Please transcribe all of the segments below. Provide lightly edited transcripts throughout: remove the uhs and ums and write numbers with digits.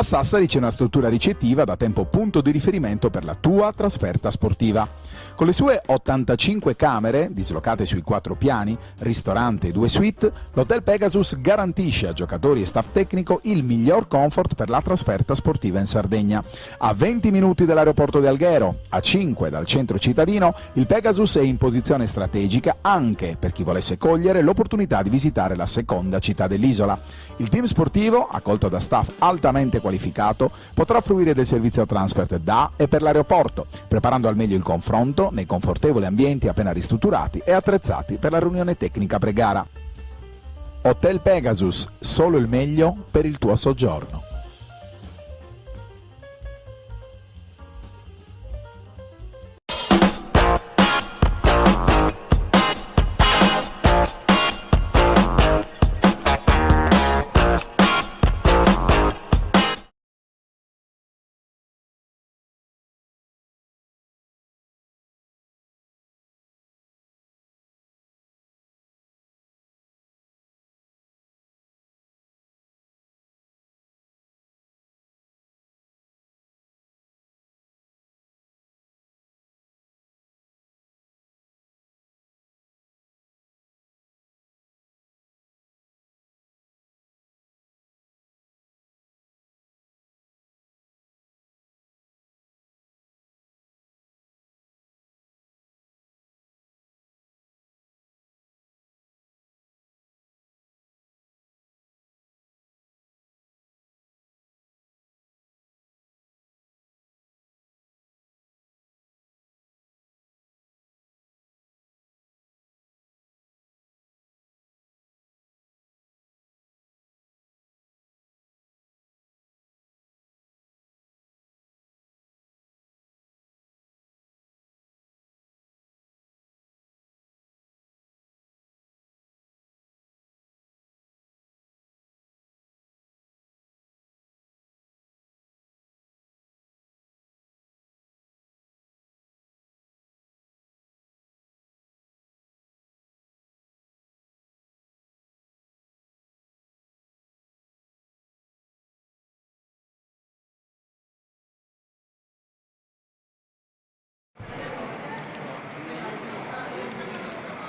A Sassari c'è una struttura ricettiva da tempo punto di riferimento per la tua trasferta sportiva. Con le sue 85 camere, dislocate sui 4 piani, ristorante e 2 suite, l'Hotel Pegasus garantisce a giocatori e staff tecnico il miglior comfort per la trasferta sportiva in Sardegna. A 20 minuti dall'aeroporto di Alghero, a 5 dal centro cittadino, il Pegasus è in posizione strategica anche per chi volesse cogliere l'opportunità di visitare la seconda città dell'isola. Il team sportivo, accolto da staff altamente qualificato, potrà fruire del servizio transfer da e per l'aeroporto, preparando al meglio il confronto nei confortevoli ambienti appena ristrutturati e attrezzati per la riunione tecnica pre-gara. Hotel Pegasus, solo il meglio per il tuo soggiorno.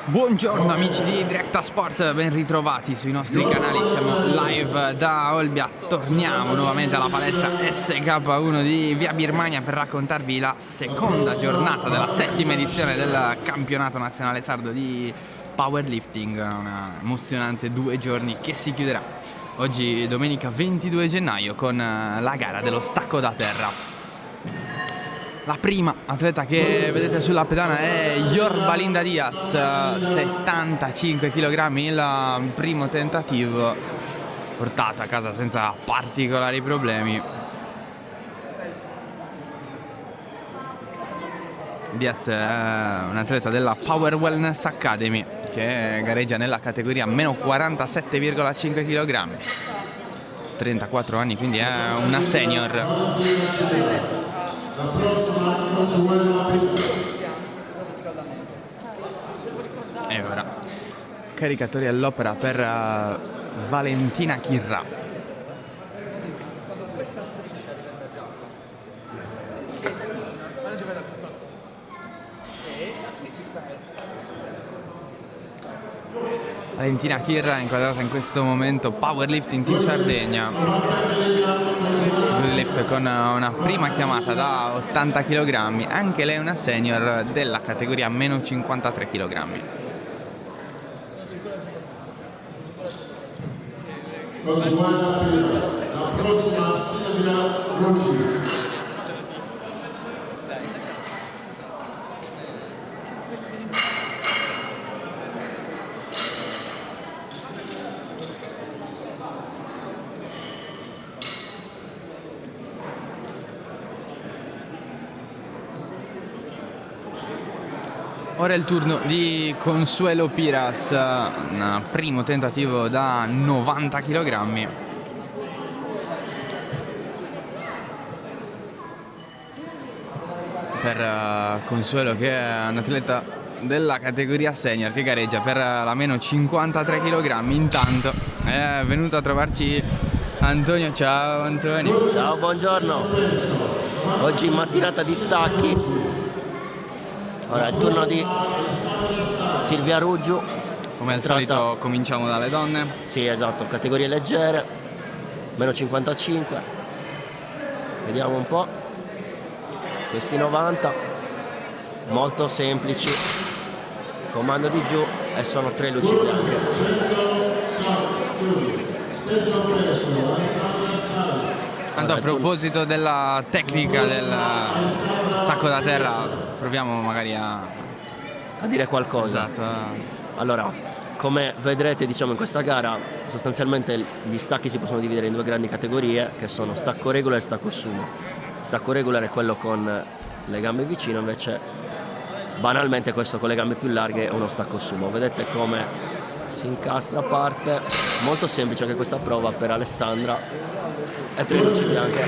Buongiorno amici di Directa Sport, ben ritrovati sui nostri canali, siamo live da Olbia, torniamo nuovamente alla palestra SK1 di Via Birmania per raccontarvi la seconda giornata della 7ª edizione del campionato nazionale sardo di powerlifting, una emozionante 2 giorni che si chiuderà oggi domenica 22 gennaio con la gara dello stacco da terra. La prima atleta che vedete sulla pedana è Yorbalinda Diaz, 75 kg, il primo tentativo, portato a casa senza particolari problemi. Diaz è un atleta della Power Wellness Academy che gareggia nella categoria meno 47,5 kg, 34 anni, quindi è una senior. E ora caricatori all'opera per Valentina Chirra. Valentina Chirra inquadrata in questo momento Powerlifting Team Sardegna, lift con una prima chiamata da 80 kg, anche lei una senior della categoria meno 53 kg. La prossima Silvia Rocci. Ora è il turno di Consuelo Piras, un primo tentativo da 90 kg. Per Consuelo, che è un atleta della categoria senior che gareggia per la meno 53 kg. Intanto è venuto a trovarci Antonio, ciao Antonio. Ciao, buongiorno. Oggi mattinata di stacchi. Ora è il turno di Silvia Ruggiu. Come al solito cominciamo dalle donne. Sì, esatto, categorie leggere, meno 55. Vediamo un po'. Questi 90, molto semplici. Comando di giù e sono 3 luci bianche. Tanto a proposito della tecnica del stacco da terra, proviamo magari a dire qualcosa. Esatto. Allora, come vedrete, diciamo, in questa gara sostanzialmente gli stacchi si possono dividere in 2 grandi categorie, che sono stacco regular e stacco sumo. Stacco regular è quello con le gambe vicine, invece banalmente questo con le gambe più larghe è uno stacco sumo. Vedete come si incastra a parte, molto semplice anche questa prova per Alessandra, e 3 luci bianche.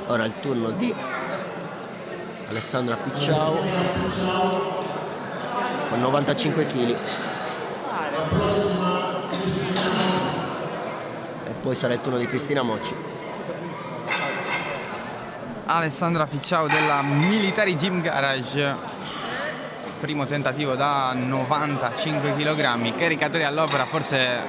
Ora è il turno di Alessandra Picciao con 95 kg, e poi sarà il turno di Cristina Mocci. Alessandra Picciao della Military Gym Garage. Primo tentativo da 95 kg, caricatori all'opera. Forse,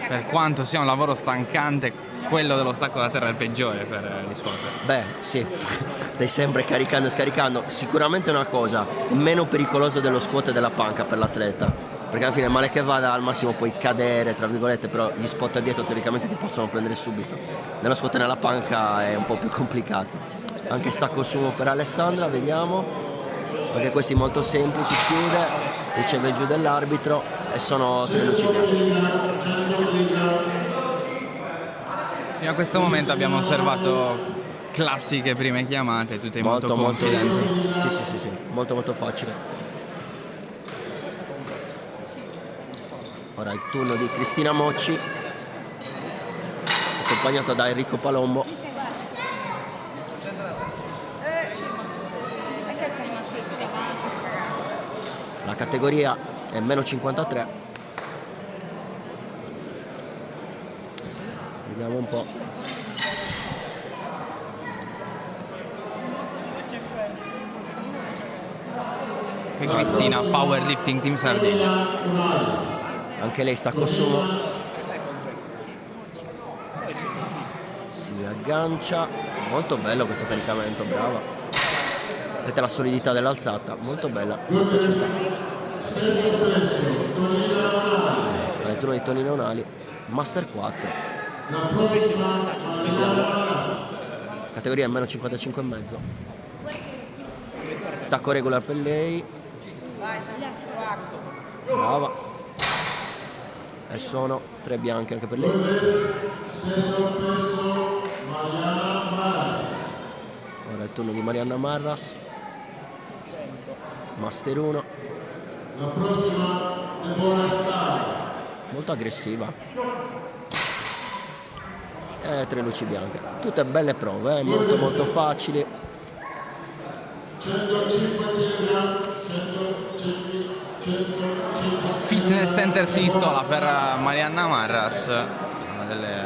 per quanto sia un lavoro stancante, quello dello stacco da terra è il peggiore per gli squat. Beh, sì, stai sempre caricando e scaricando. Sicuramente una cosa, è meno pericoloso dello squat e della panca per l'atleta, perché alla fine male che vada al massimo puoi cadere, tra virgolette, però gli spot dietro teoricamente ti possono prendere subito. Nello squat e nella panca è un po' più complicato. Anche stacco sumo per Alessandra, vediamo. Anche questi molto semplici, chiude, riceve giù dell'arbitro e sono 3 luci bianche. Fino a questo momento abbiamo osservato classiche prime chiamate, tutte molto confidenti. Sì, molto facile. Ora il turno di Cristina Mocci, accompagnata da Enrico Palombo. La categoria è meno 53. Vediamo un po'. Che Cristina, Powerlifting Team Sardegna. Anche lei stacco sumo. Si aggancia. Molto bello questo caricamento, brava. Vedete la solidità dell'alzata, molto bella. Il turno di Tonino Onali, Master 4. Categoria meno 55,5. Stacco regular per lei. Brava. E sono 3 bianche anche per lei. Ora è il turno di Marianna Marras. Master 1. La prossima Deborah Star. Molto aggressiva. E 3 luci bianche. Tutte belle prove, molto facili. 105 kg, 105. Fitness Center Siniscola per Marianna Marras, una delle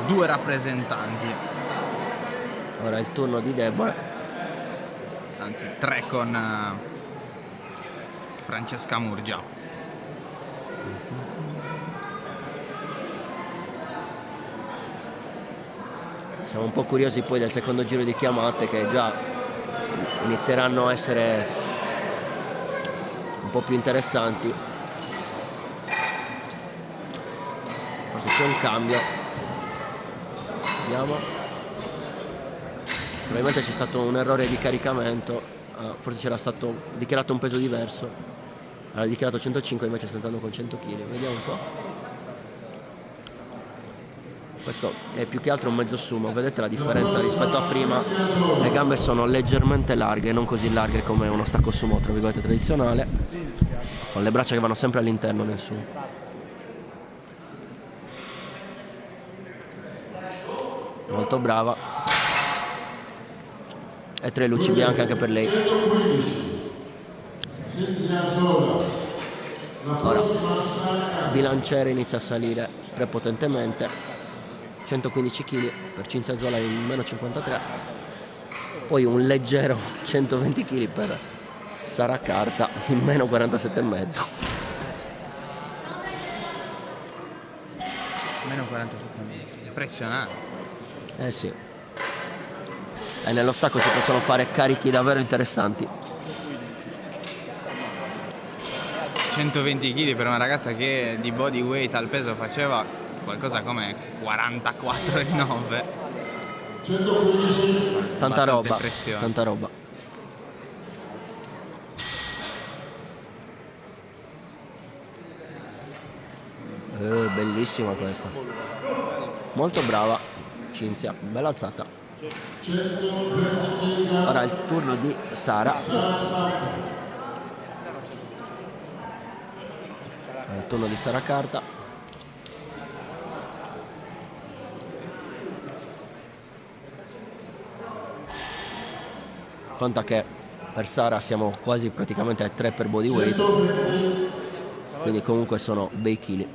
2 rappresentanti. Ora è il turno di Deborah. Anzi 3 con Francesca Murgia. Siamo un po' curiosi poi del secondo giro di chiamate, che già inizieranno a essere un po' più interessanti. Forse c'è un cambio. Vediamo. Probabilmente c'è stato un errore di caricamento, forse c'era stato dichiarato un peso diverso, aveva dichiarato 105, invece sta andando con 100 kg. Vediamo un po'. Questo è più che altro un mezzo sumo, vedete la differenza rispetto a prima, le gambe sono leggermente larghe, non così larghe come uno stacco sumo tra virgolette tradizionale, con le braccia che vanno sempre all'interno nel sumo. Molto brava. E 3 luci bianche anche per lei. La prossima sacca. Bilanciere inizia a salire prepotentemente, 115 kg per Cinzezzola in meno 53, poi un leggero 120 kg per Sara Carta in meno 47,5. Meno 47 minuti. Impressionante. Eh sì. E nello stacco si possono fare carichi davvero interessanti. 120 kg per una ragazza che di body weight al peso faceva qualcosa come 44,9. 115. Tanta Abbastanza roba, impressionante. tanta roba. Bellissima questa. Molto brava Cinzia, bella alzata. 120 kg. Ora è il turno di Sara. Sara Salza. È il turno di Sara Carta. Conta che per Sara siamo quasi praticamente a 3 per body weight, 120. quindi comunque sono bei chili.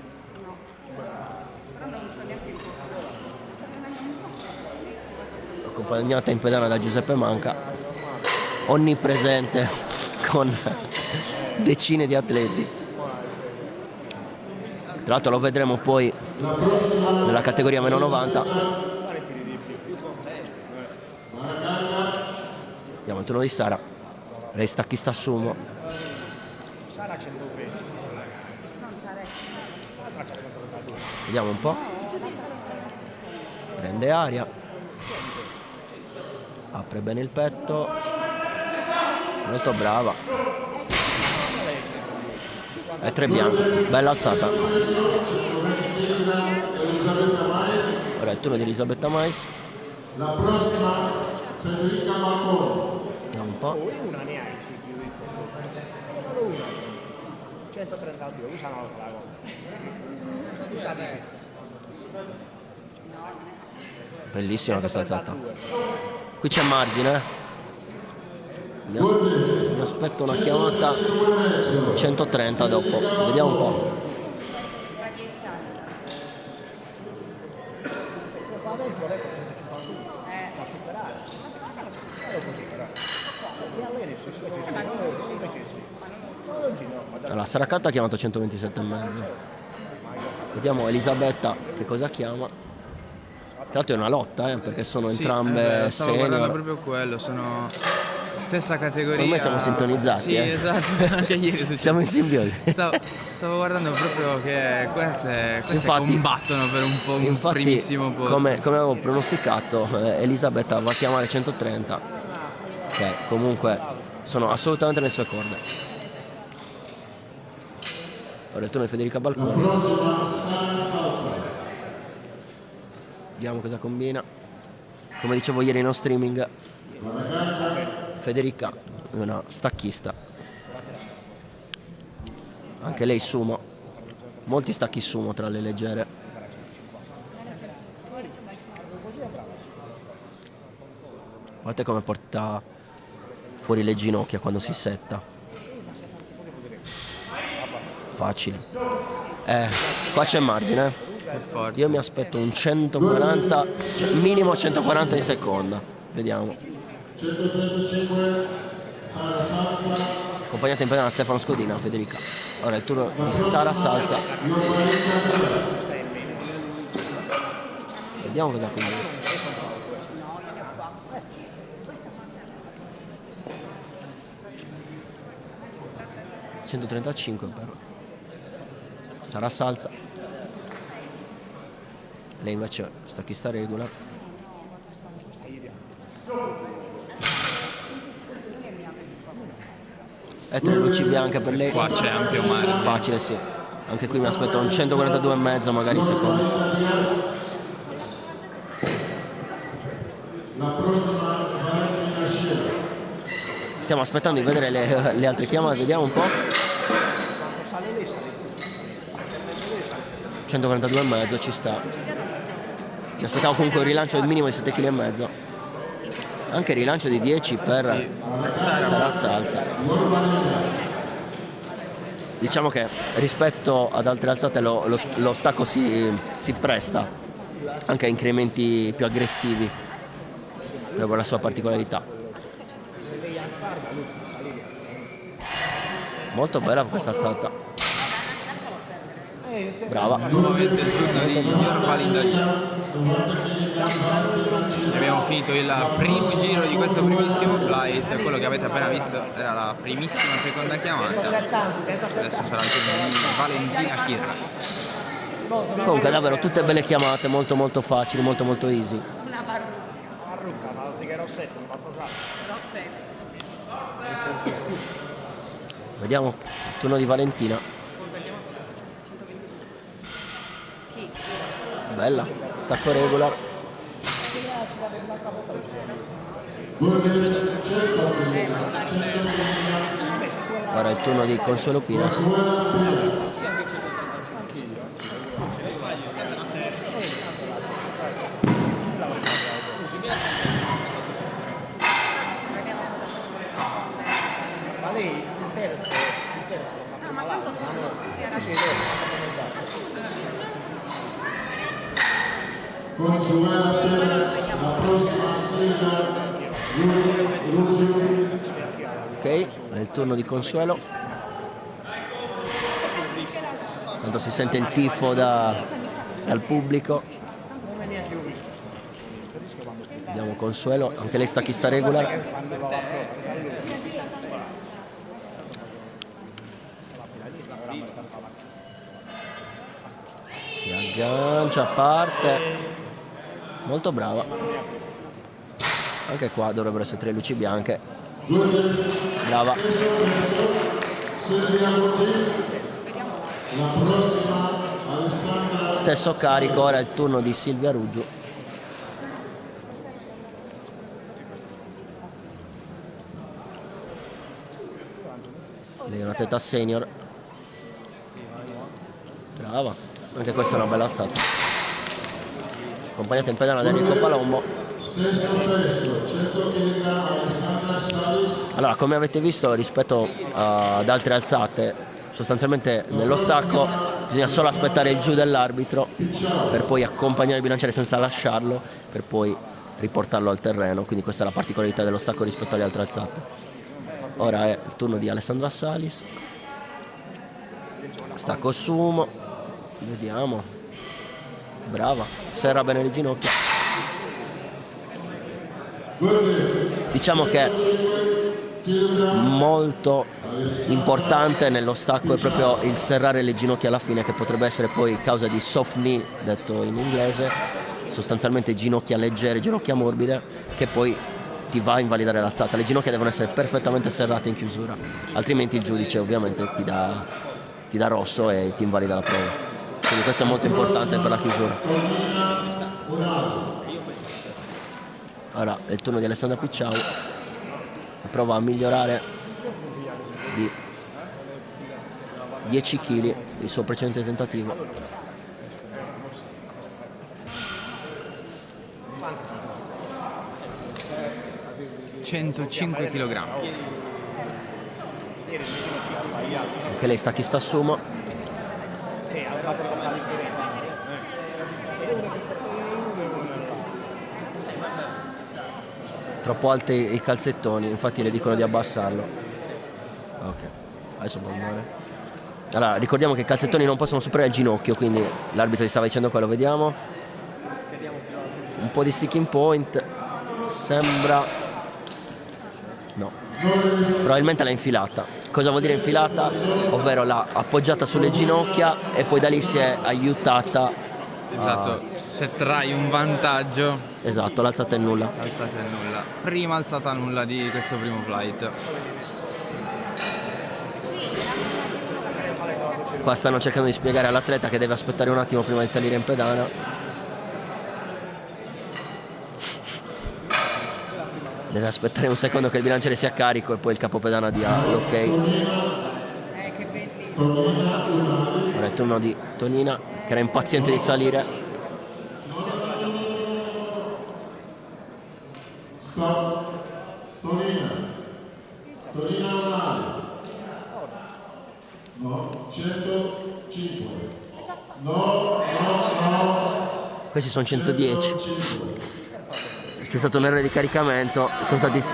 Accompagnata in pedana da Giuseppe Manca, onnipresente con decine di atleti. Tra l'altro lo vedremo poi nella categoria meno 90. Andiamo al turno di Sara, lei stacchista sumo. Vediamo un po'. Prende aria, apre bene il petto, molto brava. È 3 bianco, bella alzata. Elisabetta Mais. Ora è il turno di Elisabetta Mais. La prossima Federica Balcone. Vediamo un po'. Una ne hai più di solo una. 132, usano la cosa. Usate. Bellissima questa alzata. Qui c'è margine. Mi aspetto una chiamata 130 dopo. Vediamo un po'. Allora, Sara Carta ha chiamato 127,5. Vediamo Elisabetta che cosa chiama. Tra l'altro è una lotta, perché sono entrambe stavo guardando senior. proprio quello, sono stessa categoria. Ormai siamo sintonizzati, Sì, esatto, anche ieri succede. Siamo in simbiosi. Stavo guardando proprio che queste Infatti- combattono per un Infatti, primissimo posto. come avevo pronosticato, Elisabetta va a chiamare 130, che comunque sono assolutamente nelle sue corde. Ora il turno di Federica La Balcone. prossima Sara Salza. Vediamo cosa combina. Come dicevo ieri in streaming, Federica è una stacchista, anche lei sumo, molti stacchi sumo tra le leggere. Guardate come porta fuori le ginocchia quando si setta. Facili. Qua c'è margine. Che forte. Io mi aspetto un 140, minimo 140 in seconda. Vediamo. 135 Sara Salza. Accompagnata in pedana da Stefano Scodina, Federica. Ora è il turno di Sara Salza. Vediamo cosa combina. $135 per Sara Salza. Lei invece stacchista regular. E 3 luci bianche per lei. Qua c'è ampio margine. Facile, sì. Anche qui mi aspetto un 142,5 magari secondo. La prossima Valentina Scera. Stiamo aspettando di vedere le altre chiamate, vediamo un po'. 142,5 ci sta. Mi aspettavo comunque un rilancio del minimo di 7,5 kg. Anche il rilancio di 10 per Sara Salza. diciamo che rispetto ad altre alzate lo stacco si presta anche a incrementi più aggressivi per la sua particolarità. Molto bella questa alzata, brava. Nuovamente il turno di Junior Valindaglia. Abbiamo finito il primo giro di questo primissimo flight. Quello che avete appena visto era la primissima seconda chiamata. Adesso sarà il turno di Valentina Chirra. Comunque davvero tutte belle chiamate, molto molto facili, molto molto easy. Vediamo il turno di Valentina. Bella, stacco regular. Ora è il turno di Consuelo Pinas. Consuela Perez, la prossima sfida Ruggiu. Ok, è il turno di Consuelo. Tanto si sente il tifo dal pubblico. Vediamo Consuelo, anche lei stacchista regular. Si aggancia, parte. Molto brava. Anche qua dovrebbero essere 3 luci bianche. Brava. La prossima Alessandra. Stesso carico, ora è il turno di Silvia Ruggiu. Lei è una teta senior. Brava. Anche questa è una bella alzata. Accompagnata in pedana da Enrico Palombo. Stesso peso, 100 kg Alessandra Salis. Allora, come avete visto rispetto ad altre alzate, sostanzialmente nello stacco bisogna solo aspettare il giù dell'arbitro per poi accompagnare il bilanciere senza lasciarlo, per poi riportarlo al terreno. Quindi questa è la particolarità dello stacco rispetto alle altre alzate. Ora è il turno di Alessandra Salis. Stacco sumo. Vediamo. Brava, serra bene le ginocchia. Diciamo che molto importante nello stacco è proprio il serrare le ginocchia alla fine, che potrebbe essere poi causa di soft knee, detto in inglese, sostanzialmente ginocchia leggere, ginocchia morbide, che poi ti va a invalidare l'alzata. Le ginocchia devono essere perfettamente serrate in chiusura, altrimenti il giudice ovviamente ti dà rosso e ti invalida la prova. Quindi questo è molto importante per la chiusura. Ora è il turno di Alessandra Picciau. Prova a migliorare di 10 kg il suo precedente tentativo. ...105 kg. Anche lei stacchista sumo. Troppo alti i calzettoni, infatti le dicono di abbassarlo. Ok, adesso può andare. Allora, ricordiamo che i calzettoni non possono superare il ginocchio, quindi l'arbitro gli stava dicendo quello, vediamo. Un po' di sticking point, sembra... no, probabilmente l'ha infilata. Cosa vuol dire infilata? Ovvero l'ha appoggiata sulle ginocchia e poi da lì si è aiutata. Esatto, se trai un vantaggio. Esatto, l'alzata è nulla. Alzata è nulla. Prima alzata nulla di questo primo flight. Qua stanno cercando di spiegare all'atleta che deve aspettare un attimo prima di salire in pedana. Deve aspettare un secondo che il bilanciere sia carico e poi il capopedana dia l'ok. Ora è il turno di Tonina, che era impaziente di salire. Stop. Tonina. Tonina Unali. No. Questi sono 110. C'è stato un errore di caricamento, sono stati... C'è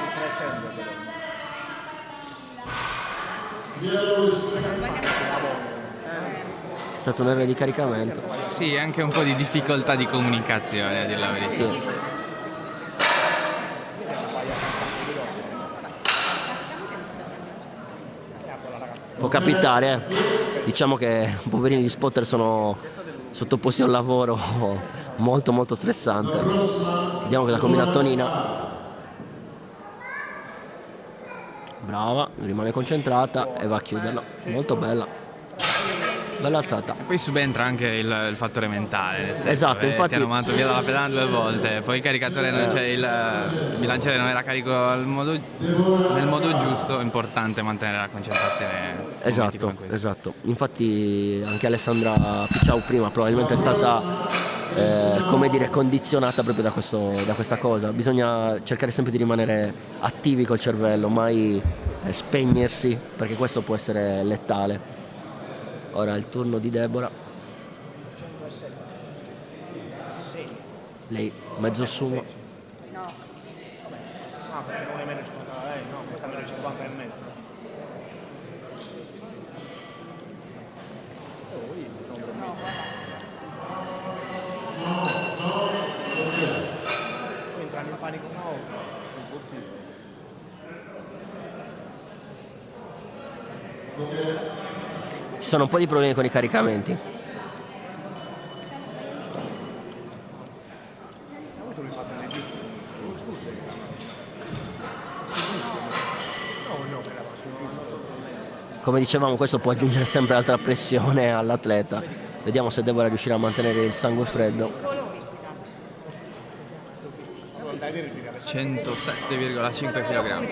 stato un errore di caricamento. Sì, anche un po' di difficoltà di comunicazione, a dir la verità. Sì. Può capitare, diciamo che poverini gli spotter sono sottoposti a un lavoro molto molto stressante. Vediamo cosa combina Tonina. Brava, rimane concentrata e va a chiuderla. Molto bella. Bella alzata. Poi subentra anche il fattore mentale, nel senso, Esatto, infatti- ti hanno mandato via dalla pedana 2 volte, poi il caricatore non c'è, il bilanciere non era carico nel modo giusto, è importante mantenere la concentrazione. in momenti Esatto, come questi. esatto. Infatti anche Alessandra Picciau prima probabilmente è stata come dire condizionata proprio da questa cosa. Bisogna cercare sempre di rimanere attivi col cervello, mai spegnersi, perché questo può essere letale. Ora è il turno di Deborah. Lei mezzo sumo. Ah, perché non è meno 50 lei, no, questa meno 50 e mezzo. Entrano in panico una volta. Ci sono un po' di problemi con i caricamenti. Come dicevamo, questo può aggiungere sempre altra pressione all'atleta. Vediamo se Deborah riuscirà a mantenere il sangue freddo. 107,5 kg.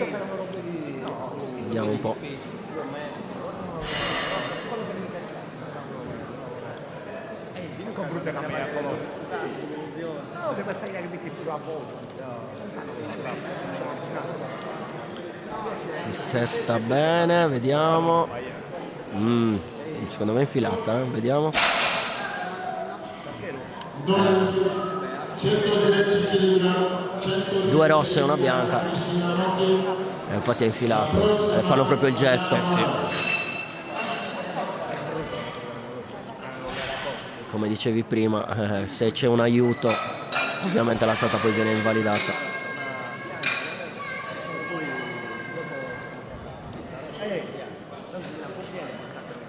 Vediamo un po'. Non brutta camera colore. No, deve essere che più a volta. Si setta bene, vediamo. Secondo me è infilata, vediamo. 110 kg, 2 rosse e una bianca. Infatti è infilato. Fanno proprio il gesto. Come dicevi prima, se c'è un aiuto, ovviamente l'alzata poi viene invalidata.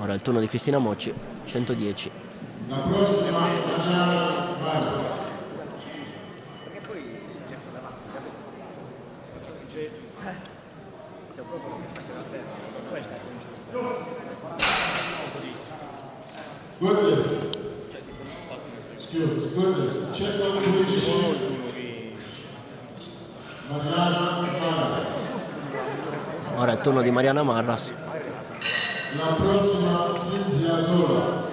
Ora è il turno di Cristina Mocci, 110. la prossima Mariana Maras. Good lift. Excuse, good lift. 115. Mariana Maras. Ora è il turno di Mariana Marras. La prossima Cinzia Zola.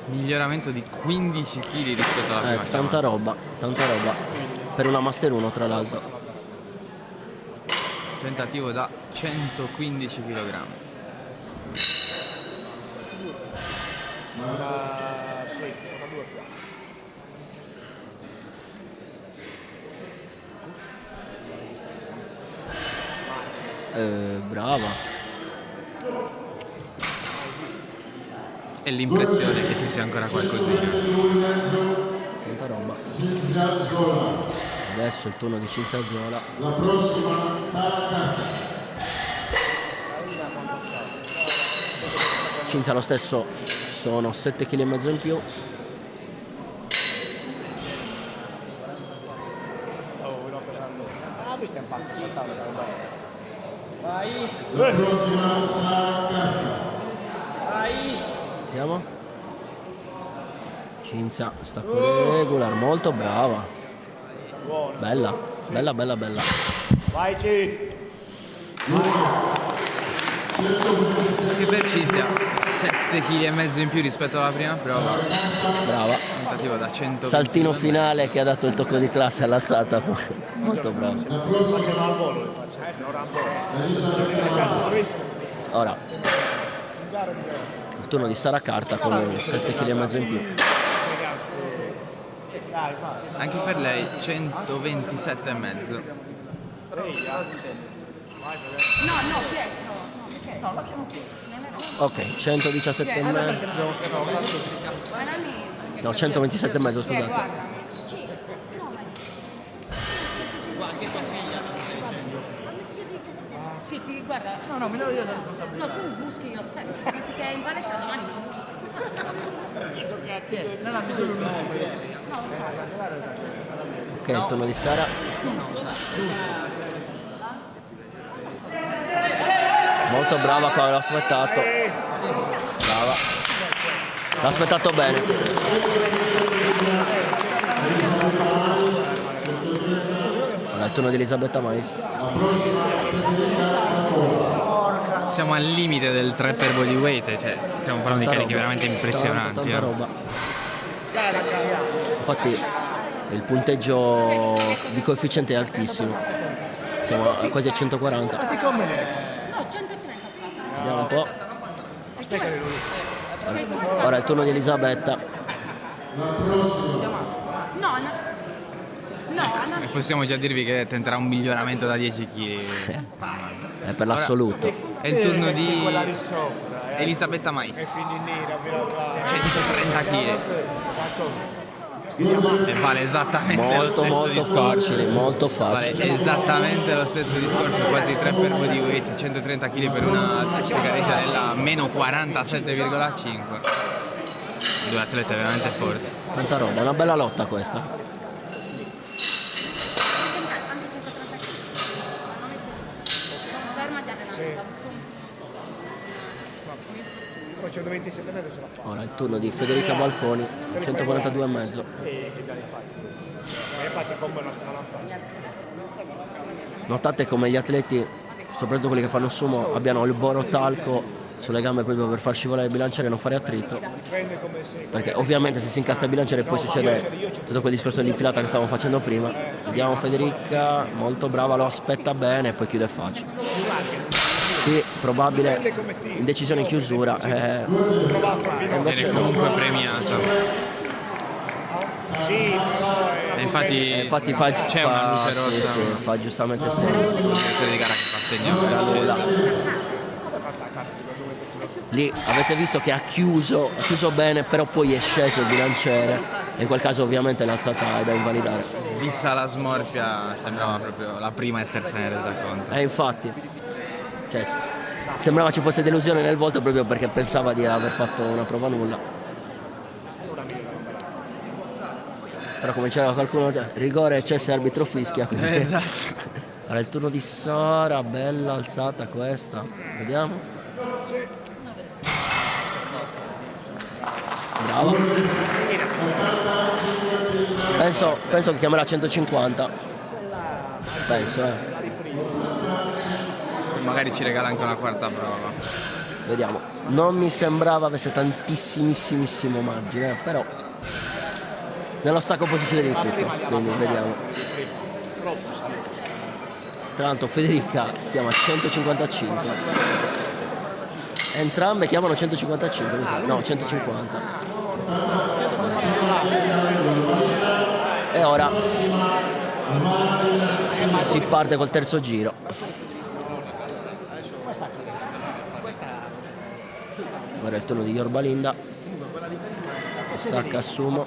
Miglioramento di 15 kg rispetto alla prima Tanta roba, tanta roba. Per una Master 1 tra l'altro. Tentativo da 115 kg. Brava. E l'impressione che ci sia ancora qualcosina. Tanta roba. Cinzia Zola. Adesso è il turno di Cinzia Zola. La prossima Sara Carta. Cinzia lo stesso, sono 7,5 kg in più. La prossima Sara Carta. Vediamo. Cinzia sta con regular, molto brava. Bella, bella, bella, bella. Vai Ci! Anche per Cinzia 7,5 kg in più rispetto alla prima prova. Brava. Tentativo da 100. Saltino finale che ha dato il tocco di classe all'alzata. Molto bravo. La prossima Elisa Riccardo. Ora Il turno di Sara Carta con 7,5 kg in più. Anche per lei 127,5. Ok, 117,5. No, 127,5, scusate. Sì, guarda, no, me lo io sono responsabile. No, tu buschi lo stesso, che in palestra domani non ha bisogno di Ok, il turno di Sara. Molto brava qua, l'ho aspettato. Brava. L'ha aspettato bene. Ora il turno di Elisabetta Mais. Siamo al limite del 3 per bodyweight, cioè stiamo parlando di carichi veramente impressionanti. Tanta roba. Infatti il punteggio di coefficiente è altissimo. Siamo quasi a 140. No, 130. Vediamo un po'. Ora è il turno di Elisabetta. No, E possiamo già dirvi che tenterà un miglioramento da 10 kg. È per l'assoluto. È il turno di Elisabetta Mais. 130 kg. E vale esattamente lo stesso Molto discorso. facile, molto Vale facile. esattamente lo stesso discorso, quasi 3 per bodyweight, 130 kg per una gareggia della meno 47,5. Due atlete veramente forti. Tanta roba, è una bella lotta questa. Poi 127 metri ce l'ha fatta. Ora è il turno di Federica Balconi, 142,5. Infatti il combo non l'ha fatto. Notate come gli atleti, soprattutto quelli che fanno sumo, abbiano il borotalco sulle gambe proprio per far scivolare il bilanciere e non fare attrito. Prende come se... Perché ovviamente se si incassa il bilanciere poi succede tutto quel discorso dell'infilata che stavamo facendo prima. Vediamo Federica, molto brava, lo aspetta bene e poi chiude facile. Qui probabile indecisione in chiusura. Viene Invece no. comunque premiata. E infatti c'è una luce rossa. Sì, sì, fa giustamente segno. Il direttore di gara che fa segno per Nulla. Lì avete visto che ha chiuso bene, però poi è sceso il bilanciere e in quel caso ovviamente l'alzata è da invalidare. Vista la smorfia sembrava proprio la prima a essersene resa conto. Infatti, cioè, sembrava ci fosse delusione nel volto proprio perché pensava di aver fatto una prova nulla. Però come diceva qualcuno, rigore, eccesso, arbitro fischia. Esatto. Allora il turno di Sara, bella alzata questa, vediamo. Brava. Penso che chiamerà 150. Penso, Magari ci regala anche una quarta prova. Vediamo. Non mi sembrava avesse tantissimissimo margine, però nello stacco può succedere di tutto, quindi vediamo. Tra l'altro Federica chiama 155. Entrambe chiamano 155, mi sa. No, 150. E ora si parte col terzo giro. Ora è il turno di Yorbalinda. Stacca a sumo.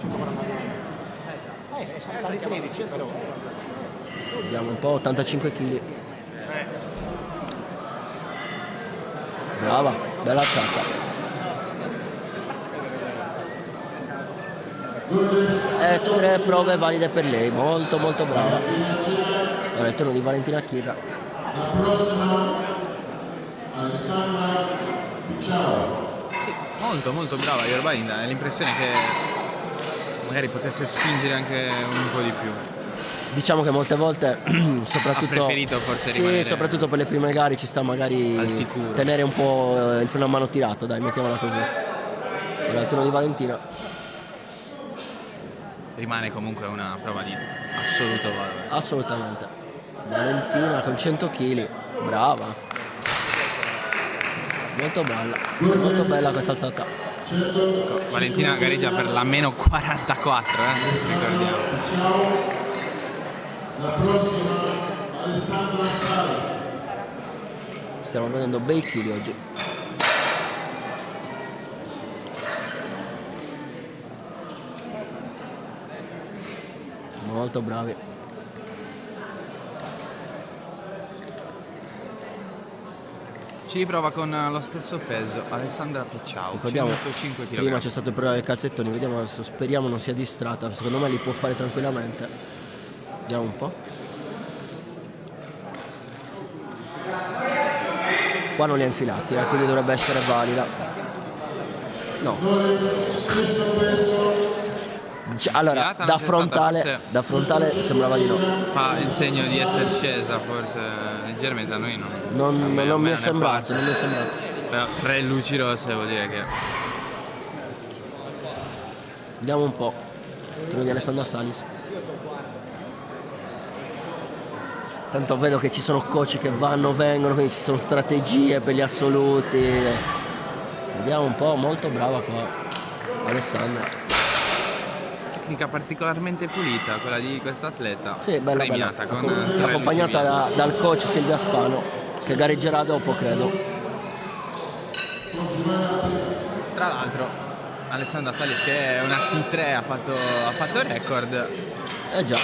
Vediamo un po', 85 kg. Brava, bella alzata. E 3 prove valide per lei, molto brava. Ora è il turno di Valentina Chirra. La prossima, Alessandra Picciao. Sì, molto brava Yorbalinda, è l'impressione che magari potesse spingere anche un po' di più. Diciamo che molte volte, soprattutto, Ha preferito forse sì, rimanere soprattutto per le prime gare ci sta magari al sicuro. tenere un po' il freno a mano tirato, dai, mettiamola così. Ora il turno di Valentina. Rimane comunque una prova di assoluto valore. Assolutamente. Valentina con 100 kg, brava. molto bella questa alzata. Valentina gareggia per la meno 44, ricordiamo. La prossima, Alessandra Salas. Stiamo vedendo bei chili oggi. Molto bravi. Ci riprova con lo stesso peso Alessandra Picciau, Ricordiamo, 105 kg. prima c'è stato il problema del calzettoni, vediamo adesso, speriamo non sia distratta, secondo me li può fare tranquillamente. Vediamo un po'. Qua non li ha infilati, quindi dovrebbe essere valida. No. Allora, Infilata non c'è stata, da frontale sembrava di no. Fa il segno di essere scesa, forse leggermente, a noi Non mi è non sembrato, non mi è piace. sembrato. Però 3 luci rosse vuol dire che... Vediamo un po'. Turno di Alessandra Salis. Tanto vedo che ci sono coach che vanno, vengono, quindi ci sono strategie per gli assoluti. Vediamo un po', molto brava qua Alessandra. Tecnica particolarmente pulita, quella di questa atleta. Sì, bella, premiata bella. con 3 Accompagnata dal coach Silvia Spano, che gareggerà dopo, credo. Tra l'altro Alessandra Salis, che è una T3, ha fatto record. Già.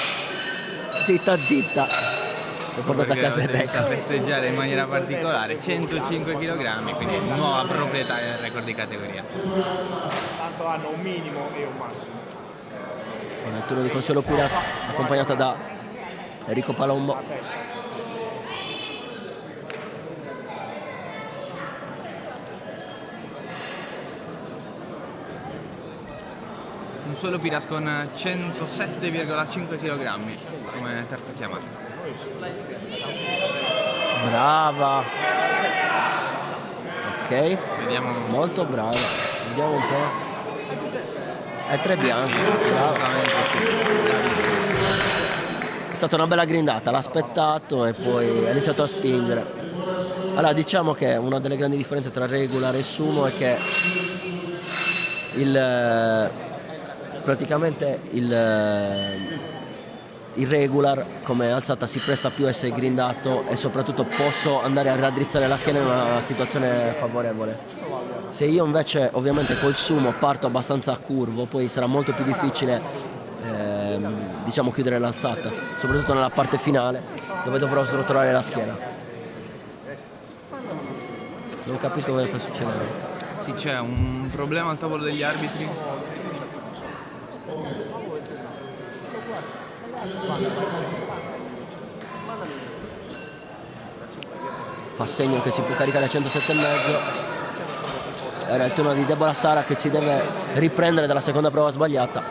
Zitta zitta. Si è portata a casa il Da record. festeggiare in maniera particolare, 105 kg, quindi nuova proprietaria del record di categoria. Tanto hanno un minimo e un massimo. Il turno di Consuelo Piras, accompagnata da Enrico Palombo. Consuelo Piras con 107,5 kg come terza chiamata. Brava. Ok, Vediamo. molto brava. Vediamo un po'. È 3 bianche. Brava. Assolutamente sì. È stata una bella grindata, l'ha aspettato e poi ha iniziato a spingere. Allora, diciamo che una delle grandi differenze tra regular e sumo è che praticamente il regular come alzata si presta più a essere grindato e soprattutto posso andare a raddrizzare la schiena in una situazione favorevole. Se io invece ovviamente col sumo parto abbastanza curvo, poi sarà molto più difficile diciamo chiudere l'alzata, soprattutto nella parte finale dove dovrò srotolare la schiena. Non capisco cosa sta succedendo. Sì, c'è un problema al tavolo degli arbitri. Fa segno che si può caricare a 107,5. Era il turno di Deborah Stara che si deve riprendere dalla seconda prova sbagliata.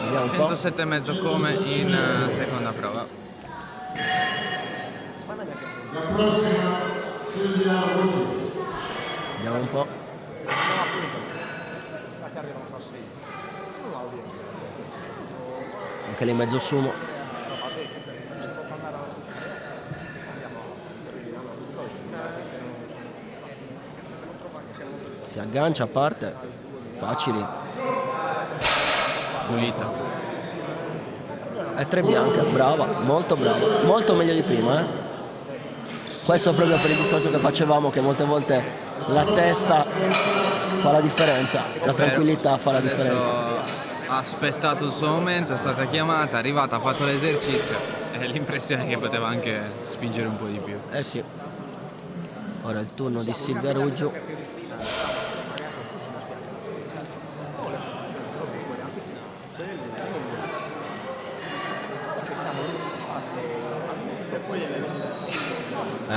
Vediamo un po'. 107,5 come in seconda prova. La prossima, Silvia Ruggio. Vediamo un po'. Anche lì mezzo sumo. Si aggancia a parte. Facili. Pulita. È 3 bianche, brava, molto brava. Molto meglio di prima, eh. Questo proprio per il discorso che facevamo, che molte volte la testa fa la differenza, la tranquillità fa la Adesso differenza. ha aspettato il suo momento, è stata chiamata, è arrivata, ha fatto l'esercizio e l'impressione è che poteva anche spingere un po' di più. Eh sì. Ora il turno di Silvia Ruggio.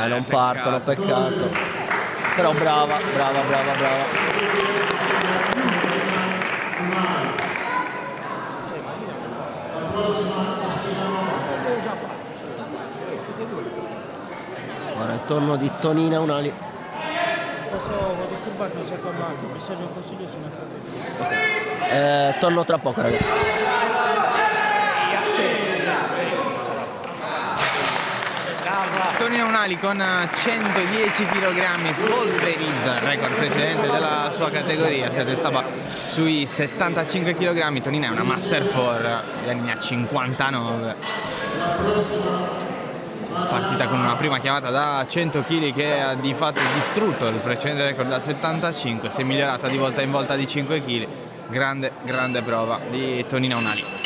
Non partono, peccato. Però brava, brava, brava, brava. Ora il turno di Tonina Unali. Posso disturbarti un secondo attimo? Mi serve un consiglio su una strategia. Torno tra poco, ragazzi. Tonino Unali con 110 kg, polverizza il record precedente della sua categoria, si stava sui 75 kg. Tonino è una Master 4, ne ha 59. Partita con una prima chiamata da 100 kg che ha di fatto distrutto il precedente record da 75, si è migliorata di volta in volta di 5 kg. Grande prova di Tonino Unali.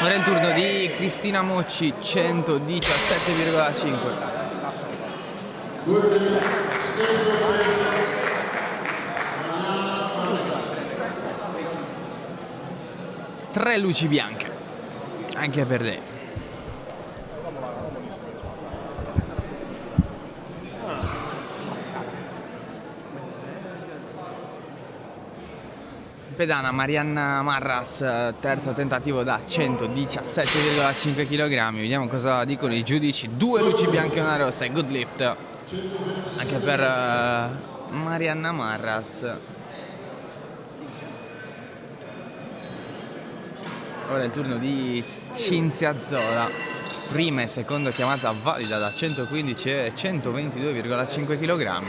Ora è il turno di Cristina Mocci, 117,5. Tre luci bianche, anche per lei. Pedana Marianna Marras, terzo tentativo da 117,5 kg. Vediamo cosa dicono i giudici. 2 luci bianche e una rossa e good lift anche per Marianna Marras. Ora è il turno di Cinzia Zola, prima e seconda chiamata valida da 115 e 122,5 kg.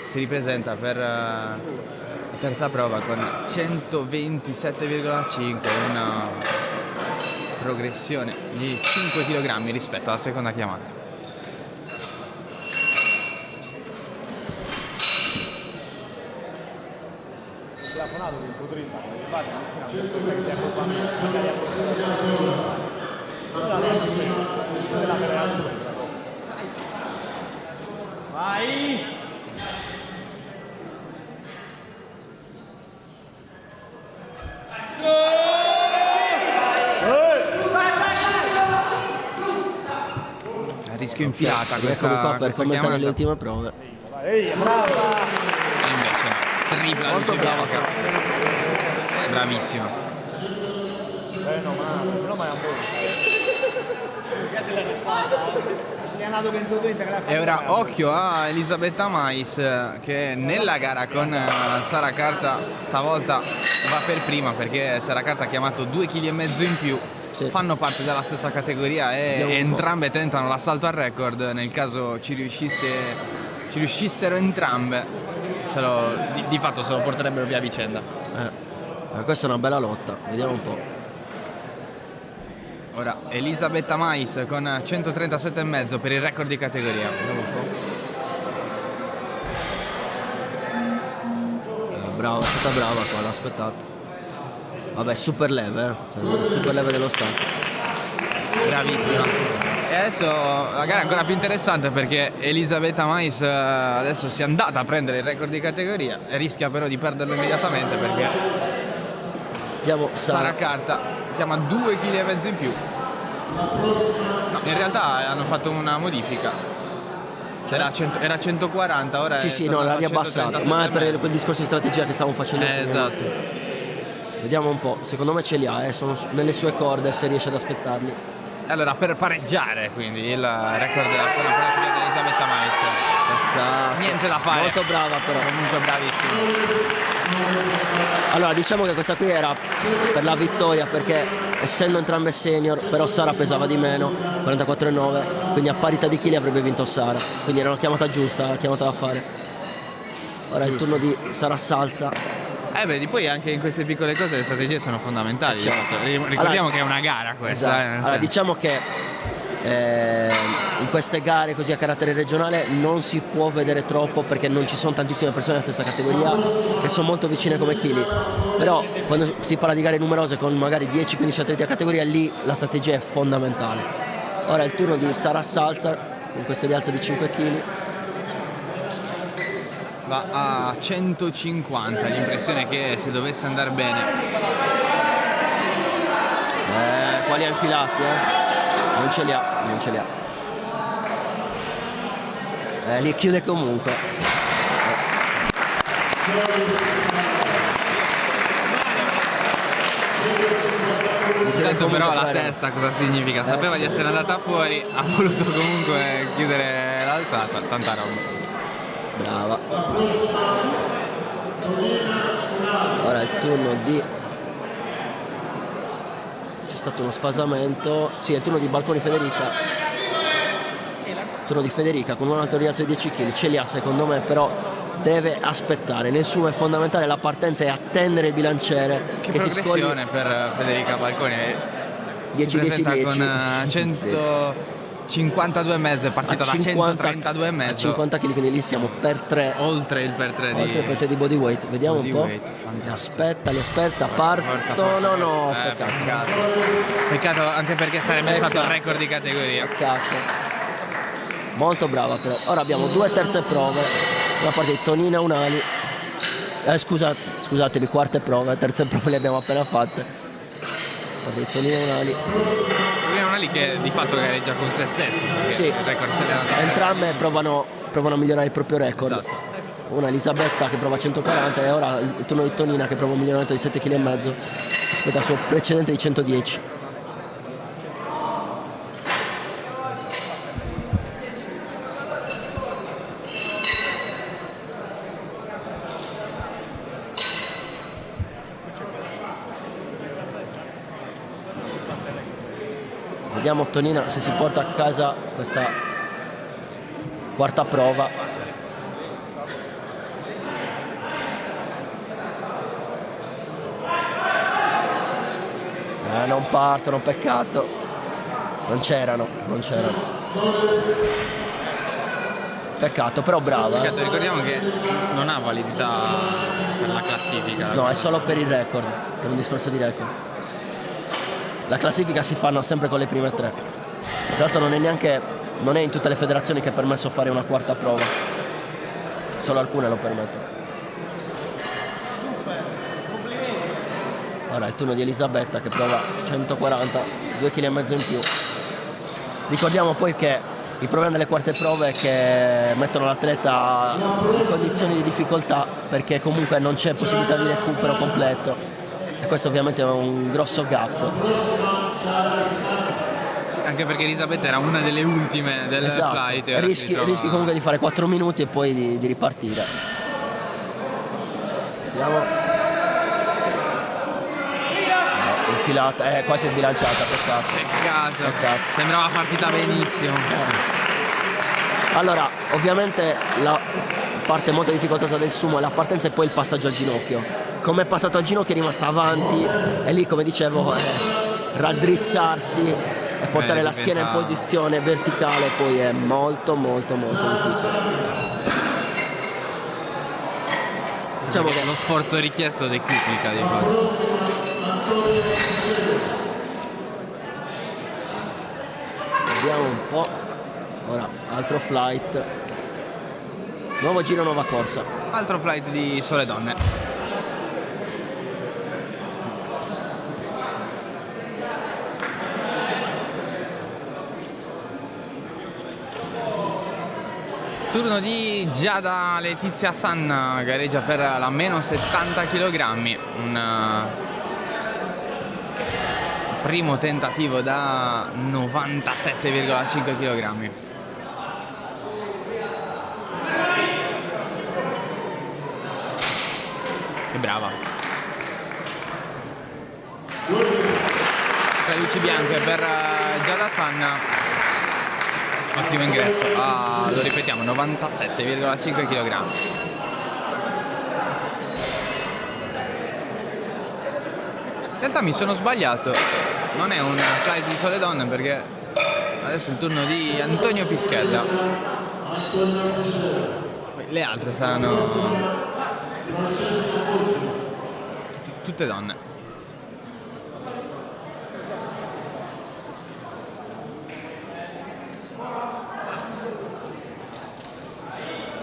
Si ripresenta per terza prova con 127,5, una progressione di 5 kg rispetto alla seconda chiamata. Vai! A rischio infilata Eccomi qua per questa commentare chiamata. le ultime prove. E invece no, tripla luce bianca. Bravissima. E ora occhio a Elisabetta Mais che nella gara con Sara Carta stavolta va per prima, perché Sara Carta ha chiamato 2,5 kg in più. Sì. Fanno parte della stessa categoria e entrambe tentano l'assalto al record. Nel caso ci riuscissero entrambe, di fatto se lo porterebbero via a vicenda. Questa è una bella lotta, vediamo un po'. Ora Elisabetta Mais con 137,5 per il record di categoria. Vediamo un po'. Brava, è stata brava qua, l'ha aspettato. Vabbè, super leve, super leve dello Stato. Bravissima. E adesso la gara è ancora più interessante perché Elisabetta Mais adesso si è andata a prendere il record di categoria e rischia però di perderlo immediatamente perché Vediamo Sara Carta chiama 2,5 kg in più. No, in realtà hanno fatto una modifica. Era 140, ora Sì, è no, l'ha tornato a riabbassato, ma è per 137,5. quel discorso di strategia che stavamo facendo prima. Esatto. Vediamo un po', secondo me ce li ha, sono nelle sue corde se riesce ad aspettarli. Allora per pareggiare quindi il record della prima di Elisabetta Mais. Peccato. Niente da fare. Molto brava però. Comunque bravissima. Allora diciamo che questa qui era per la vittoria perché essendo entrambe senior, però Sara pesava di meno, 44,9, quindi a parità di chili avrebbe vinto Sara, quindi era una chiamata giusta, la chiamata da fare. Ora è il turno di Sara Salza. Vedi, poi anche in queste piccole cose le strategie sono fondamentali. Certo. Ricordiamo Allora, che è una gara questa. Esatto. Nel Allora, senso. diciamo che in queste gare così a carattere regionale non si può vedere troppo perché non ci sono tantissime persone nella stessa categoria che sono molto vicine come chili, però quando si parla di gare numerose con magari 10-15 atleti a categoria, lì la strategia è fondamentale. Ora è il turno di Sara Salza con questo rialzo di 5 kg. Va a 150, l'impressione che se dovesse andare bene. Quali ha infilati, non ce li ha. Li chiude comunque. Intanto però la testa cosa significa? Sapeva di essere andata fuori, ha voluto comunque chiudere l'alzata, tanta roba. Brava. Ora è il turno di... C'è stato uno sfasamento. Sì, è il turno di Balconi Federica. Turno di Federica con un altro rialzo di 10 kg. Ce li ha secondo me, però deve aspettare. Nel sumo è fondamentale la partenza e attendere il bilanciere Che si scoglie. progressione per Federica Balconi. 10-10-10 con 152,5, è partita da 132,5 a 50 kg, quindi lì siamo per 3, oltre il per 3 di body weight. Vediamo body un po'. weight, Li aspetta, partono. No, peccato anche perché sarebbe stato il record di categoria. Peccato. Molto brava però. Ora abbiamo 2 terze prove. Una parte di Tonina Unali. Scusatemi, quarte prove, terze prove le abbiamo appena fatte. Parte di Tonina Unali. Una lì che di fatto gareggia con se stessa. Sì, il record se l'è dato. entrambe provano a migliorare il proprio record. Esatto. Una Elisabetta che prova 140 e ora il turno di Tonina che prova un miglioramento di 7,5 kg rispetto al suo precedente di 110. Vediamo Tonina se si porta a casa questa quarta prova. Non partono, peccato. Non c'erano. Peccato, però brava. Peccato, ricordiamo che non ha validità per la classifica. No, è solo per il record, per un discorso di record. La classifica si fanno sempre con le prime 3. Tra l'altro non è in tutte le federazioni che è permesso fare una quarta prova. Solo alcune lo permettono. Ora è il turno di Elisabetta che prova 140, 2,5 kg in più. Ricordiamo poi che il problema delle quarte prove è che mettono l'atleta in condizioni di difficoltà perché comunque non c'è possibilità di recupero completo. E questo ovviamente è un grosso gap. Sì, anche perché Elisabetta era una delle ultime del flight. E rischi comunque di fare 4 minuti e poi di ripartire. Vediamo. Infilata, qua si è sbilanciata, Peccato. Sembrava partita benissimo. Allora, ovviamente la parte molto difficoltosa del sumo è la partenza e poi il passaggio al ginocchio. Come è passato al ginocchio è rimasta avanti e lì, come dicevo, raddrizzarsi e portare la schiena in posizione verticale poi è molto difficile. Diciamo che lo sforzo richiesto decuplica di fatto. Vediamo un po'. Ora altro flight, nuovo giro, nuova corsa. Altro flight di sole donne. Turno di Giada Letizia Sanna, gareggia per la meno 70 kg. Un primo tentativo da 97,5 kg. Che brava. Tra luci bianche per Giada Sanna. Ottimo ingresso, lo ripetiamo, 97,5 kg. In realtà mi sono sbagliato, non è un flight di sole donne perché adesso è il turno di Antonio Pischella. Le altre saranno tutte donne.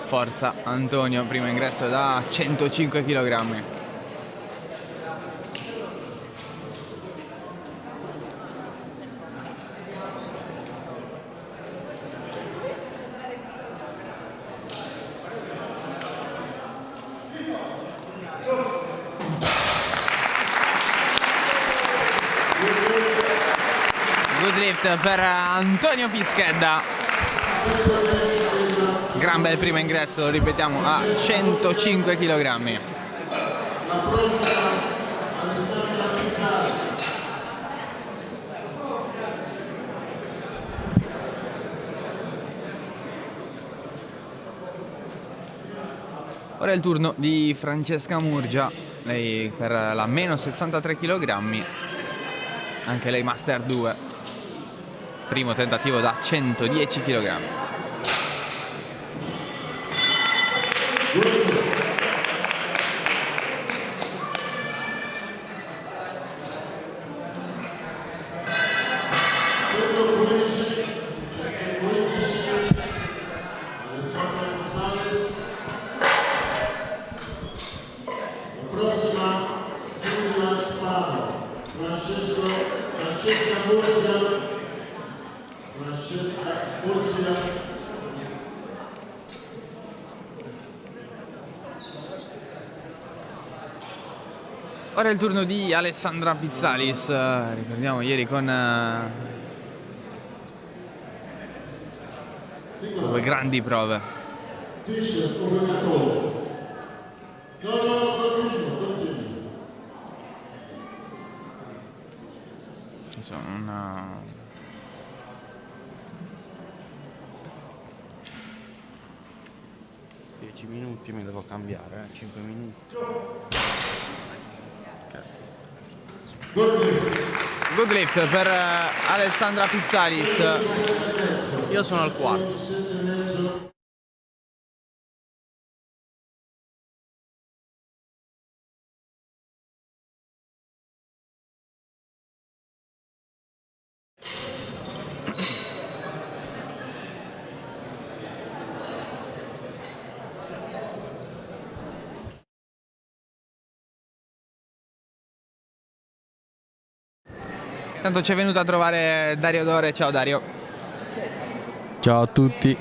Forza Antonio, primo ingresso da 105 kg. lift per Antonio Pischedda. Gran bel primo ingresso, lo ripetiamo, a 105 kg. La prossima Alessandra Pizzales. Ora è il turno di Francesca Murgia, lei per la meno 63 kg, anche lei Master 2, primo tentativo da 110 kg. Alessandra Gonzalez. La prossima Silvia Spano. Francesca Murgia. Ora è il turno di Alessandra Pizzalis, ricordiamo ieri con due grandi prove. T-shirt obbligatorio. Continua. Insomma, 10 minuti mi devo cambiare, 5 minuti. good lift per Alessandra Pizzalis. Io sono al quarto. Tanto ci è venuto a trovare Dario Dore, ciao Dario. Ciao a tutti.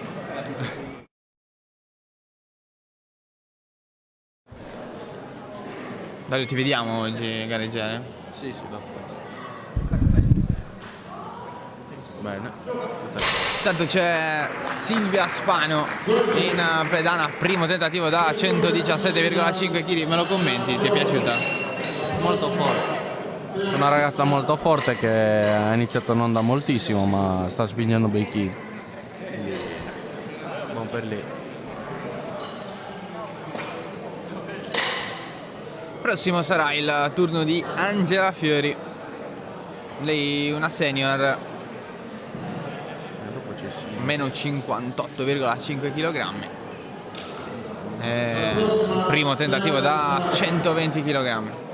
Dario, ti vediamo oggi gareggiare? Sì, dopo. Bene. Tanto c'è Silvia Spano in pedana, primo tentativo da 117,5 kg, me lo commenti? Ti è piaciuta? Molto forte. Una ragazza molto forte che ha iniziato non da moltissimo, ma sta spingendo bei chili. Quindi, buon per lei. Prossimo sarà il turno di Angela Fiori. Lei una senior, Dopo c'è sì. meno 58,5 kg. Primo tentativo da 120 kg.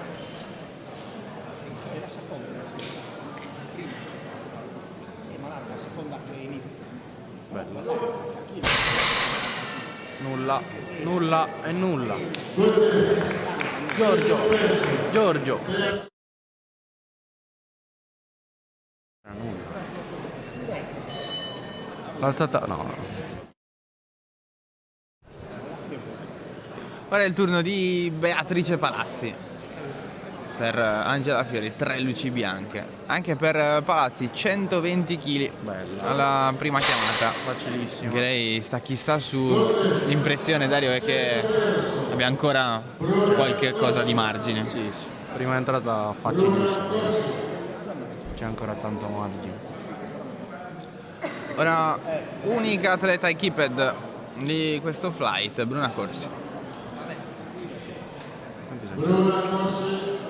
Nulla e nulla. Giorgio. L'alzata no. Ora è il turno di Beatrice Palazzi. Per Angela Fiori 3 luci bianche. Anche per Palazzi 120 kg Bella. alla prima chiamata. Facilissimo. Anche lei sta chi sta su. L'impressione, Dario, è che abbia ancora qualche cosa di margine. Sì. Prima entrata facilissimo. C'è ancora tanto margine. Ora unica atleta equipped di questo flight, Bruna Corsi. Bruna Corsi.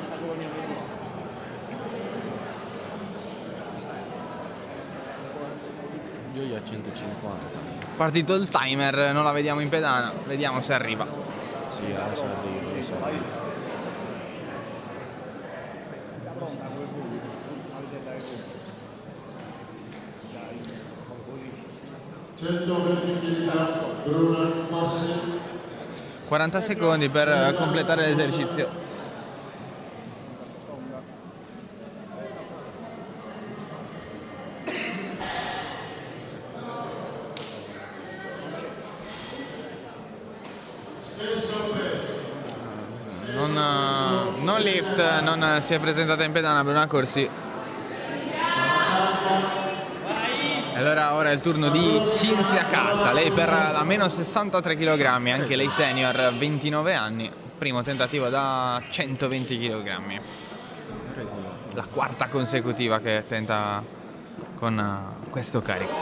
Io a 150. Partito il timer, non la vediamo in pedana, vediamo se arriva. Sì, adesso arrivo. 120 kg, Bruna Corsi. 40 secondi per completare l'esercizio. Non lift, non si è presentata in pedana Bruna Corsi. Allora ora è il turno di Cinzia Catta, lei per la meno 63 kg, anche lei senior, 29 anni, primo tentativo da 120 kg. La quarta consecutiva che tenta con questo carico.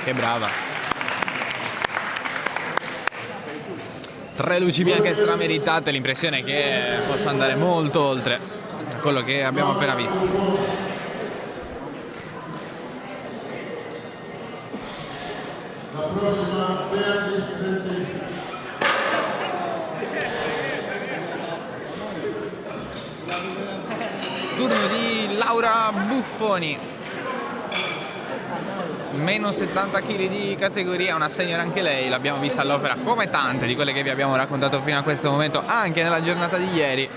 Che brava. 3 luci bianche strameritate, l'impressione è che possa andare molto oltre quello che abbiamo appena visto. La prossima Beatrice Trentin. Turno di Laura Buffoni, meno 70 kg di categoria, una senior anche lei, l'abbiamo vista all'opera come tante di quelle che vi abbiamo raccontato fino a questo momento, anche nella giornata di ieri.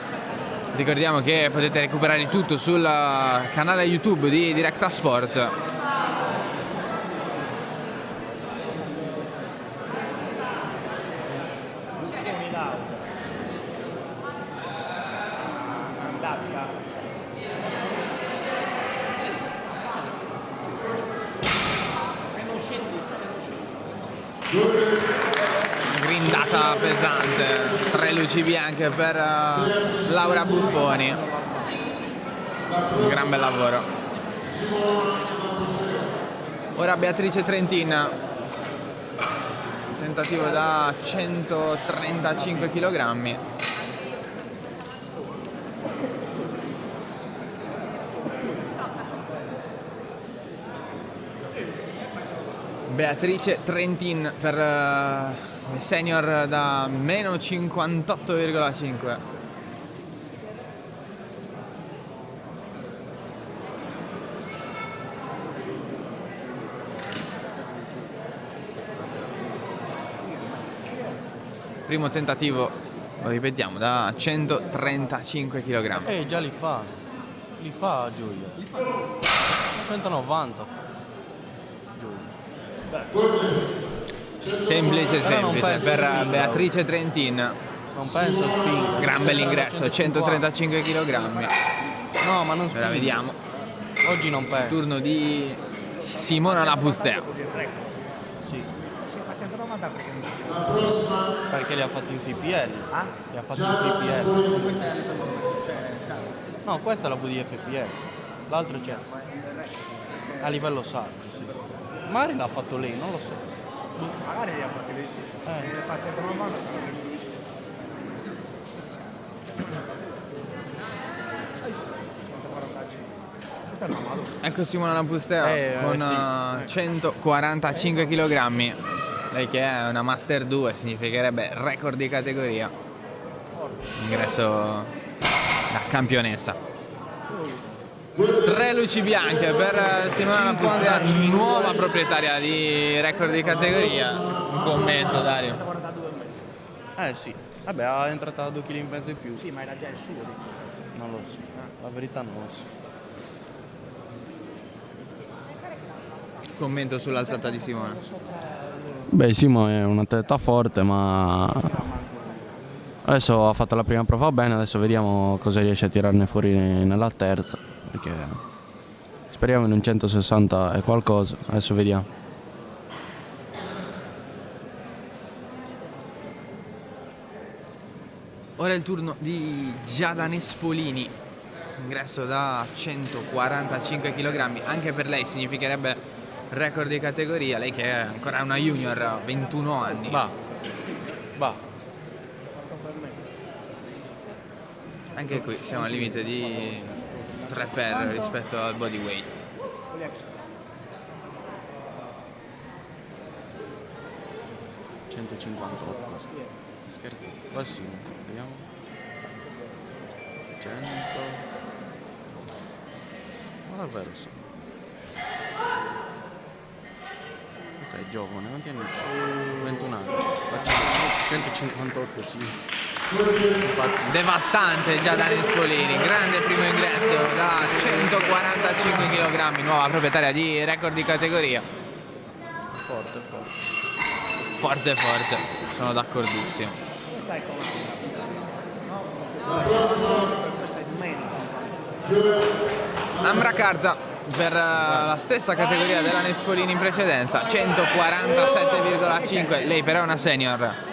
Ricordiamo che potete recuperare tutto sul canale YouTube di Directa Sport. Grindata pesante, 3 luci bianche per Laura Buffoni, un gran bel lavoro. Ora Beatrice Trentin, tentativo da 135 kg. Beatrice Trentin per le senior da meno 58,5. Primo tentativo, lo ripetiamo, da 135 kg. Già li fa Giulia. 190. Semplice per Beatrice Trentin. Non penso spinga. Gran bell'ingresso, 135 kg. No, ma non spinga. Ora vediamo. Oggi non penso. Turno di Simona Lapustea. Sì. Perché li ha fatti in FPL. Li ha fatti in FPL. No, questa è la VD FPL. L'altro c'è. A livello sacro, sì. Magari l'ha fatto lei, non lo so. Magari li ha fatti lei. Fa 190. Ecco Simona Lapustea con 145 kg. Lei che è una Master 2, significherebbe record di categoria. Ingresso da campionessa. 3 luci bianche per Simona Lapustea, nuova proprietaria di record di categoria. Un commento, Dario. Sì. Vabbè, ha entrata 2 kg in mezzo in più. Sì, ma era già il suo. Non lo so. La verità non lo so. Commento sull'alzata di Simona. Beh, Simo è un atleta forte, ma adesso ha fatto la prima prova bene, adesso vediamo cosa riesce a tirarne fuori nella terza, perché speriamo in un 160 e qualcosa, adesso vediamo. Ora è il turno di Giada Nespolini, ingresso da 145 kg, anche per lei significherebbe record di categoria, lei che è ancora una junior, 21 anni. Va. Anche qui siamo al limite di 3 per rispetto al body weight. Scherzo. Bassino, vediamo. 100. Ma davvero so. Questo è giovane, non tiene 21 anni. Faccio 158, sì. Devastante Giada Nespolini, grande primo ingresso da 145 kg, nuova proprietaria di record di categoria. Forte, sono d'accordissimo. La prossima, Ambra Carta per la stessa categoria della Nespolini in precedenza, 147,5, lei però è una senior.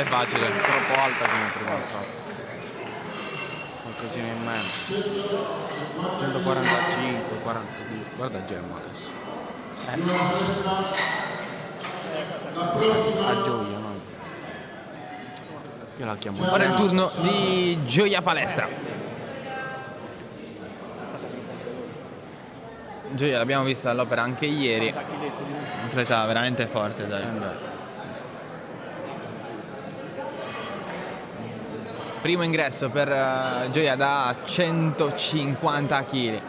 Facile. Troppo alta come prima alzata. Qualcosina in meno. 145, 42. Guarda Gemma adesso. A Gioia, no? Io la chiamo. Ora è il turno di Gioia Palestra. Gioia l'abbiamo vista all'opera anche ieri, un atleta veramente forte, dai. Primo ingresso per Gioia da 150 kg.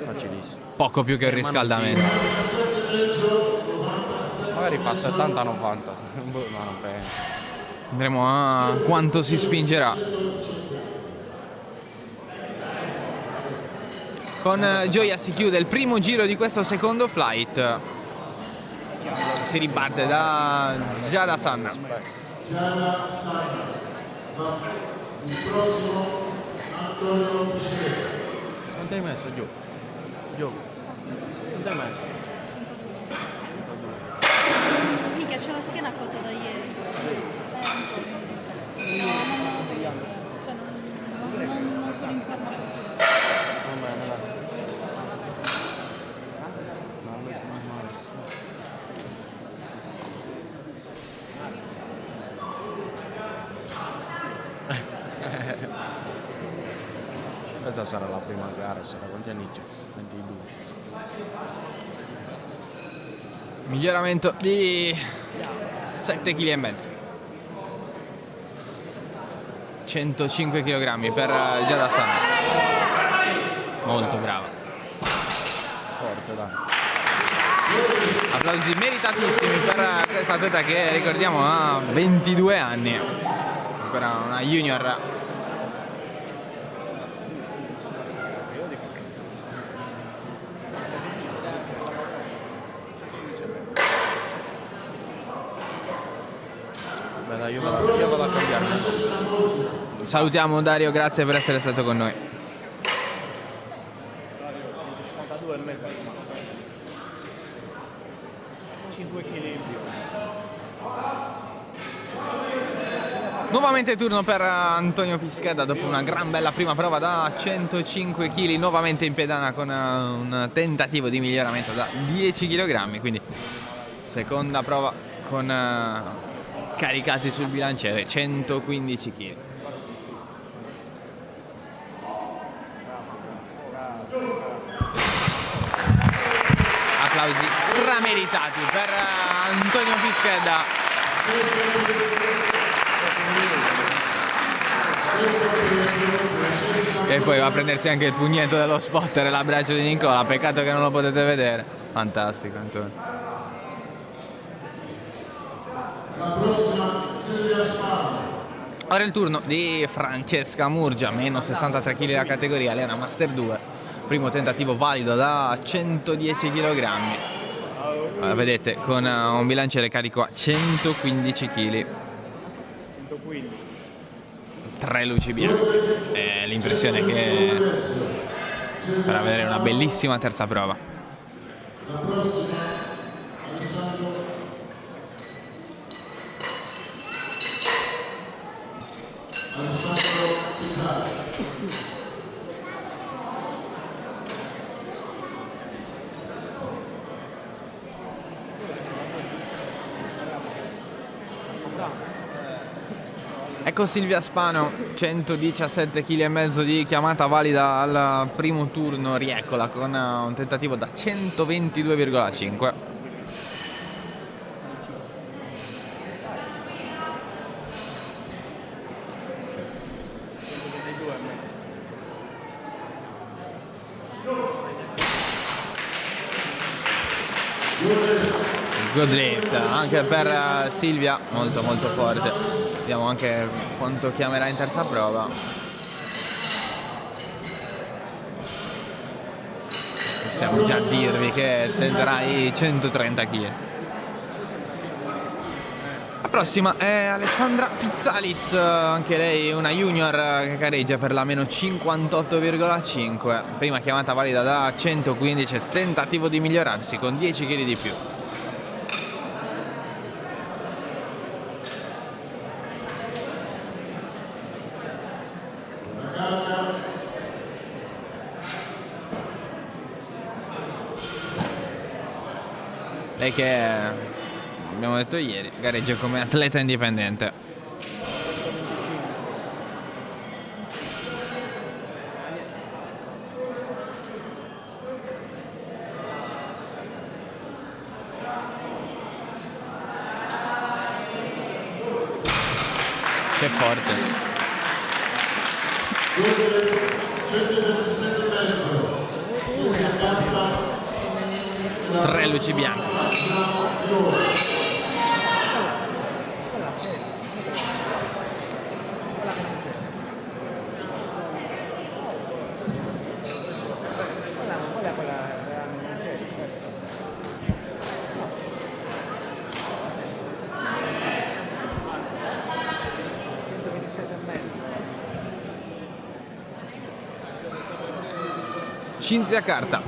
Facilissimo. Poco più che un riscaldamento. Magari fa 70-90. Ma non penso. Vedremo a quanto si spingerà. Con Gioia si chiude il primo giro di questo secondo flight. Si riparte da Giada Sanna. Giada Sanna. Il prossimo Antonio Piscetta. Quanto hai messo giù? Giù. Quanto hai messo? 62. Mica c'è la schiena cotta da ieri. No, non me lo voglio. Cioè non sono in forma proprio. Va bene, dai. No, questo non è male. Questa sarà la prima gara, sarà quanti anni c'è? 22. Miglioramento di 7,5 kg. 105 kg per Giada Sanna. Molto brava. Forte, dai. Applausi meritatissimi per questa atleta che ricordiamo ha 22 anni. Ancora una junior. Beh, dai, io vado a cambiarmi. Salutiamo Dario, grazie per essere stato con noi. Nuovamente turno per Antonio Pischeda dopo una gran bella prima prova da 105 kg, nuovamente in pedana con un tentativo di miglioramento da 10 kg, quindi seconda prova con caricati sul bilanciere 115 kg. Applausi strameritati per Antonio Pischeda. E poi va a prendersi anche il pugnetto dello spotter e l'abbraccio di Nicola, peccato che non lo potete vedere. Fantastico Antonio. La prossima Silvia Spano. Ora è il turno di Francesca Murgia, meno 63 kg la categoria, lei è una Master 2. Primo tentativo valido da 110 kg. Vedete, con un bilanciere carico a 115 kg. 3 luci bianche. È l'impressione che per avere una bellissima terza prova. La prossima Alessandro Pitari. Ecco Silvia Spano, 117,5 kg di chiamata valida al primo turno, rieccola con un tentativo da 122,5. Good lift anche per Silvia, molto molto forte. Vediamo anche quanto chiamerà in terza prova. possiamo già dirvi che tenderà i 130 kg. La prossima è Alessandra Pizzalis, anche lei una junior che gareggia per la meno 58,5. Prima chiamata valida da 115, tentativo di migliorarsi con 10 kg di più. Lei che, abbiamo detto ieri, gareggia come atleta indipendente. Che forte. 3 luci bianche. Cinzia Carta,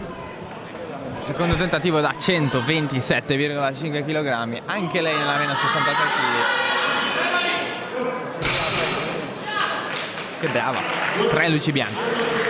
secondo tentativo da 127,5 kg, anche lei nella meno 63 kg. Che brava, 3 luci bianche.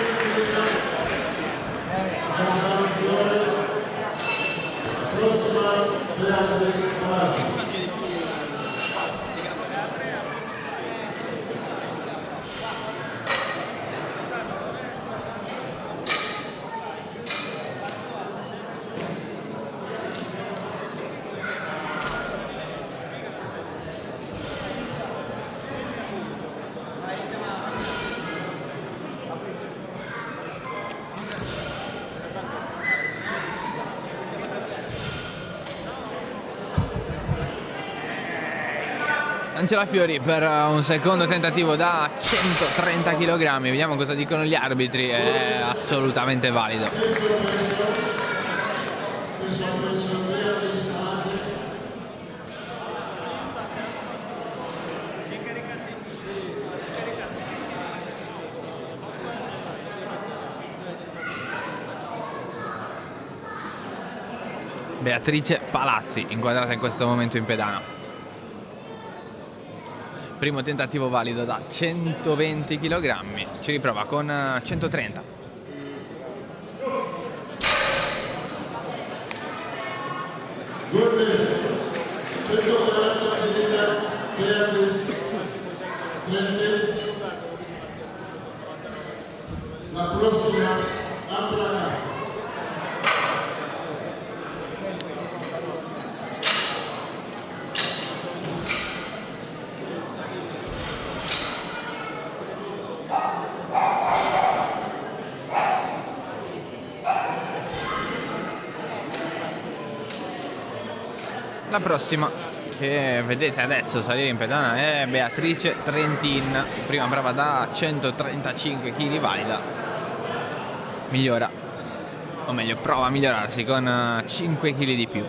Angela Fiori per un secondo tentativo da 130 kg. Vediamo cosa dicono gli arbitri. È assolutamente valido. Beatrice Palazzi inquadrata in questo momento in pedana. Primo tentativo valido da 120 kg, ci riprova con 130. La prossima Ambraca. La prossima che vedete adesso salire in pedana è Beatrice Trentin, prima prova da 135 kg valida, migliora, o meglio prova a migliorarsi con 5 kg di più.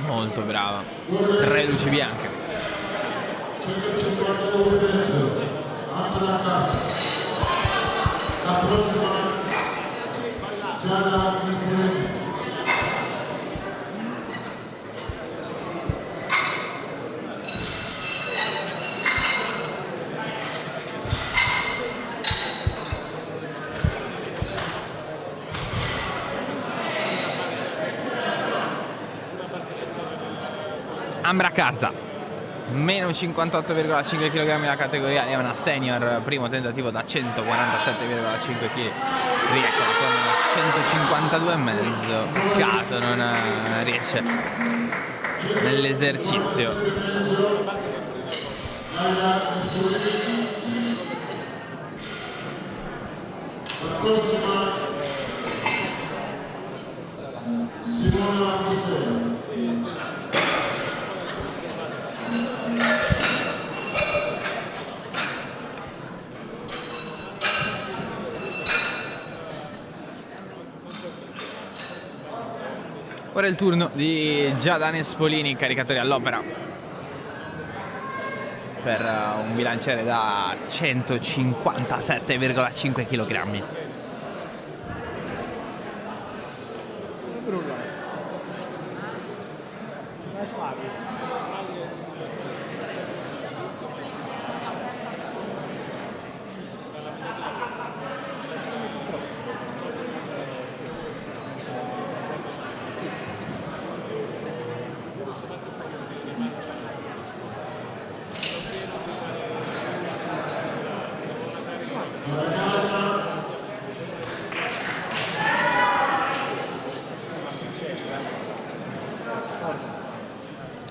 Molto brava, 3 luci bianche. 152 peso, Ambraca. La prossima Giada Disponibile. Ambra Carta, meno 58,5 kg la categoria, è una senior, primo tentativo da 147,5 kg, rieccola con 152,5, peccato non riesce nell'esercizio. La prossima Simona Lapustea. Ora è il turno di Giadane Spolini, caricatori all'opera per un bilanciere da 157,5 kg.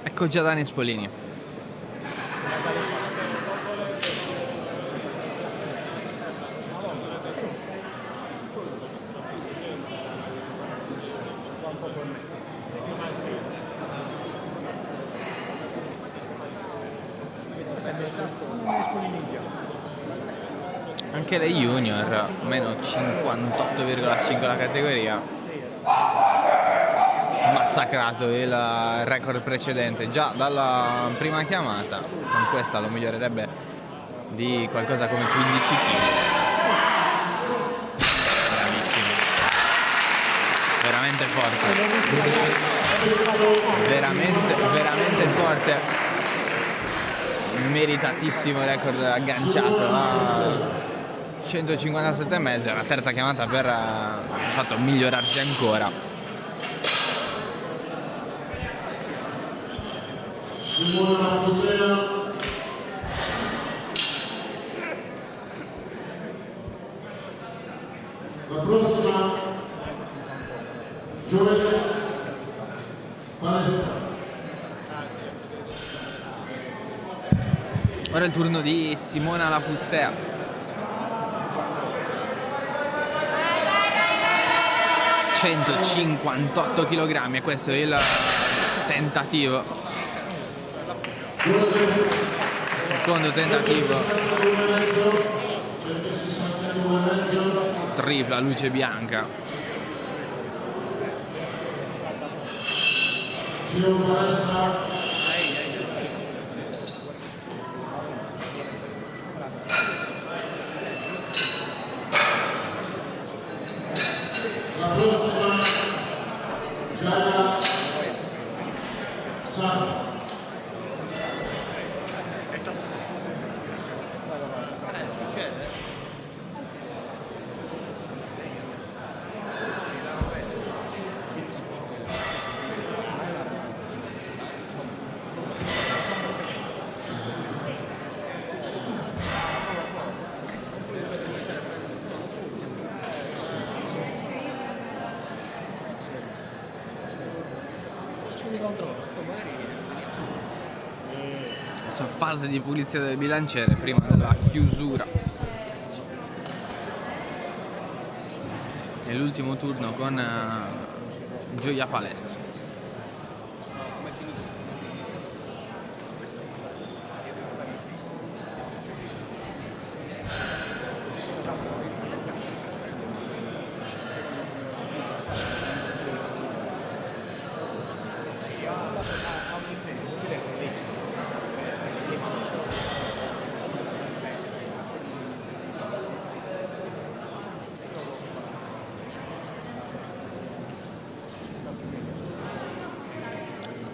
Ecco Giadane Spolini. Anche le junior, meno 58,5 la categoria. Massacrato il record precedente già dalla prima chiamata, con questa lo migliorerebbe di qualcosa come 15 kg. Bravissimo, veramente forte, veramente forte, meritatissimo record agganciato a 157,5, la terza chiamata per fatto migliorarsi ancora. Simona Lapustea. La prossima Gioia Palestra. Ora è il turno di Simona Lapustea. ...158 kg e questo è il tentativo. Secondo tentativo. Tripla luce bianca. Giro Palestra. La prossima Giada Sara. Questa fase di pulizia del bilanciere prima della chiusura. E l'ultimo turno con Gioia Palestra.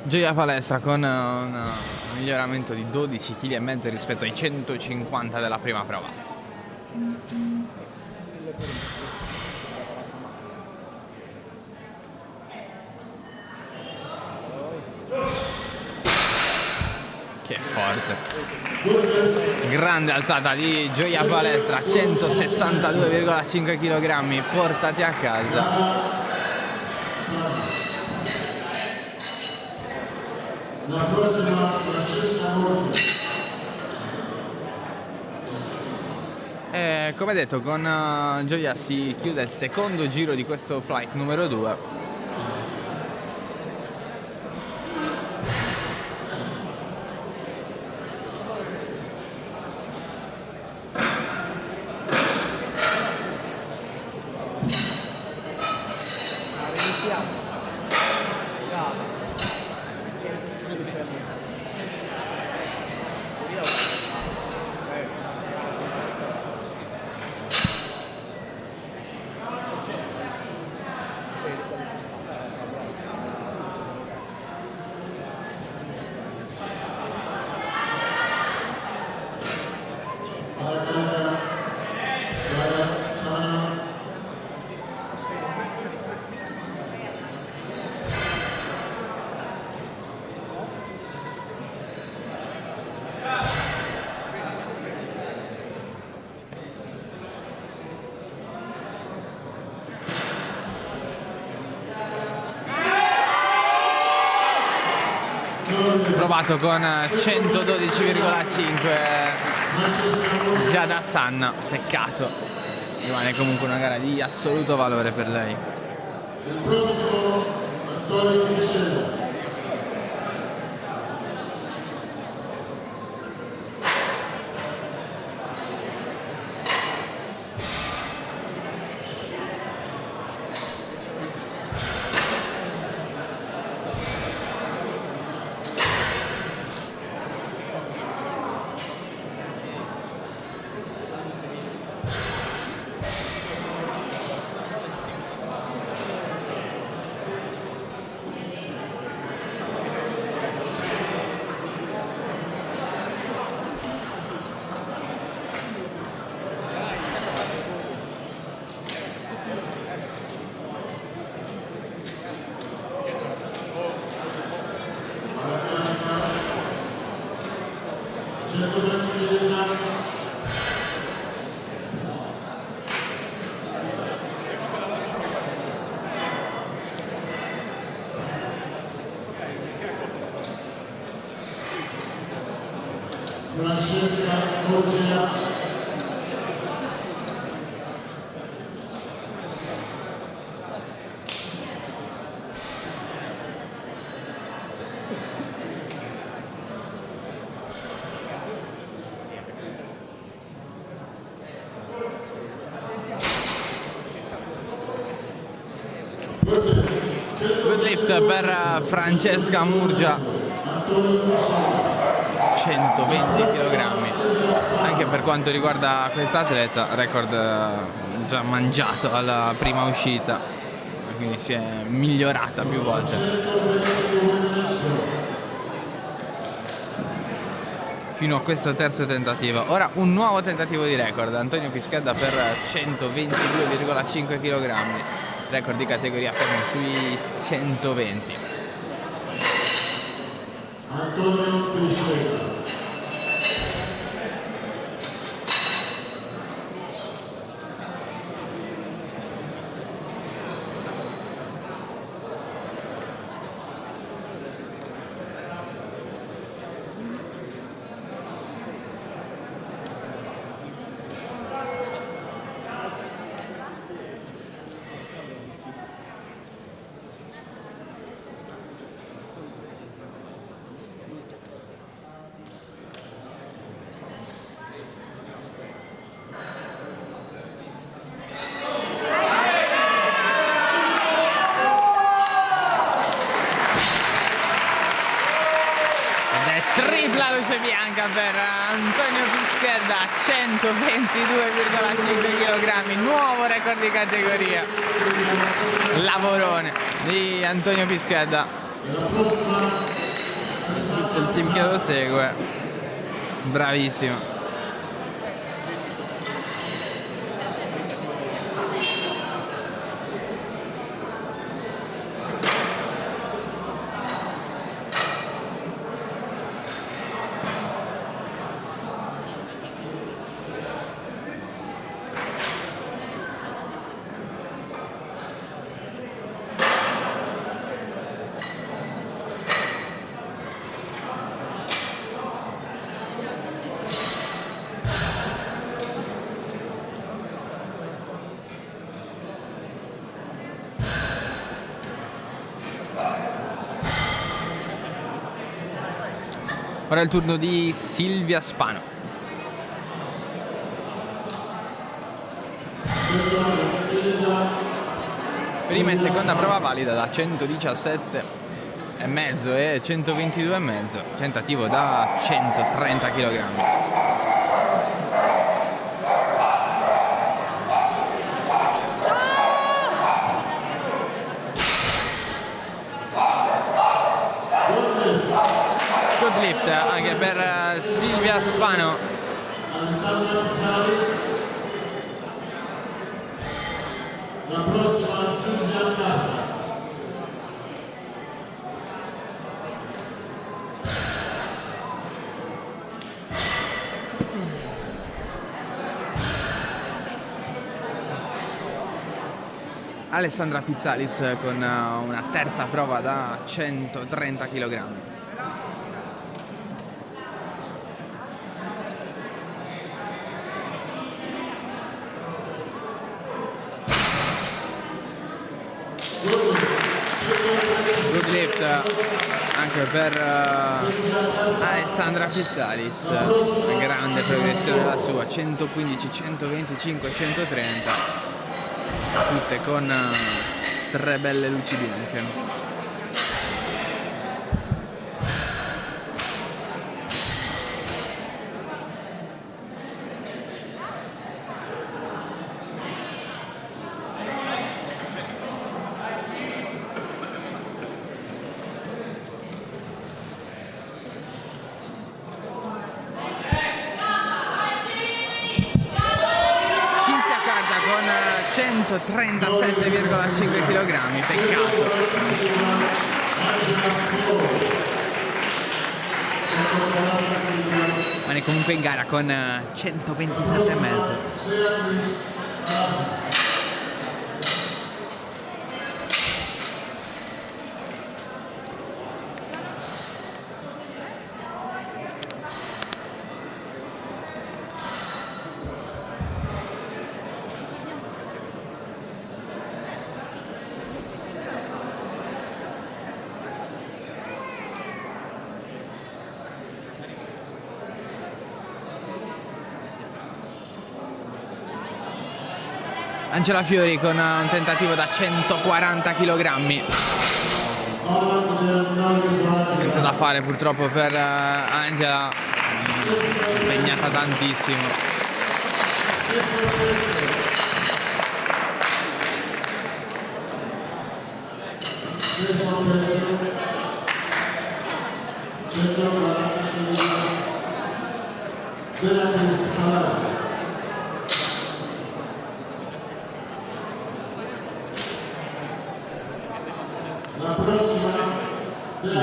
Gioia Palestra con un miglioramento di 12,5 kg rispetto ai 150 della prima prova. Che forte. Grande alzata di Gioia Palestra, 162,5 kg portati a casa. La prossima Francesca Borgia. Come detto, con gioia si chiude il secondo giro di questo flight numero 2. Provato con 112,5 Giada Sanna, peccato, rimane comunque una gara di assoluto valore per lei. Il prossimo Antonio Piscella. Francesca Borgia. Good lift per Francesca Murgia, 120 kg. Anche per quanto riguarda questa atleta, record già mangiato alla prima uscita, quindi si è migliorata più volte. Fino a questo terzo tentativo. Ora un nuovo tentativo di record, Antonio Pischedda per 122,5 kg. Record di categoria fermo sui 120. Antonio Piscella. Tripla luce bianca per Antonio Pischedda, 122,5 kg, nuovo record di categoria. Lavorone di Antonio Pischedda. Tutto il team che lo segue, bravissimo. Ora è il turno di Silvia Spano. Prima e seconda prova valida da 117,5 e 122,5. Tentativo da 130 kg. Good lift anche per Silvia Spano. Alessandra Pizzalis. La prossima Silvia Carta. Alessandra Pizzalis con una terza prova da 130 kg. Good lift anche per Alessandra Pizzalis, una grande progressione la sua, 115, 125, 130, tutte con 3 belle luci bianche. Con 137,5 kg, peccato. Ma ne comunque in gara con 127,5. Angela Fiori con un tentativo da 140 kg. Niente da fare purtroppo per Angela, impegnata tantissimo.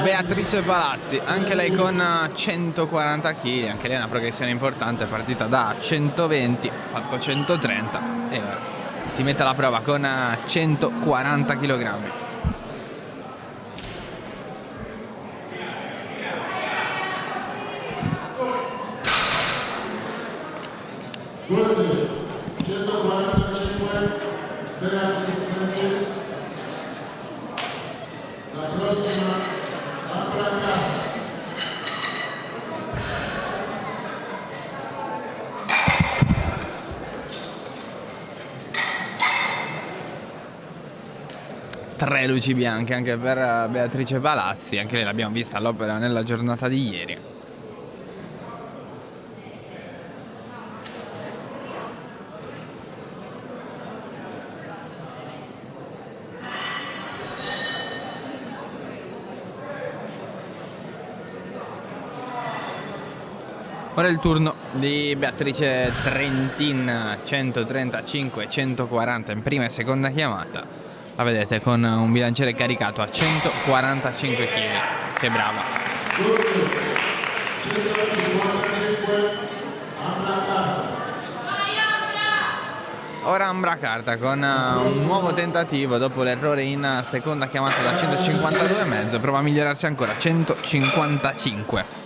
Beatrice Palazzi, anche lei con 140 kg, anche lei è una progressione importante, partita da 120, fatto 130 e ora si mette alla prova con 140 kg. Guardi, 145, Beatrice Palazzi. La prossima Tre luci bianche anche per Beatrice Palazzi, anche lei l'abbiamo vista all'opera nella giornata di ieri. Ora è il turno di Beatrice Trentin, 135-140 in prima e seconda chiamata. La vedete con un bilanciere caricato a 145 kg. Che brava. 155, Ambra Carta. Ora Ambra Carta con un nuovo tentativo dopo l'errore in seconda chiamata da 152,5. Prova a migliorarsi ancora, 155.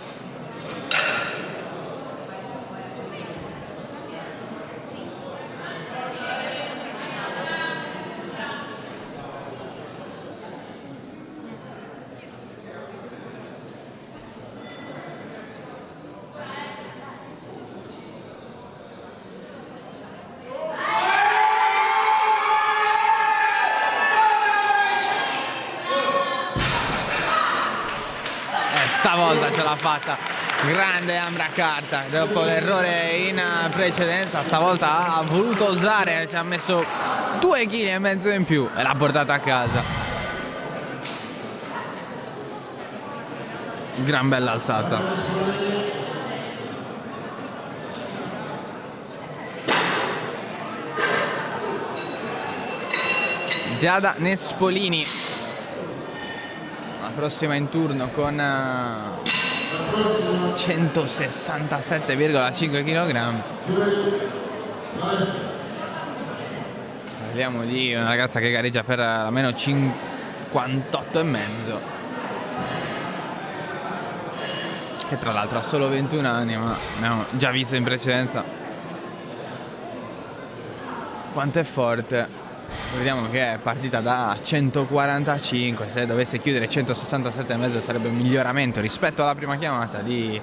stavolta ce l'ha fatta. Grande Ambra Carta, dopo l'errore in precedenza, stavolta ha voluto osare, ci ha messo 2,5 kg in più e l'ha portata a casa. Gran bella alzata. Giada Nespolini, la prossima in turno con 167,5 kg. Parliamo di una ragazza che gareggia per almeno 58,5, che tra l'altro ha solo 21 anni, ma abbiamo già visto in precedenza quanto è forte. Vediamo che è partita da 145, se dovesse chiudere 167,5 sarebbe un miglioramento rispetto alla prima chiamata di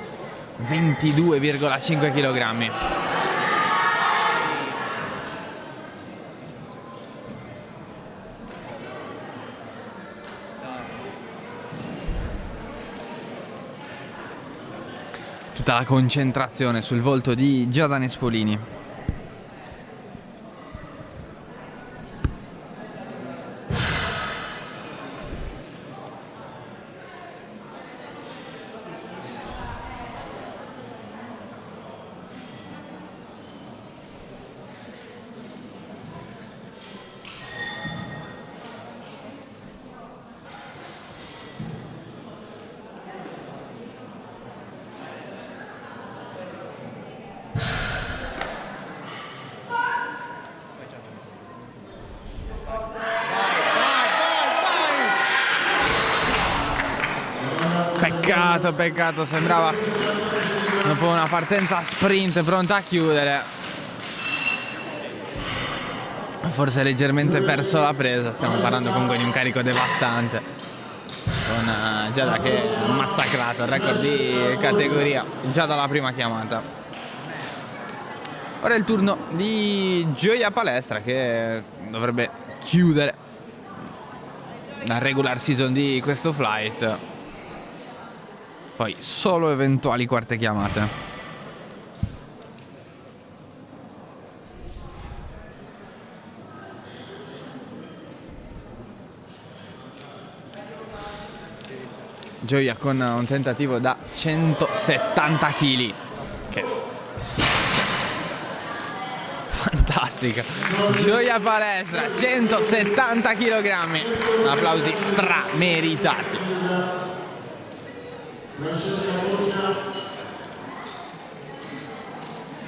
22,5 kg. Tutta la concentrazione sul volto di Giada Nespolini. Peccato, sembrava dopo una partenza sprint pronta a chiudere, forse leggermente perso la presa. Stiamo parlando comunque di un carico devastante, con Giada che ha massacrato il record di categoria già dalla prima chiamata. Ora è il turno di Gioia Palestra, che dovrebbe chiudere la regular season di questo flight. Poi solo eventuali quarte chiamate. Gioia con un tentativo da 170 kg. Che fantastica. Gioia Palestra, 170 kg. Applausi strameritati.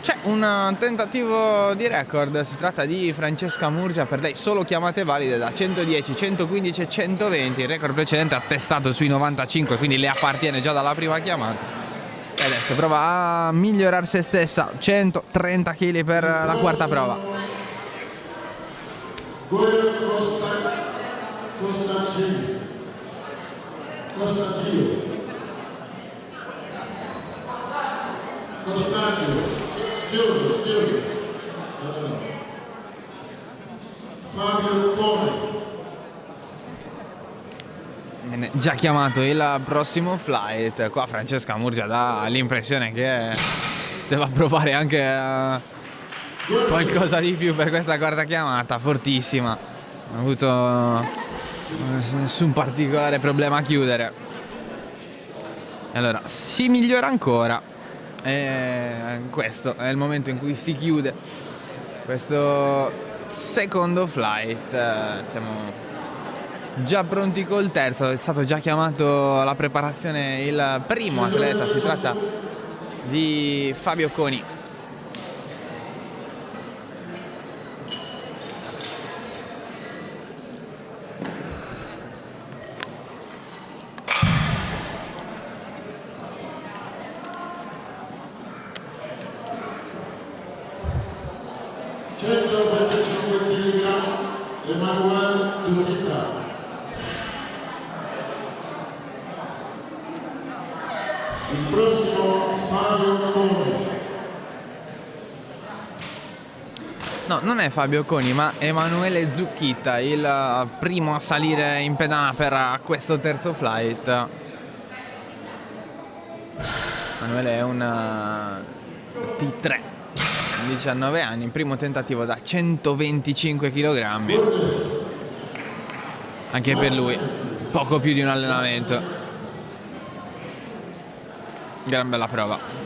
C'è un tentativo di record, si tratta di Francesca Murgia, per lei solo chiamate valide da 110, 115 e 120, il record precedente attestato sui 95, quindi le appartiene già dalla prima chiamata. E adesso prova a migliorare se stessa, 130 kg per la quarta prova. Costantino, excuse me. Fabio Cone. Viene già chiamato il prossimo flight. Qua Francesca Murgia dà l'impressione che deve provare anche qualcosa di più per questa quarta chiamata, fortissima. Non ha avuto nessun particolare problema a chiudere. E allora si migliora ancora. E questo è il momento in cui si chiude questo secondo flight. Siamo già pronti col terzo. È stato già chiamato alla preparazione il primo atleta, si tratta di Fabio Coni. Emanuele Zucchita. Il prossimo Fabio Coni. No, non è Fabio Coni, ma Emanuele Zucchita, il primo a salire in pedana per questo terzo flight. Manuele è un T3, 19 anni, primo tentativo da 125 kg. Anche per lui poco più di un allenamento. Gran bella prova.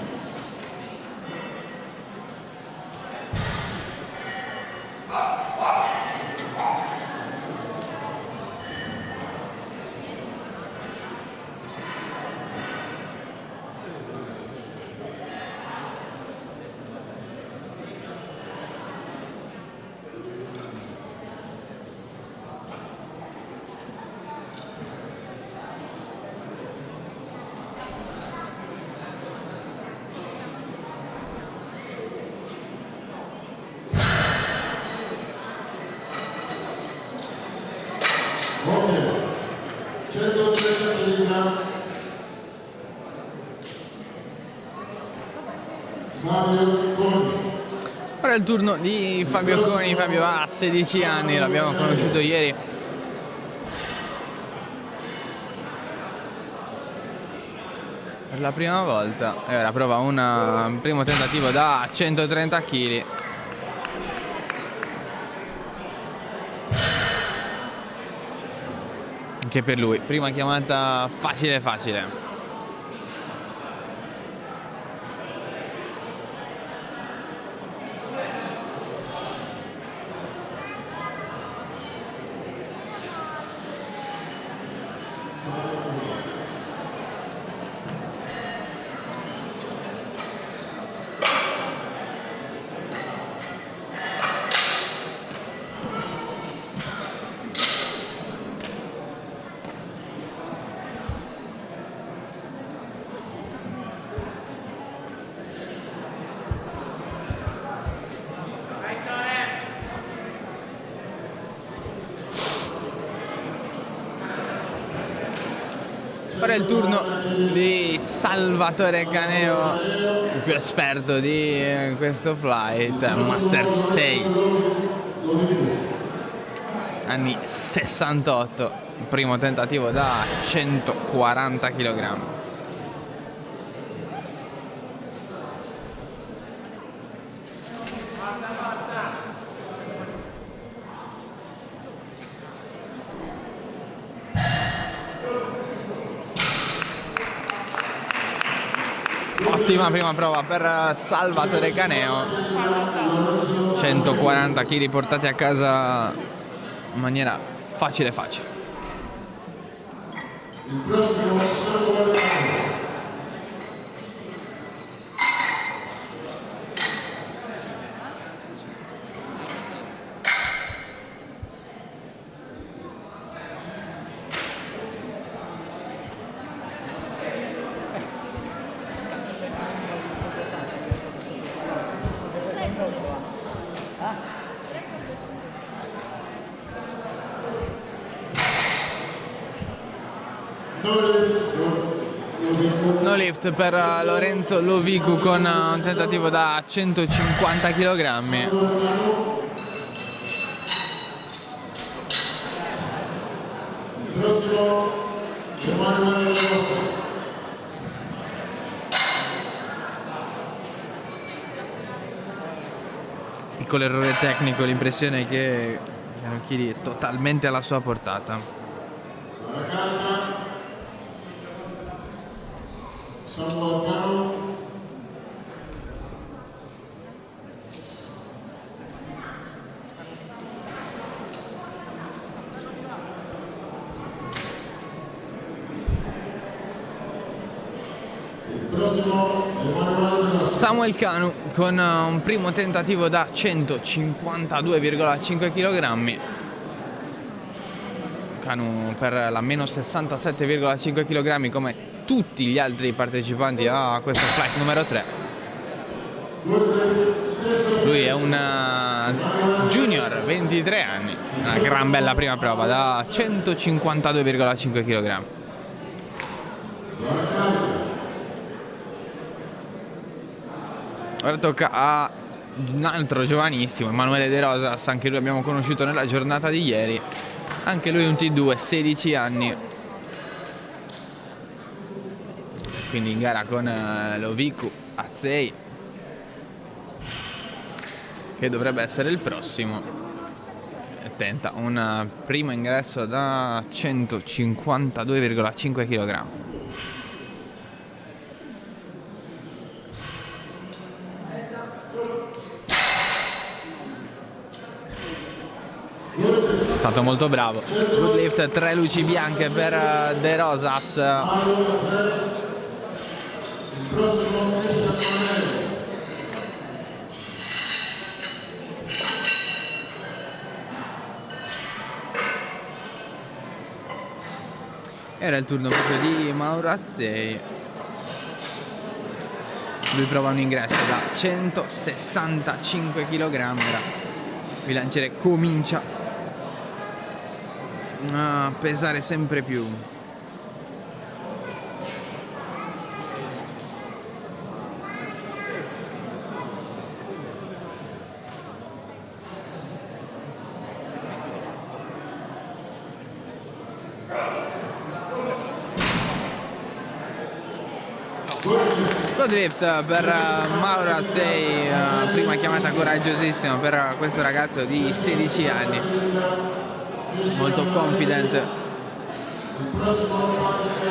Ok, 130 kg. Fabio Coni. Ora è il turno di Fabio Coni. Fabio ha 16 anni, l'abbiamo conosciuto ieri. Per la prima volta. E ora prova un primo tentativo da 130 kg. Anche per lui, prima chiamata facile facile. Ora è il turno di Salvatore Caneo, il più esperto di questo flight, Master 6, anni 68, primo tentativo da 140 kg. Ottima prima prova per Salvatore Caneo, 140 kg portati a casa in maniera facile facile. Il prossimo Samuel Cano. No lift per Lorenzo Lovicu con un tentativo da 150 kg. Il prossimo Emanuele Rosas. Piccolo errore tecnico, l'impressione è che Chiri è totalmente alla sua portata. La carta Samuel Cano. Il prossimo Emanuele Rosas. Samuel Canu con un primo tentativo da 152,5 kg. Canu per la meno 67,5 kg come tutti gli altri partecipanti a questo flight numero 3. Lui è un junior, 23 anni, una gran bella prima prova da 152,5 kg. Ora tocca a un altro giovanissimo, Emanuele De Rosas, anche lui abbiamo conosciuto nella giornata di ieri, anche lui un T2, 16 anni. quindi in gara con Loviku Azzei, che dovrebbe essere il prossimo. E tenta un primo ingresso da 152,5 kg. È stato molto bravo. Good lift, 3 luci bianche per De Rosas. Il prossimo Cristian Manelli. Era il turno proprio di Mauro Azzei. Lui prova un ingresso da 165 kg. Il bilanciere comincia a pesare sempre più. Good lift per Mauro Azzei, prima chiamata coraggiosissima per questo ragazzo di 16 anni, molto confident. Il prossimo Patrick.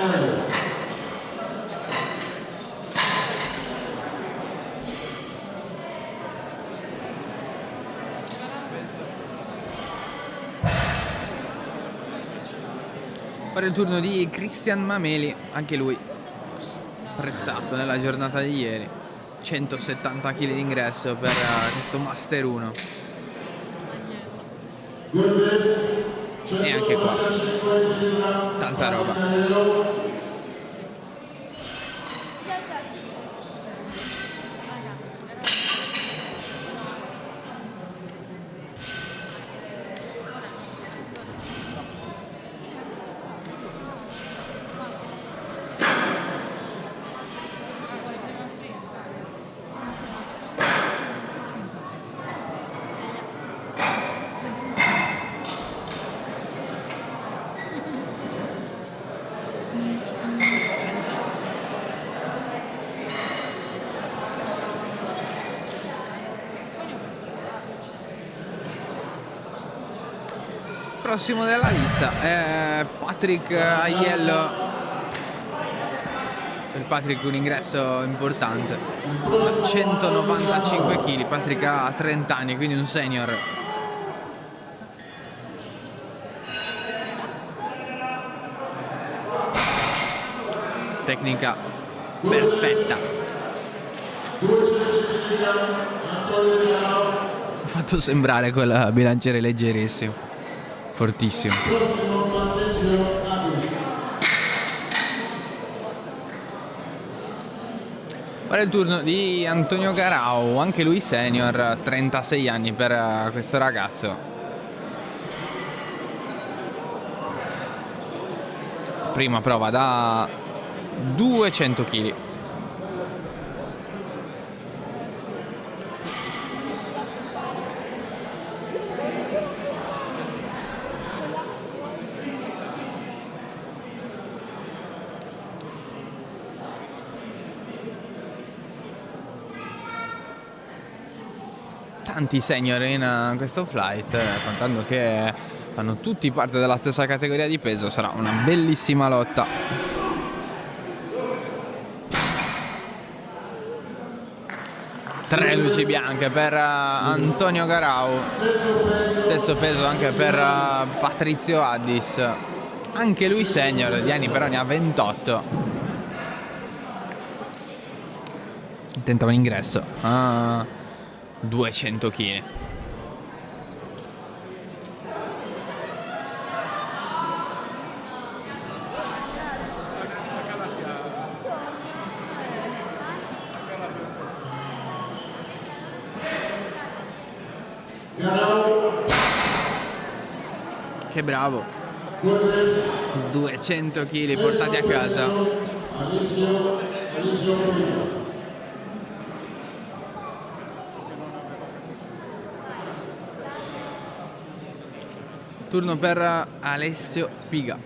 Ora il turno di Cristian Mameli, anche lui apprezzato nella giornata di ieri. 170 kg di ingresso per questo Master 1. E anche qua tanta roba. Prossimo della lista è Patrick Aiello. Per Patrick un ingresso importante, 195 kg. Patrick ha 30 anni, quindi un senior. Tecnica perfetta. Ho fatto sembrare quel bilanciere leggerissimo. Fortissimo. Ora è il turno di Antonio Garau, anche lui senior, 36 anni per questo ragazzo. Prima prova da 200 kg. Tanti senior in questo flight, contando che fanno tutti parte della stessa categoria di peso, sarà una bellissima lotta. Tre luci bianche per Antonio Garau, stesso peso anche per Patrizio Addis, anche lui senior, di anni però ne ha 28. Tenta un ingresso a 200 kg. Che bravo. 200 kg portati a casa. Turno per Alessio Piga.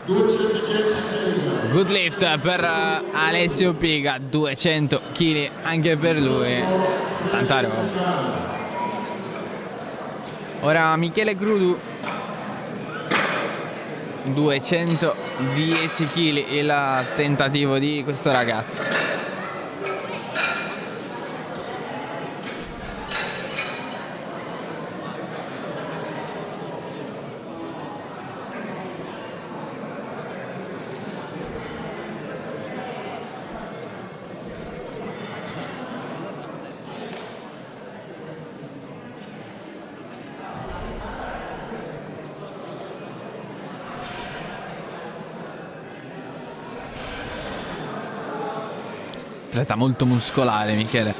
210 kg. Good lift per Alessio Piga, 200 kg anche per lui, tanta roba. Ora Michele Crudu, 210 kg il tentativo di questo ragazzo. Atleta molto muscolare Michele,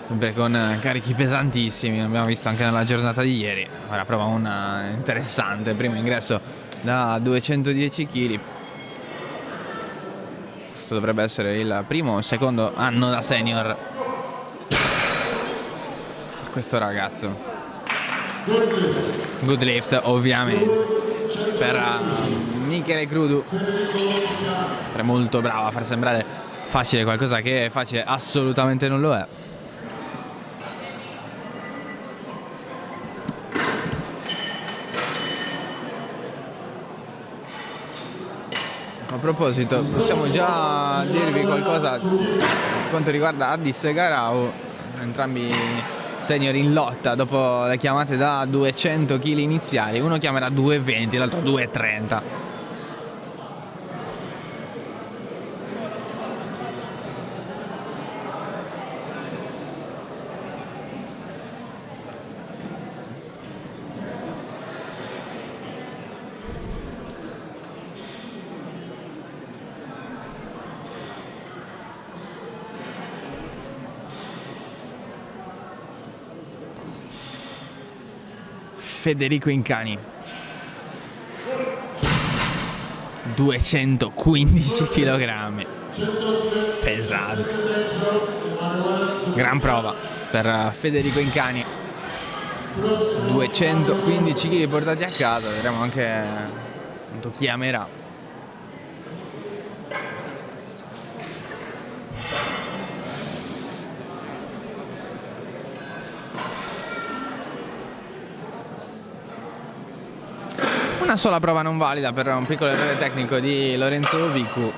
sempre con carichi pesantissimi, l'abbiamo visto anche nella giornata di ieri. Ora prova una interessante, primo ingresso da 210 kg. Questo dovrebbe essere il primo o secondo anno da senior questo ragazzo. Good lift ovviamente per Michele Crudu, è molto bravo a far sembrare facile qualcosa che facile assolutamente non lo è. A proposito, possiamo già dirvi qualcosa per quanto riguarda Addis e Garau, entrambi senior in lotta dopo le chiamate da 200 kg iniziali. Uno chiamerà 220, l'altro 230. Federico Incani, 215 kg, pesante, gran prova per Federico Incani, 215 kg portati a casa, vedremo anche quanto chiamerà. Una sola prova non valida per un piccolo errore tecnico di Lorenzo Vicu.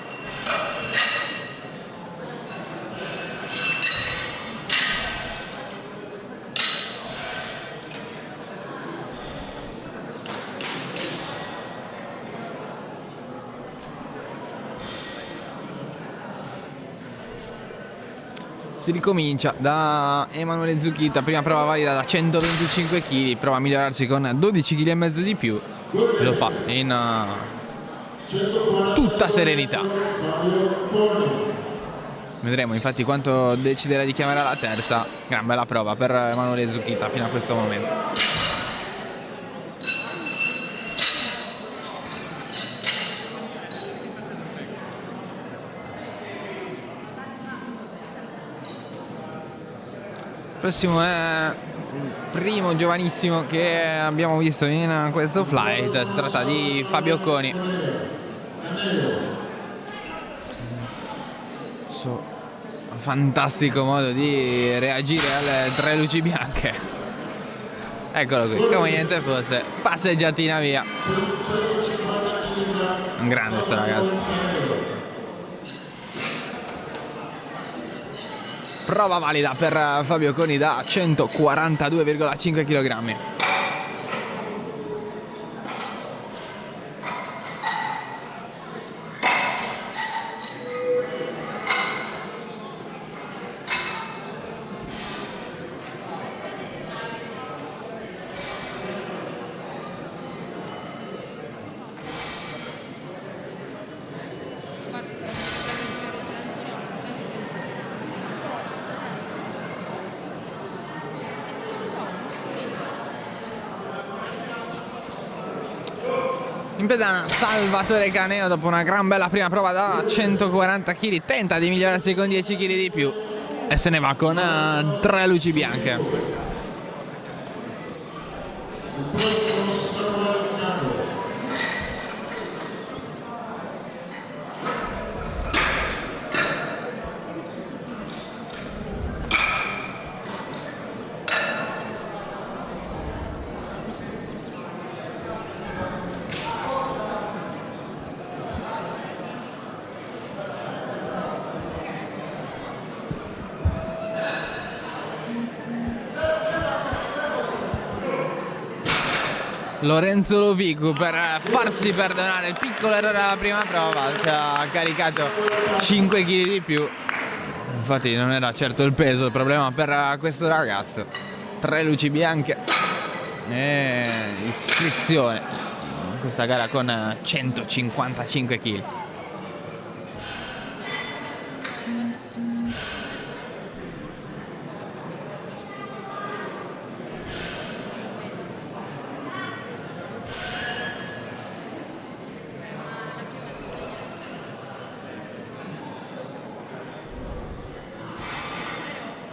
Si ricomincia da Emanuele Zucchita, prima prova valida da 125 kg, prova a migliorarsi con 12 kg e mezzo di più. E lo fa in tutta serenità. Vedremo infatti quanto deciderà di chiamare alla terza. Gran bella prova per Emanuele Zucchita fino a questo momento. Prossimo è il primo giovanissimo che abbiamo visto in questo flight, si tratta di Fabio Coni. Fantastico modo di reagire alle 3 luci bianche. Eccolo qui, come niente fosse, passeggiatina via. Un grande sto ragazzo. Prova valida per Fabio Coni da 142,5 kg. In pedana Salvatore Caneo dopo una gran bella prima prova da 140 kg, tenta di migliorarsi con 10 kg di più e se ne va con 3 luci bianche. Lorenzo Lovicu per farsi perdonare il piccolo errore alla prima prova, ci ha caricato 5 kg di più. Infatti non era certo il peso il problema per questo ragazzo. 3 luci bianche e iscrizione in questa gara con 155 kg.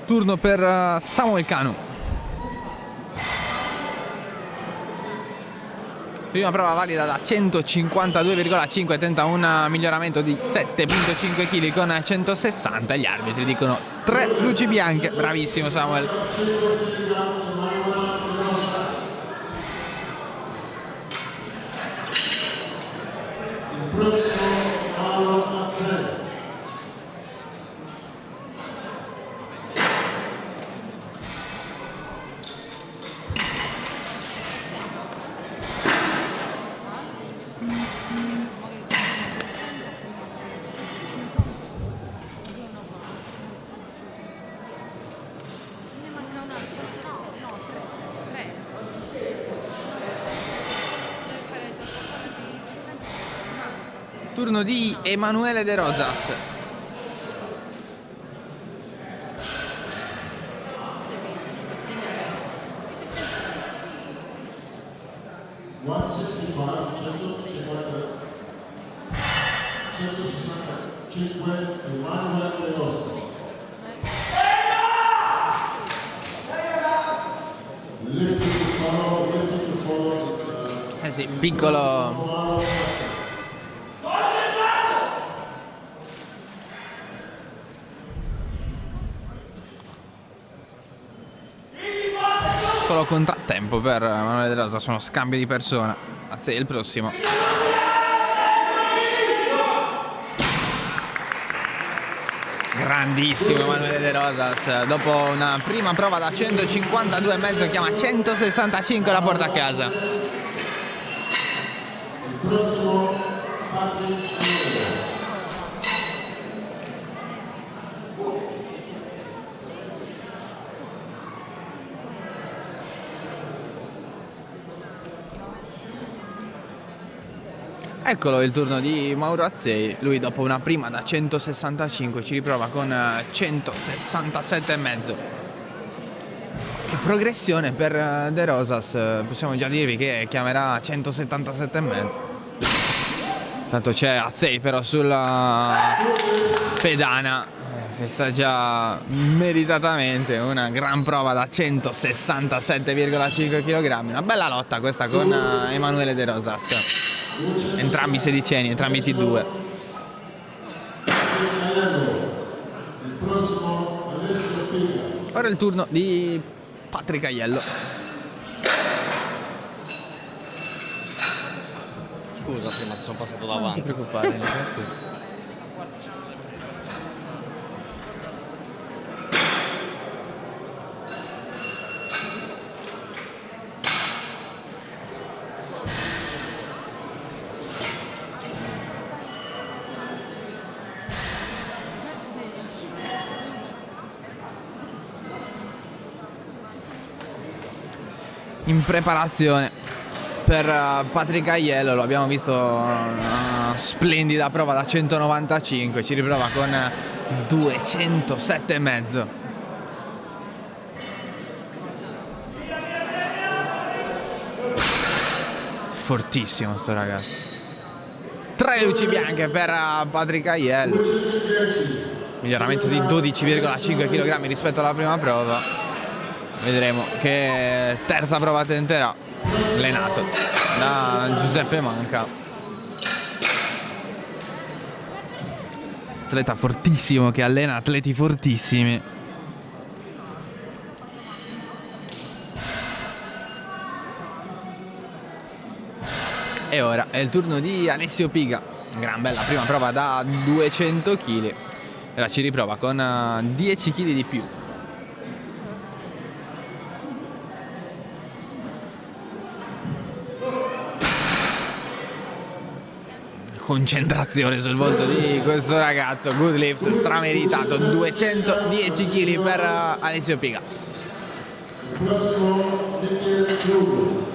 Turno per Samuel Kanu. Prima prova valida da 152,5, tenta un miglioramento di 7,5 kg con 160. Gli arbitri dicono 3 luci bianche. Bravissimo Samuel. Turno di Emanuele De Rosas. Eh sì, piccolo contrattempo per Emanuele De Rosa, sono scambio di persona. Anzi, il prossimo. Grandissimo Emanuele De Rosas, dopo una prima prova da 152,5 chiama 165 la porta a casa. Il prossimo Patrick. Eccolo il turno di Mauro Azzei, lui dopo una prima da 165 ci riprova con 167,5. Che progressione per De Rosas, possiamo già dirvi che chiamerà 177,5. Tanto c'è Azzei però sulla pedana, festeggia meritatamente una gran prova da 167,5 kg, una bella lotta questa con Emanuele De Rosas. Entrambi sedicenni, entrambi T2. Ora è il turno di Patrick Aiello. Scusa, prima ti sono passato davanti. Non ti preoccupare, scusa. In preparazione per Patrick Aiello, lo abbiamo visto una splendida prova da 195, ci riprova con 207,5. Fortissimo sto ragazzo. 3 luci bianche per Patrick Aiello, miglioramento di 12,5 kg rispetto alla prima prova. Vedremo che terza prova tenterà, allenato da Giuseppe Manca. Atleta fortissimo che allena atleti fortissimi. E ora è il turno di Alessio Piga. Gran bella prima prova da 200 kg. Ora ci riprova con 10 kg di più. concentrazione sul volto di questo ragazzo. Good lift, strameritato, 210 kg per Alessio Piga. Prossimo Michele Club.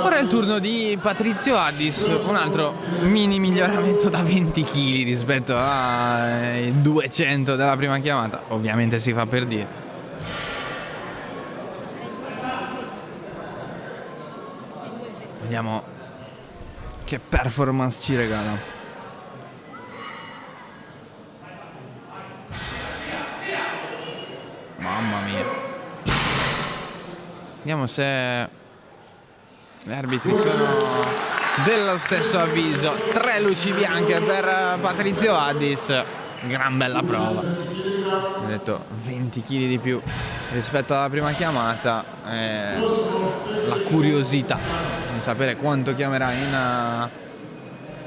Ora è il turno di Patrizio Addis, un altro mini miglioramento da 20 kg rispetto ai 200 della prima chiamata. Ovviamente si fa per dire. Vediamo che performance ci regala. Mamma mia. Vediamo se gli arbitri sono dello stesso avviso. 3 luci bianche per Patrizio Addis. Gran bella prova. Ho detto 20 kg di più rispetto alla prima chiamata. La curiosità di sapere quanto chiamerà in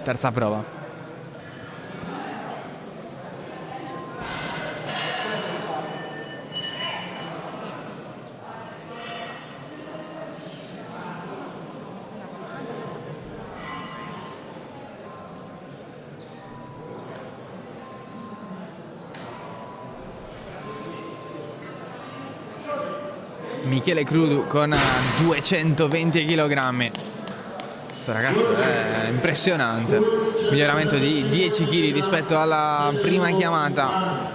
terza prova. Michele Crudu con 220 kg. Questo ragazzo è impressionante. Miglioramento di 10 kg rispetto alla prima chiamata.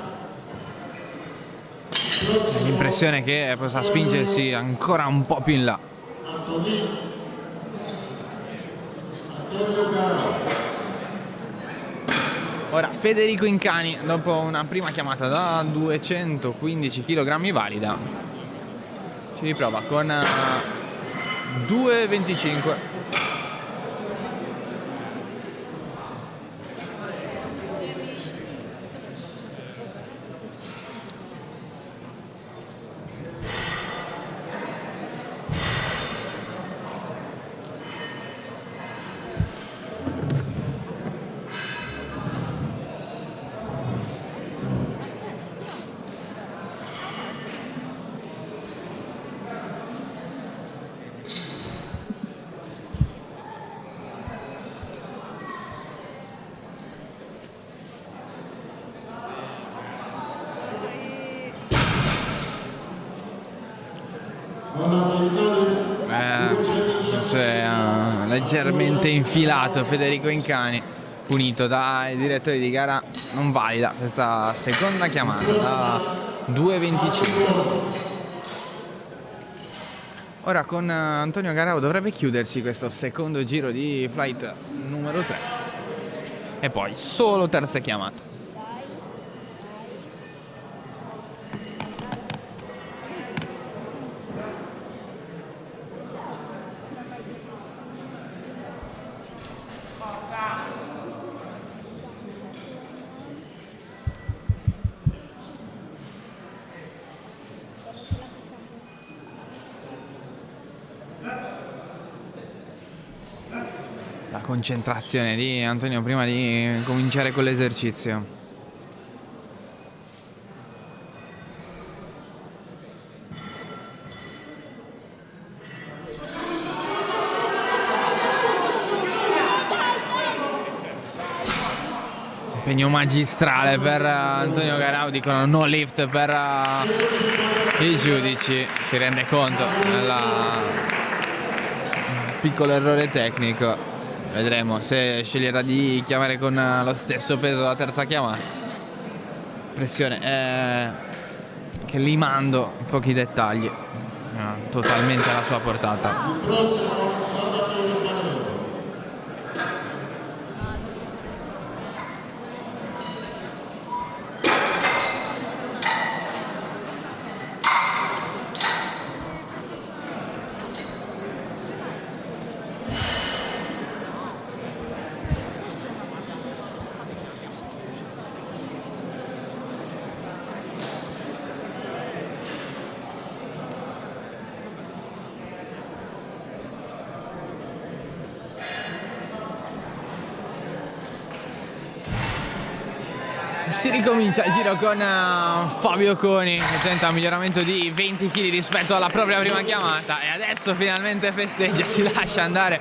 L'impressione che possa spingersi ancora un po' più in là. Ora Federico Incani, dopo una prima chiamata da 215 kg valida, ci riprova con 2,25. Leggermente infilato Federico Incani, punito dai direttori di gara, non valida questa seconda chiamata da 2,25. Ora con Antonio Garau dovrebbe chiudersi questo secondo giro di flight numero 3 e poi solo terza chiamata. La concentrazione di Antonio prima di cominciare con l'esercizio. Impegno magistrale per Antonio Garau, dicono no lift per i giudici. Si rende conto del piccolo errore tecnico. Vedremo se sceglierà di chiamare con lo stesso peso la terza chiamata. Pressione che limando pochi dettagli, totalmente alla sua portata. Il prossimo Salvatore Panello. Si ricomincia il giro con Fabio Coni che tenta un miglioramento di 20 kg rispetto alla propria prima chiamata e adesso finalmente festeggia, si lascia andare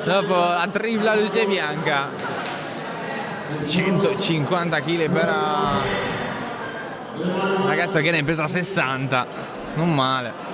dopo la tripla luce bianca. 150 kg per un ragazzo che ne pesa 60, non male.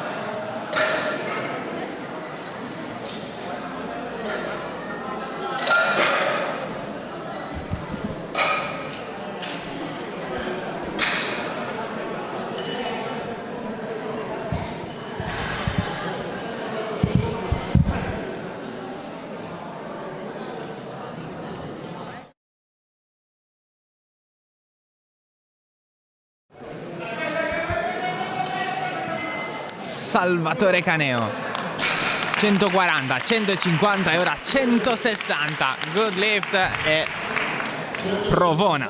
Salvatore Caneo, 140, 150 e ora 160. Good lift e provona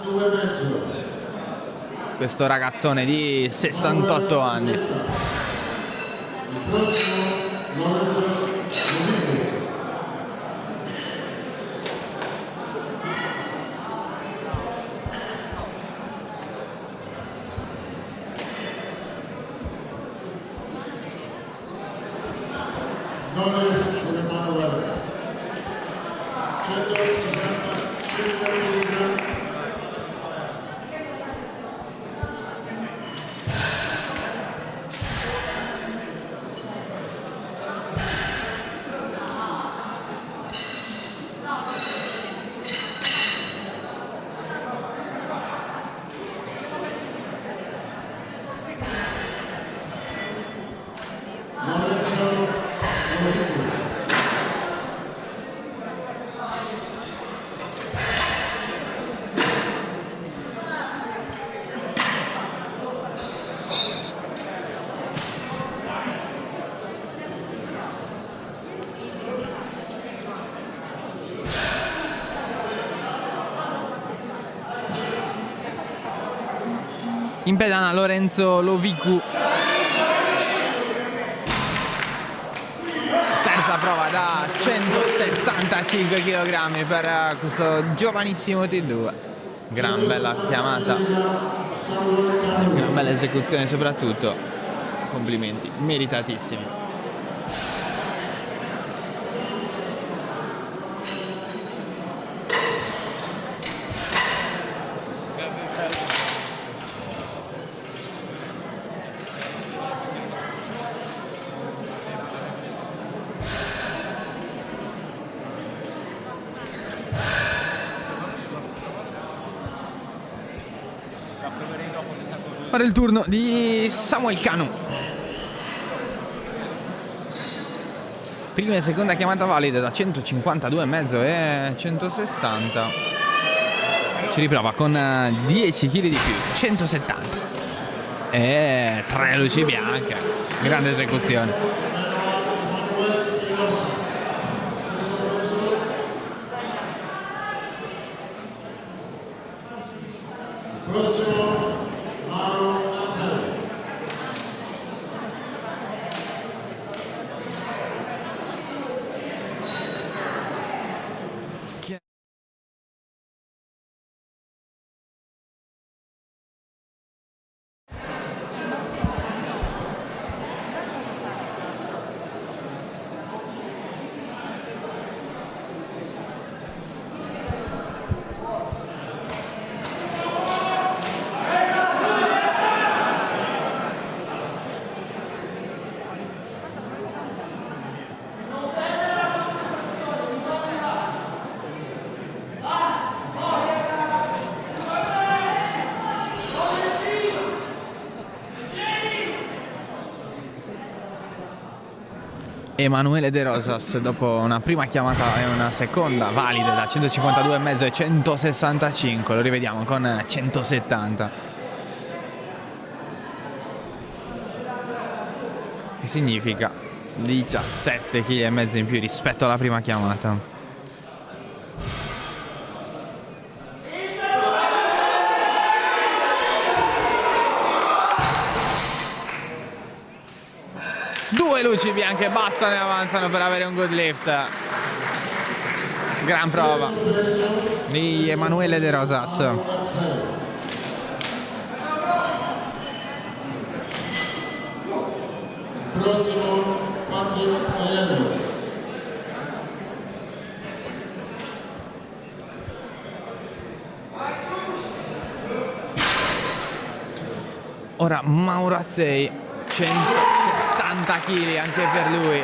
questo ragazzone di 68 anni. Il prossimo Lorenzo Domenico. Knowledge con Emanuele. 165 kg. In pedana Lorenzo Lovicu. Terza prova da 165 kg per questo giovanissimo T2. Gran bella chiamata, gran bella esecuzione soprattutto. Complimenti, meritatissimi. Ora il turno di Samuel Canu. Prima e seconda chiamata valida da 152,5 e 160. Ci riprova con 10 kg di più, 170. E 3 luci bianche. Grande esecuzione. Prossimo Maro Nazzelli. Emanuele De Rosas dopo una prima chiamata e una seconda valide da 152,5 e 165, lo rivediamo con 170. Che significa 17,5 kg in più rispetto alla prima chiamata. Due luci bianche bastano e avanzano per avere un good lift. Gran prova di Emanuele De Rosas. prossimo Patrick Aiello. Ora Mauro Azzei, 170 kg anche per lui,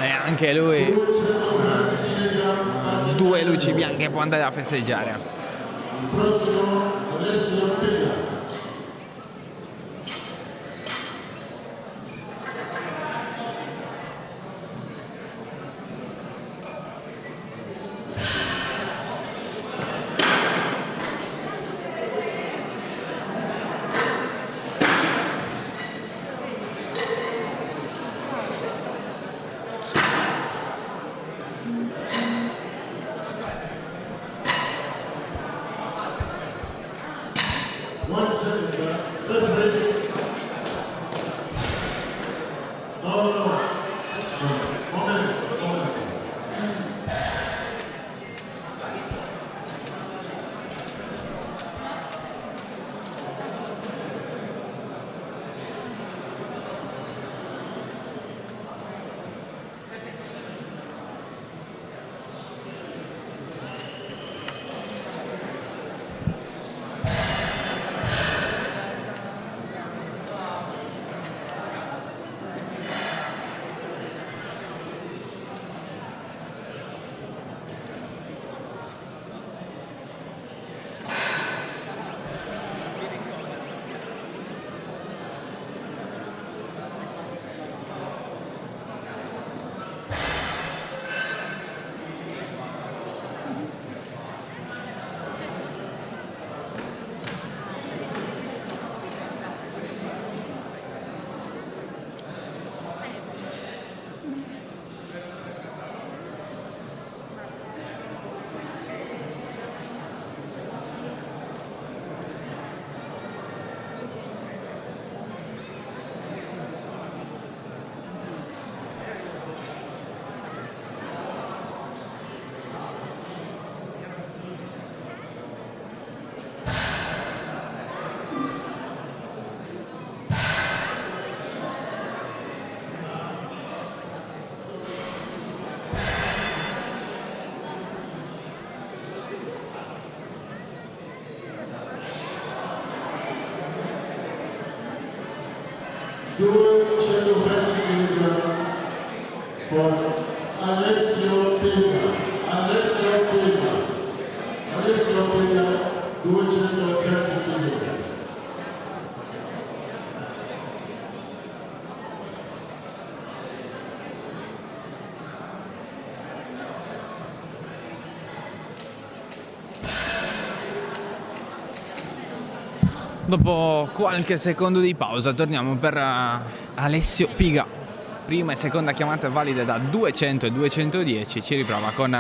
e anche lui due luci bianche, può andare a festeggiare. Il prossimo Alessio Piga. One second, reference. No. Moment. Due 120 kg con Alessio Piga. Alessio Piga 230 kg. Dopo qualche secondo di pausa torniamo per Alessio Piga. Prima e seconda chiamata valide da 200 e 210, ci riprova con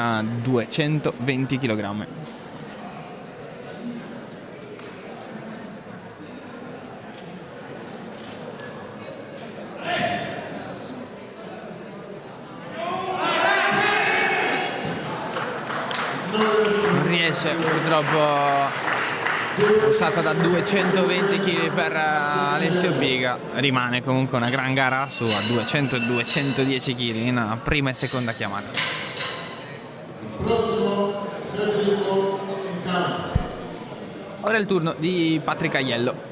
220 kg. Non riesce purtroppo. Passata da 220 kg per Alessio Piga, rimane comunque una gran gara su a 200 e 210 kg in prima e seconda chiamata. Prossimo Federico Incanto. Ora è il turno di Patrick Aiello.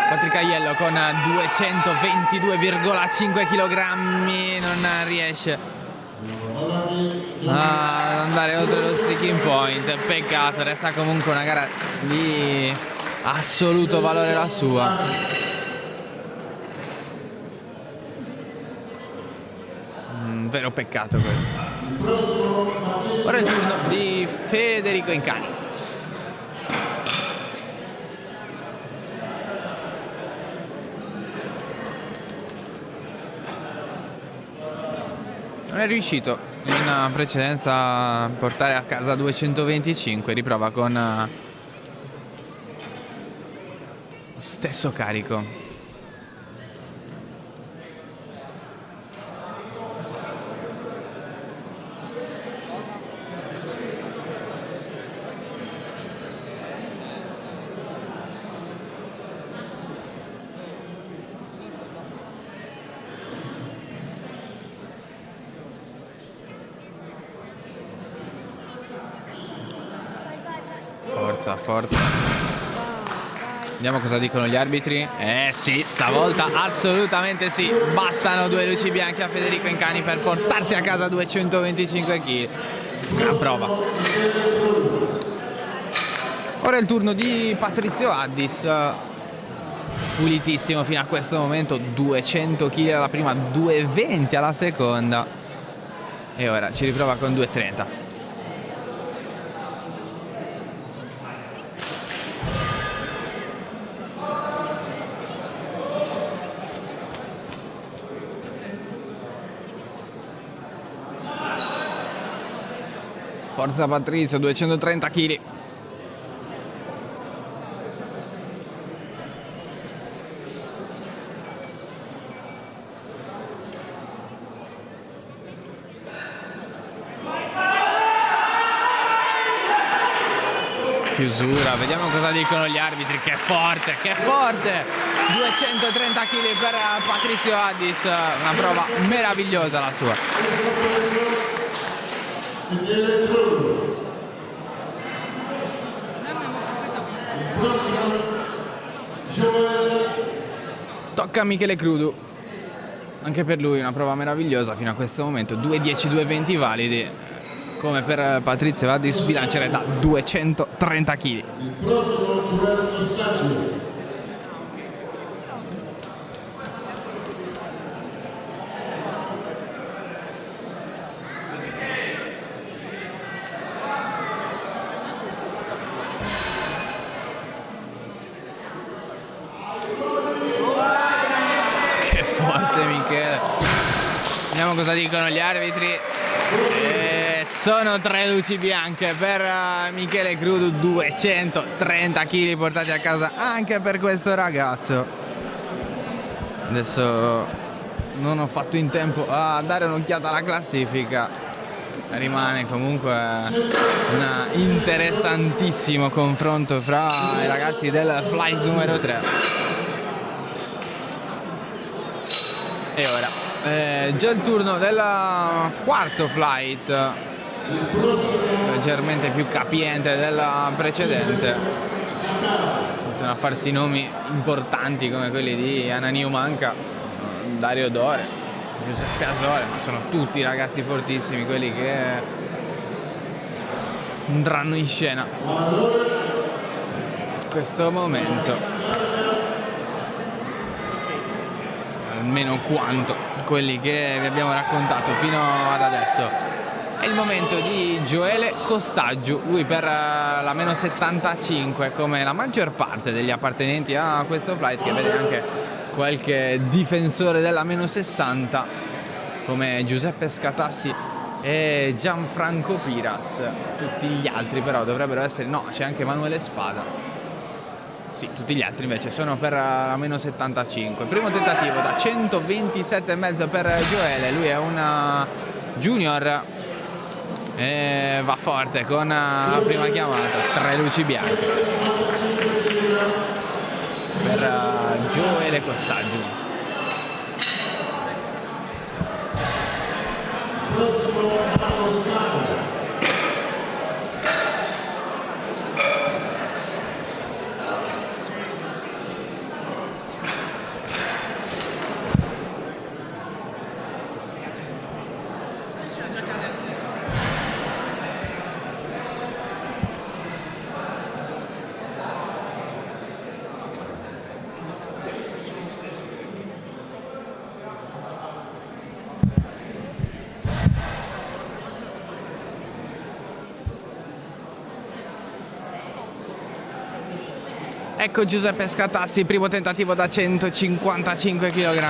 Patrick Aiello con 222,5 kg non riesce ad andare oltre lo sticking point, peccato, resta comunque una gara di assoluto valore la sua. Vero peccato questo. Ora è il turno di Federico Incani. Non è riuscito in precedenza portare a casa 225, riprova con lo stesso carico. Forza. Vediamo cosa dicono gli arbitri. Sì, stavolta assolutamente sì. Bastano 2 luci bianche a Federico Incani per portarsi a casa 225 kg. Una prova. Ora è il turno di Patrizio Addis. Pulitissimo fino a questo momento. 200 kg alla prima, 220 alla seconda. E ora ci riprova con 230. Forza Patrizio, 230 kg. Chiusura, vediamo cosa dicono gli arbitri. Che forte, che forte! 230 kg per Patrizio Addis, una prova meravigliosa la sua. Tocca a Michele Crudu. Anche per lui una prova meravigliosa fino a questo momento. 2:10, 2:20 validi. Come per Patrizio Addis, bilanciere da 230 kg. Il prossimo Gioele Costaggio. Vediamo cosa dicono gli arbitri. Sono 3 luci bianche per Michele Crudu, 230 kg portati a casa anche per questo ragazzo. Adesso non ho fatto in tempo a dare un'occhiata alla classifica. Rimane comunque un interessantissimo confronto fra i ragazzi del flight numero 3. E ora già il turno del quarto flight, leggermente più capiente del precedente. Iniziano a farsi nomi importanti come quelli di Ananiu Manca, Dario Dore, Giuseppe Asole, ma sono tutti ragazzi fortissimi quelli che andranno in scena in questo momento, almeno quanto quelli che vi abbiamo raccontato fino ad adesso. È il momento di Gioele Costaggio, lui per la meno 75, come la maggior parte degli appartenenti a questo flight, che vede anche qualche difensore della meno 60 come Giuseppe Scatassi e Gianfranco Piras. Tutti gli altri però dovrebbero essere, no, c'è anche Emanuele Spada. Sì, tutti gli altri invece sono per la meno 75. Primo tentativo da 127,5 per Gioele, lui è una junior e va forte con la prima chiamata. 3 luci bianche per Gioele Costaggio. Prossimo Marco Scavo. Ecco Giuseppe Scatassi, primo tentativo da 155 kg.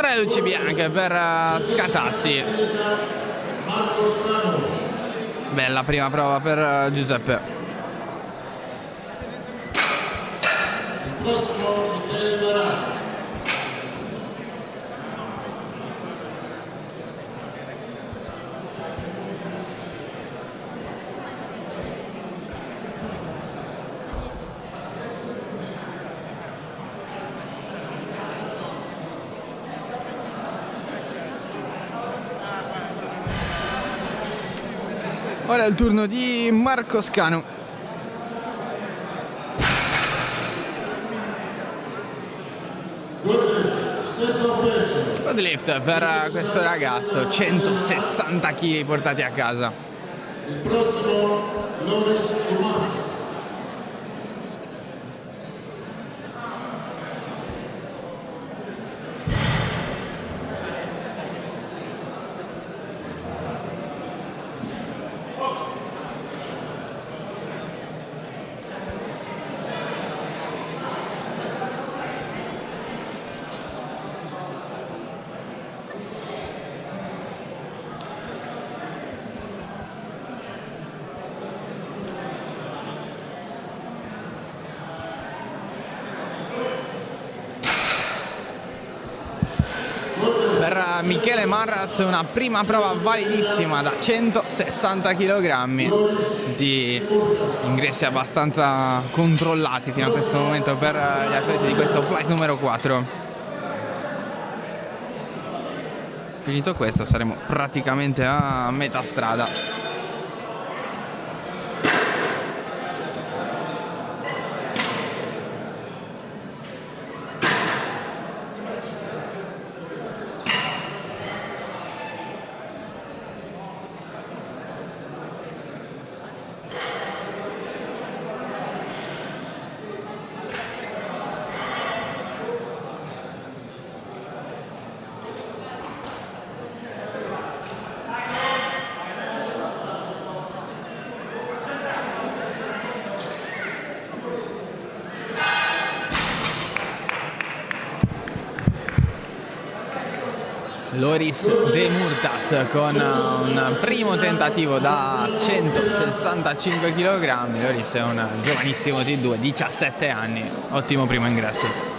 tre luci bianche per Scatassi. Bella prima prova per Giuseppe. Il prossimo Michele Maras. Ora è il turno di Marco Scanu. Stesso peso. Deadlift per questo ragazzo, 160 kg portati a casa. Il prossimo Loris Marquez. Per Michele Marras una prima prova validissima da 160 kg di ingressi abbastanza controllati fino a questo momento per gli atleti di questo flight numero 4. Finito questo saremo praticamente a metà strada. Loris De Murtas con un primo tentativo da 165 kg. Loris è un giovanissimo T2, 17 anni, ottimo primo ingresso.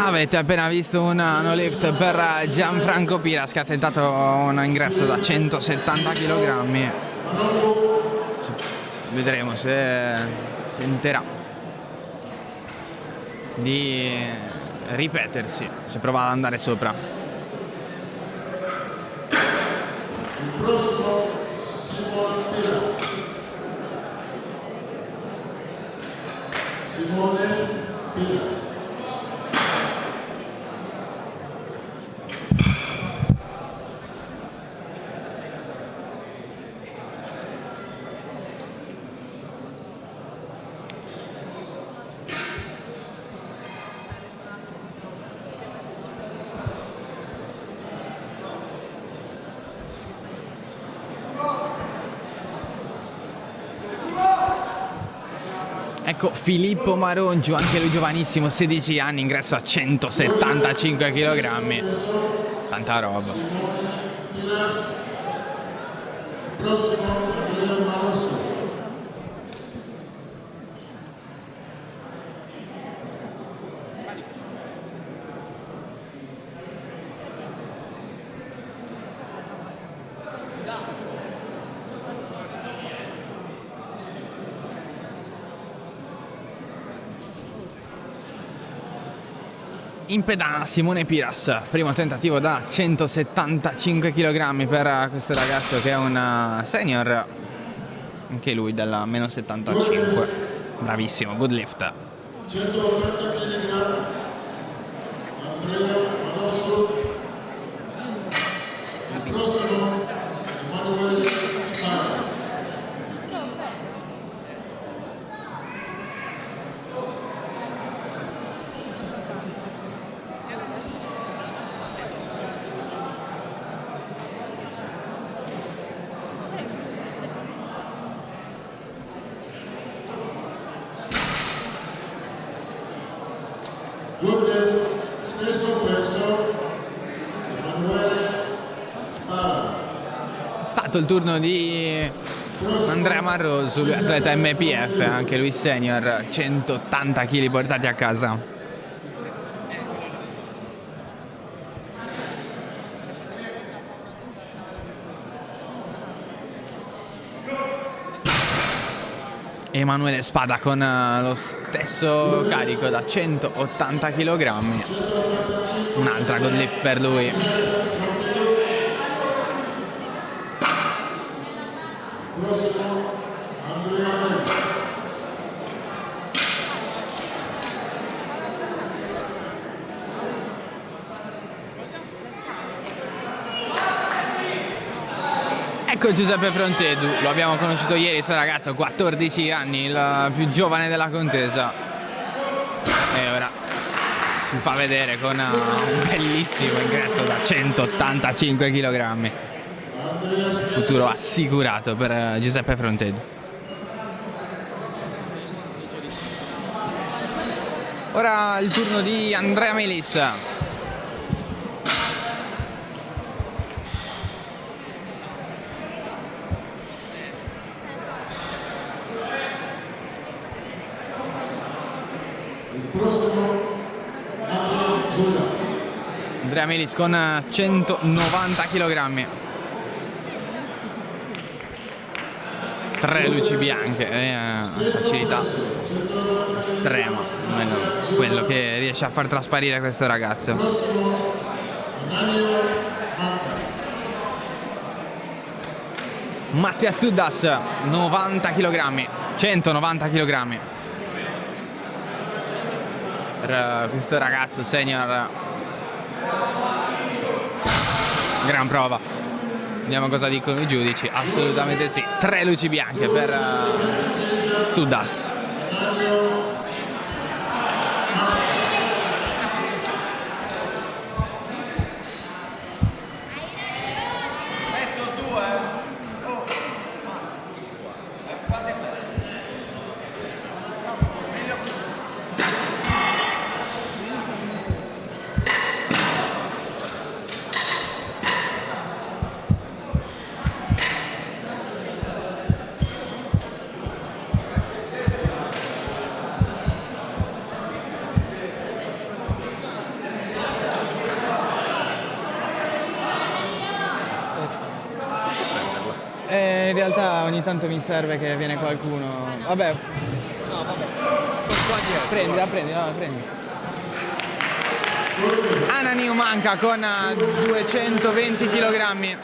Avete appena visto un no lift per Gianfranco Piras che ha tentato un ingresso da 170 kg. Vedremo se tenterà di ripetersi, se prova ad andare sopra. Il prossimo Simone Piras. Simone Piras. Ecco Filippo Marongiu, anche lui giovanissimo, 16 anni, ingresso a 175 kg. Tanta roba. Piras. Prossimo Andrea Marosso. impedana Simone Piras, primo tentativo da 175 kg per questo ragazzo che è un senior, anche lui dalla meno 75, bravissimo, good lift. 180 kg, Andrea Manosso. Il prossimo, Emanuele Spara. Good lift, stesso peso, Emanuele Spara. È stato il turno di Andrea Marrosu, lui atleta MPF, anche lui senior, 180 kg portati a casa. Emanuele Spada con lo stesso carico da 180 kg. Un'altra good lift per lui. Prossimo, Andrea Manosso. Ecco Giuseppe Frontedu, lo abbiamo conosciuto ieri, questo ragazzo, 14 anni, il più giovane della contesa. E ora si fa vedere con un bellissimo ingresso da 185 kg. Futuro assicurato per Giuseppe Frontedu. Ora il turno di Andrea Melis. Il prossimo, Andrea Giudas. Andrea Melis con 190 kg. 3 luci bianche, facilità estrema, quello che riesce a far trasparire questo ragazzo. Prossimo, Emanuele Manca. Mattia Zuddas, 90 kg, 190 kg. Per questo ragazzo senior, gran prova. Vediamo cosa dicono i giudici. Assolutamente sì, 3 luci bianche per Zuddas. In realtà ogni tanto mi serve che viene qualcuno. Vabbè. No, vabbè. Sono qua dietro. Prendi. Ananiu manca con 220 kg.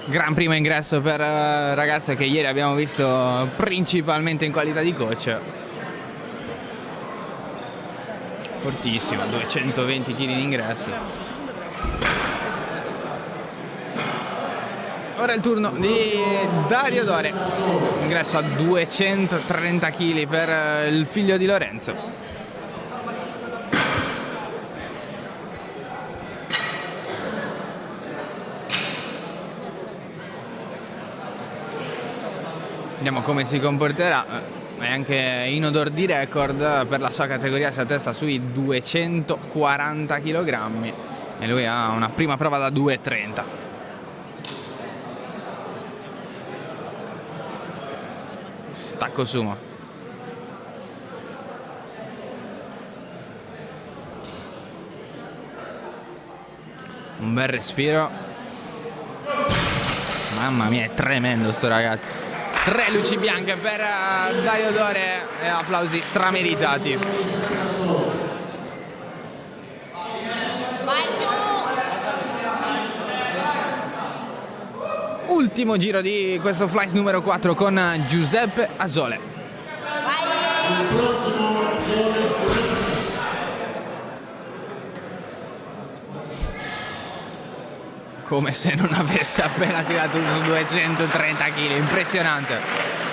Gran primo ingresso per ragazzo che ieri abbiamo visto principalmente in qualità di coach. Fortissimo, 220 kg di ingresso. Ora è il turno di Dario Dore. Ingresso a 230 kg per il figlio di Lorenzo. Vediamo come si comporterà. È anche in odor di record per la sua categoria, si attesta sui 240 kg e lui ha una prima prova da 2,30. Stacco sumo. Un bel respiro. Mamma mia, è tremendo sto ragazzo. 3 luci bianche per Dario Dore e applausi strameritati. Vai giù! Ultimo giro di questo flight numero 4 con Giuseppe Asole. Il prossimo Loris Fernandez. Come se non avesse appena tirato su 230 kg, impressionante.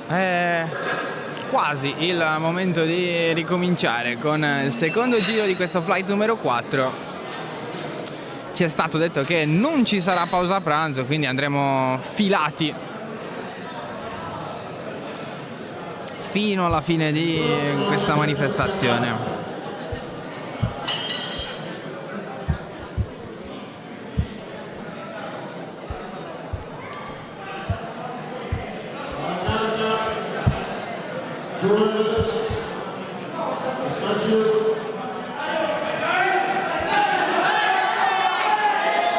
È quasi il momento di ricominciare con il secondo giro di questo flight numero 4. Ci è stato detto che non ci sarà pausa pranzo, quindi andremo filati fino alla fine di questa manifestazione.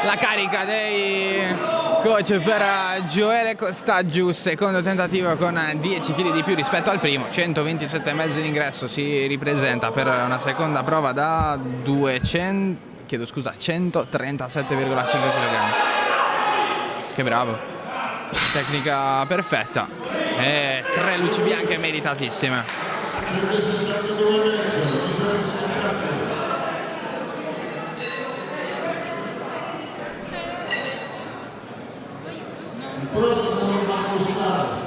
La carica dei coach per Gioele Costagiù, secondo tentativo con 10 kg di più rispetto al primo, 127,5 in ingresso, si ripresenta per una seconda prova da 137,5 kg. Che bravo, tecnica perfetta e 3 luci bianche meritatissime. 162,5. Il prossimo Marco Scala.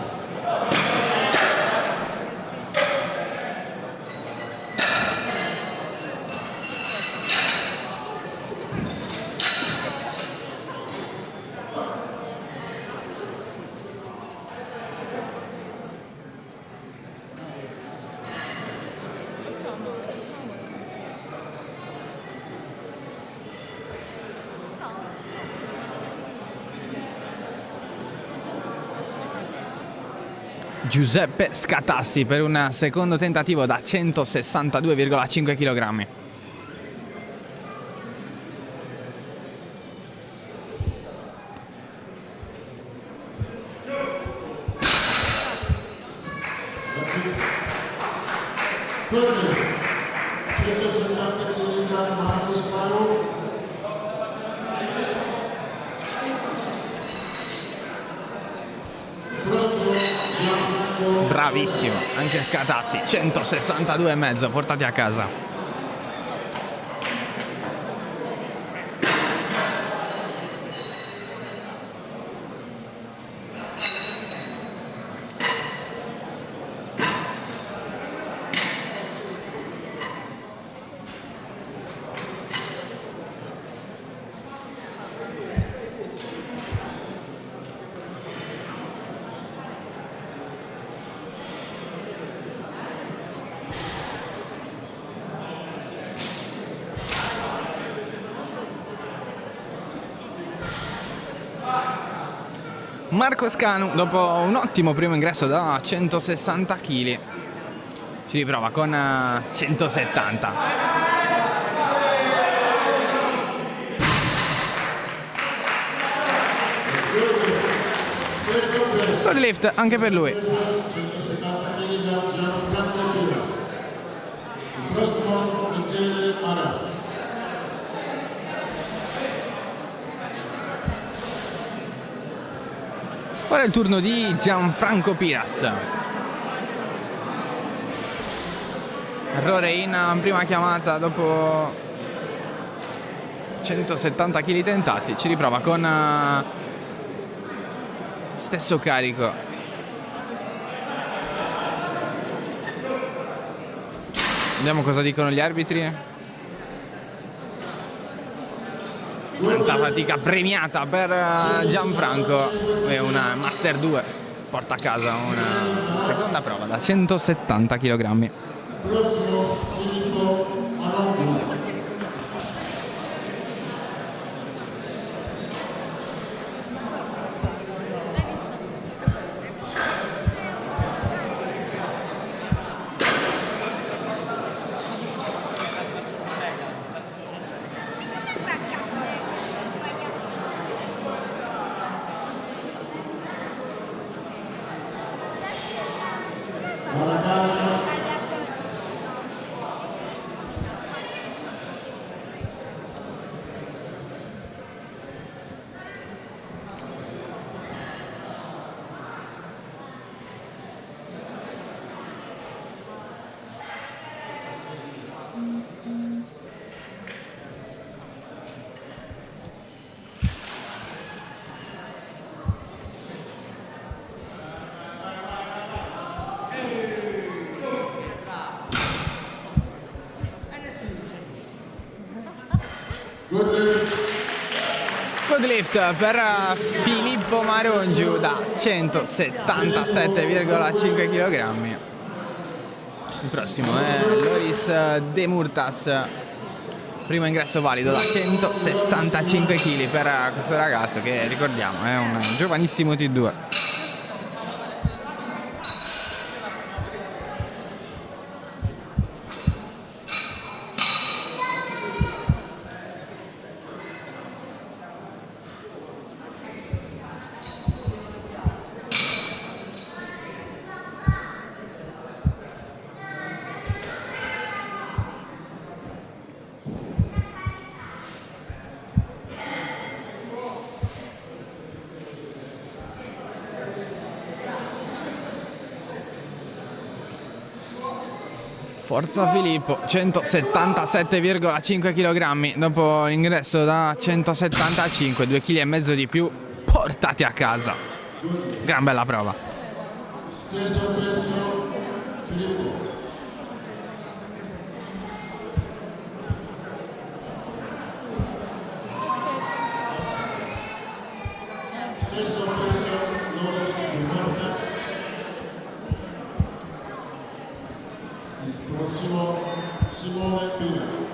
Giuseppe Scatassi per un secondo tentativo da 162,5 kg. Quindi 170 kg Marco Scalo. Bravissimo, anche Scatassi, 162,5 portati a casa. Marco Scanu, dopo un ottimo primo ingresso da 160 kg, si riprova con 170. Good lift anche per lui. 170 kg Gianfranco Piras. Il prossimo Michele Aras. Ora è il turno di Gianfranco Piras. Errore in prima chiamata dopo 170 kg tentati, ci riprova con stesso carico. Vediamo cosa dicono gli arbitri. Tanta fatica premiata per Gianfranco e una Master 2 porta a casa una seconda prova da 170 kg. Prossimo Filippo Marocco. Good lift per Filippo Marungiu da 177,5 kg. Il prossimo è Loris De Murtas, primo ingresso valido da 165 kg per questo ragazzo che, ricordiamo, è un giovanissimo T2. Forza Filippo, 177,5 kg dopo l'ingresso da 175, 2,5 kg di più portati a casa. Gran bella prova. Stesso peso Filippo. Stesso peso Loris De Murtas. Il prossimo Simone Pina.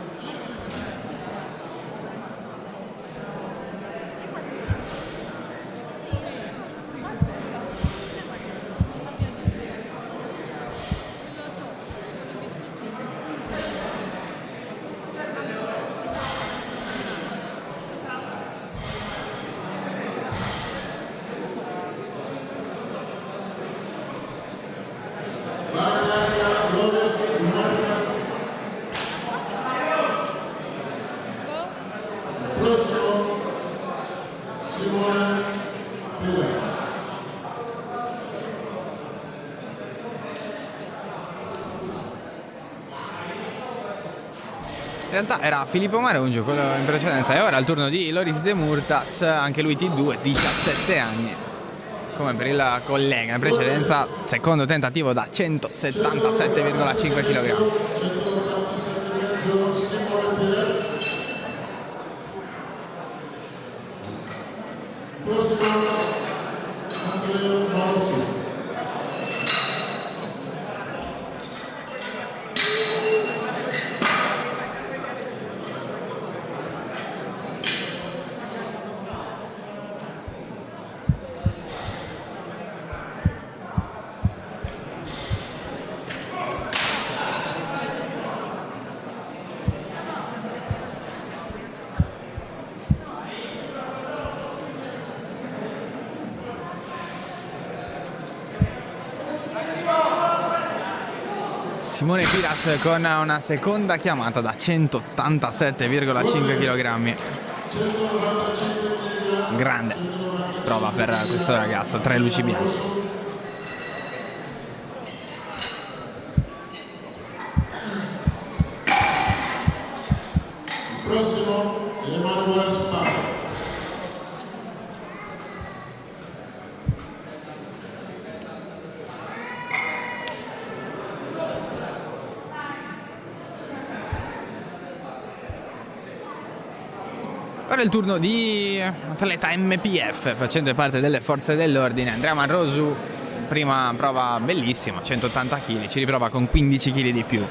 In realtà era Filippo Marungiu quello in precedenza, e ora è il turno di Loris De Murtas, anche lui T2, 17 anni. Come per il collega in precedenza, secondo tentativo da 177,5 kg. 187 Simone Pires. Prossimo Andrea Marossi. Simone Piras con una seconda chiamata da 187,5 kg. Grande prova per questo ragazzo, 3 luci bianche. Il prossimo è Ora è il turno di atleta MPF facendo parte delle forze dell'ordine. Andrea Marrosu, prima prova bellissima, 180 kg, ci riprova con 15 kg di più.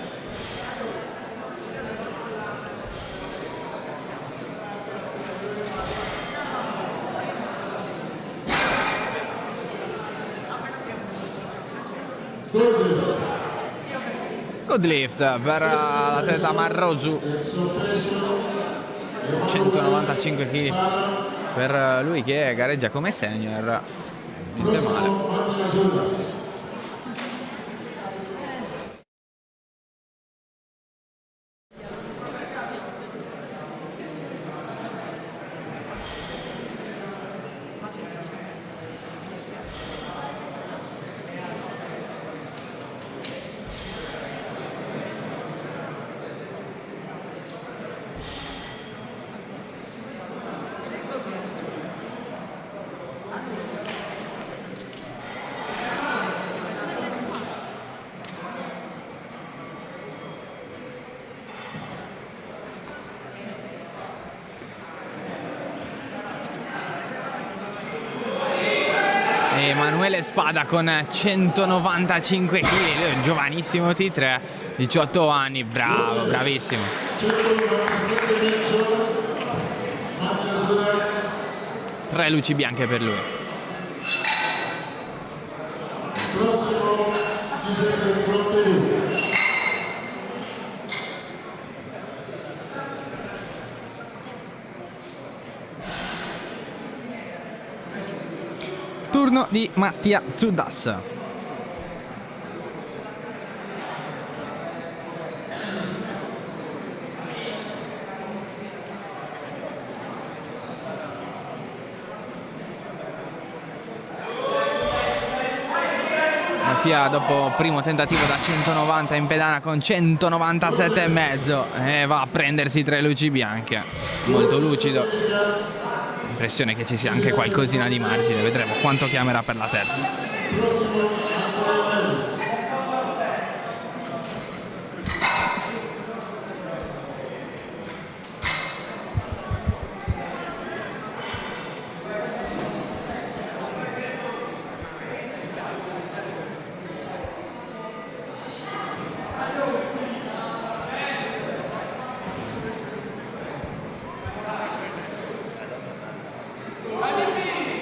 Good lift per l'atleta Marrosu, 195 kg per lui che gareggia come senior. Niente male. Emanuele Spada con 195 kg, lui è un giovanissimo T3, 18 anni, bravo, bravissimo. 3 luci bianche per lui. Prossimo Giuseppe Fronteri. Turno di Mattia Zudas. Mattia dopo primo tentativo da 190 in pedana con 197,5 e va a prendersi 3 luci bianche. Molto lucido. Impressione che ci sia anche qualcosina di margine, vedremo quanto chiamerà per la terza.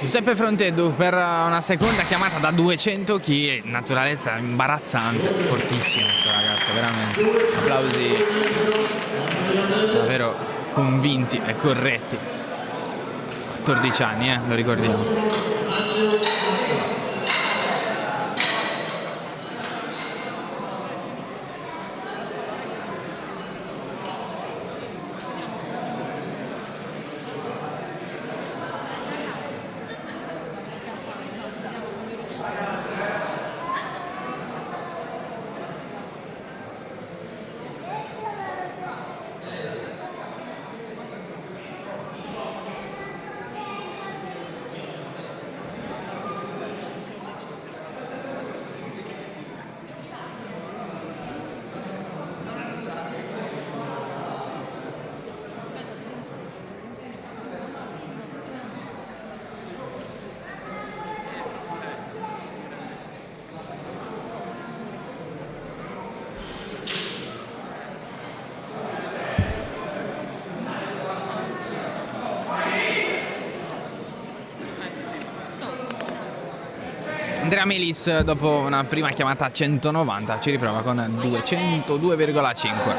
Giuseppe Fronteddu per una seconda chiamata da 200 kg, naturalezza imbarazzante, fortissimo questo ragazzo, veramente. Applausi davvero convinti e corretti. 14 anni, lo ricordiamo. Andrea Melis dopo una prima chiamata a 190 ci riprova con 202,5.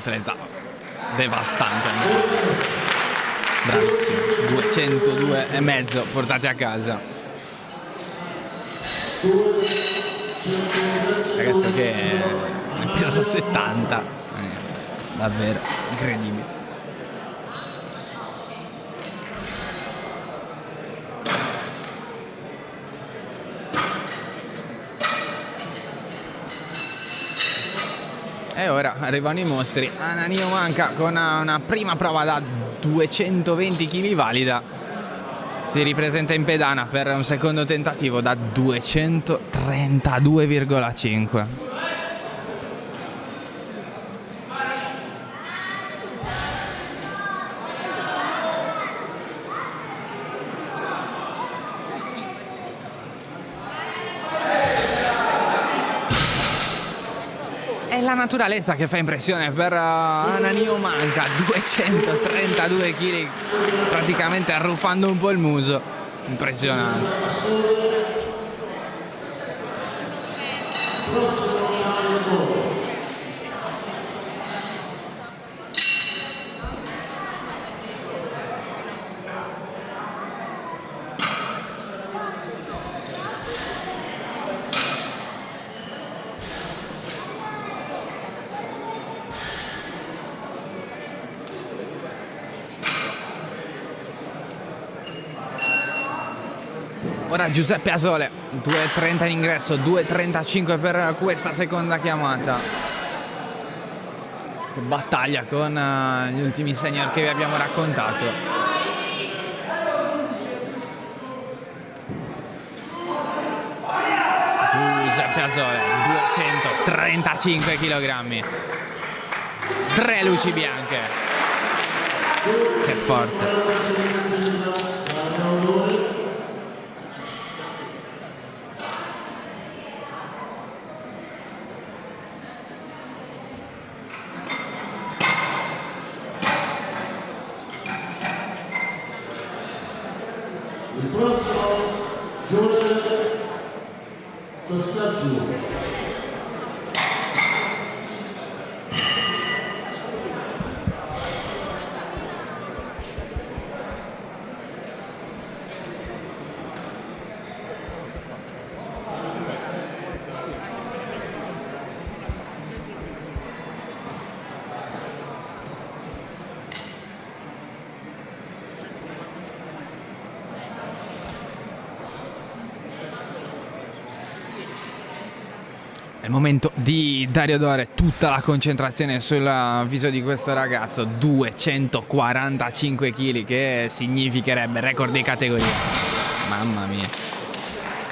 Atleta devastante, bravissimo, 202,5 portate a casa. Ragazzo che è peso 70, davvero incredibile. E ora arrivano i mostri. Ananio Manca con una prima prova da 220 kg valida. Si ripresenta in pedana per un secondo tentativo da 232,5. la naturalezza che fa impressione per Ananio Manca, 232 kg, praticamente arruffando un po' il muso, impressionante. Ora Giuseppe Asole, 2.30 in ingresso, 2.35 per questa seconda chiamata. Che battaglia con gli ultimi senior che vi abbiamo raccontato. Giuseppe Asole, 235 kg. 3 luci bianche. Che forte. Il prossimo Giovanni Costaggio. È il momento di Dario Dore, tutta la concentrazione sul viso di questo ragazzo, 245 kg, che significherebbe record di categoria. Mamma mia.